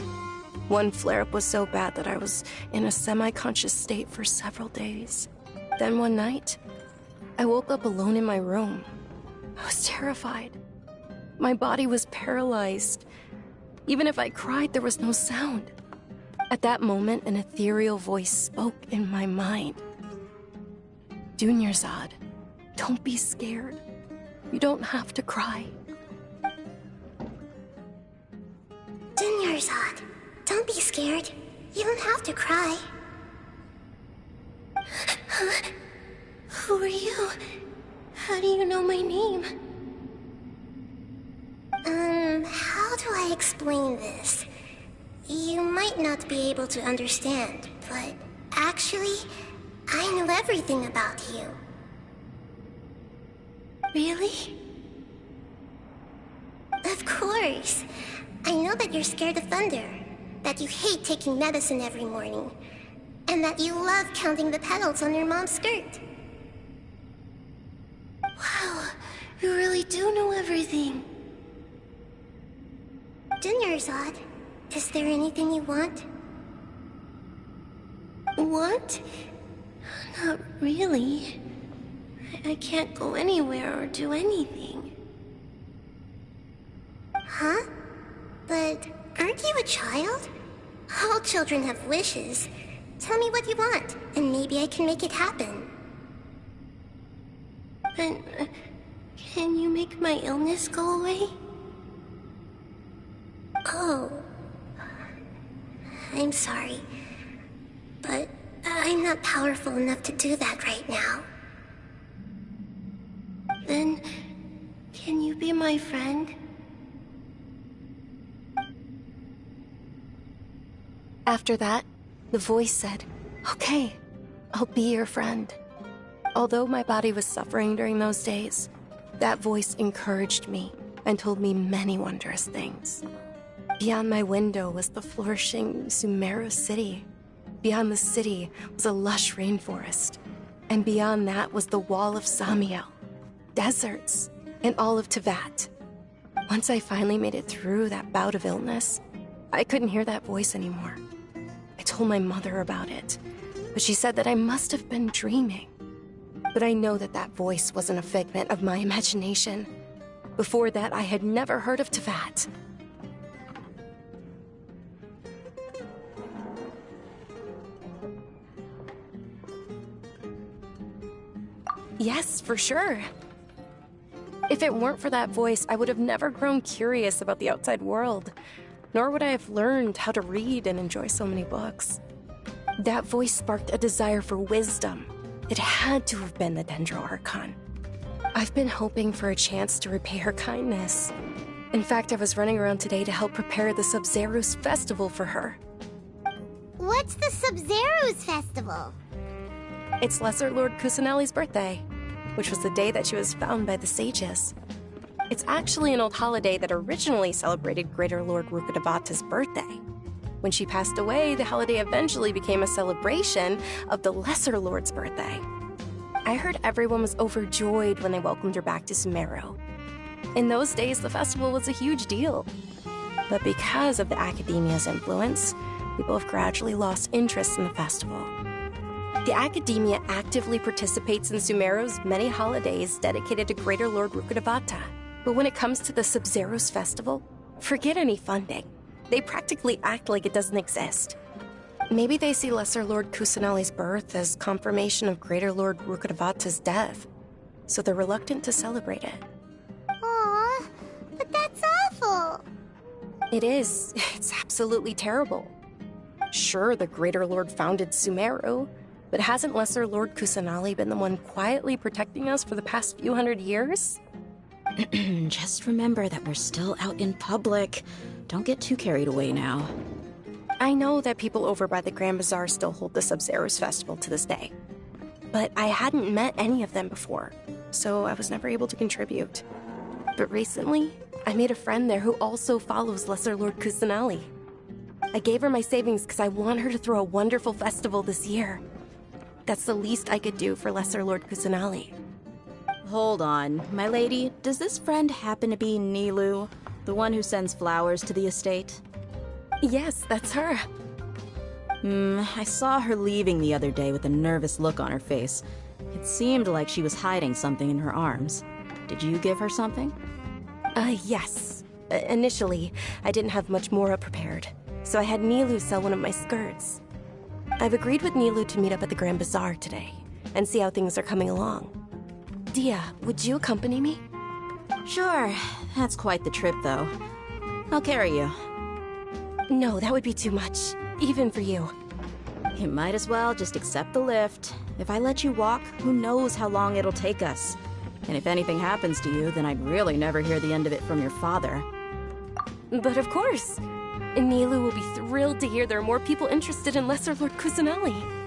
One flare-up was so bad that I was in a semi-conscious state for several days. Then one night, I woke up alone in my room. I was terrified. My body was paralyzed. Even if I cried, there was no sound. At that moment, an ethereal voice spoke in my mind. Dunyarzad, don't be scared. You don't have to cry. Dunyarzad, don't be scared. You don't have to cry. Who are you? How do you know my name? How do I explain this? You might not be able to understand, but actually, I know everything about you. Really? Of course. I know that you're scared of thunder, that you hate taking medicine every morning, and that you love counting the petals on your mom's skirt. Wow, you really do know everything. Dunyarzad, is there anything you want? What? Not really. I can't go anywhere or do anything. Huh? But aren't you a child? All children have wishes. Tell me what you want, and maybe I can make it happen. But can you make my illness go away? Oh. I'm sorry. But I'm not powerful enough to do that right now. Then, can you be my friend? After that, the voice said, "Okay, I'll be your friend." Although my body was suffering during those days, that voice encouraged me and told me many wondrous things. Beyond my window was the flourishing Sumeru city. Beyond the city was a lush rainforest. And beyond that was the wall of Samiel, deserts, and all of Tevat. Once I finally made it through that bout of illness, I couldn't hear that voice anymore. I told my mother about it, but she said that I must have been dreaming. But I know that that voice wasn't a figment of my imagination. Before that, I had never heard of Tevat. Yes, for sure. If it weren't for that voice, I would have never grown curious about the outside world, nor would I have learned how to read and enjoy so many books. That voice sparked a desire for wisdom. It had to have been the Dendro Archon. I've been hoping for a chance to repay her kindness. In fact, I was running around today to help prepare the Subzeros Festival for her. What's the Subzeros Festival? It's Lesser Lord Kusanali's birthday, which was the day that she was found by the sages. It's actually an old holiday that originally celebrated Greater Lord Rukkhadevata's birthday. When she passed away, the holiday eventually became a celebration of the Lesser Lord's birthday. I heard everyone was overjoyed when they welcomed her back to Sumeru. In those days, the festival was a huge deal. But because of the Academia's influence, people have gradually lost interest in the festival. The Academia actively participates in Sumeru's many holidays dedicated to Greater Lord Rukkhadevata. But when it comes to the Subzeros Festival, forget any funding. They practically act like it doesn't exist. Maybe they see Lesser Lord Kusanali's birth as confirmation of Greater Lord Rukkhadevata's death, so they're reluctant to celebrate it. Aww, but that's awful. It is. It's absolutely terrible. Sure, the Greater Lord founded Sumeru, but hasn't Lesser Lord Kusanali been the one quietly protecting us for the past few hundred years? Just remember that we're still out in public. Don't get too carried away now. I know that people over by the Grand Bazaar still hold the Subzeros Festival to this day. But I hadn't met any of them before, so I was never able to contribute. But recently, I made a friend there who also follows Lesser Lord Kusanali. I gave her my savings because I want her to throw a wonderful festival this year. That's the least I could do for Lesser Lord Kusanali. Hold on, my lady. Does this friend happen to be Nilu, the one who sends flowers to the estate? Yes, that's her. I saw her leaving the other day with a nervous look on her face. It seemed like she was hiding something in her arms. Did you give her something? Yes. Initially, I didn't have much Mora prepared, so I had Nilu sell one of my skirts. I've agreed with Nilu to meet up at the Grand Bazaar today, and see how things are coming along. Dia, would you accompany me? Sure. That's quite the trip, though. I'll carry you. No, that would be too much, even for you. You might as well just accept the lift. If I let you walk, who knows how long it'll take us. And if anything happens to you, then I'd really never hear the end of it from your father. But of course! Nilu will be thrilled to hear there are more people interested in Lesser Lord Kusanali.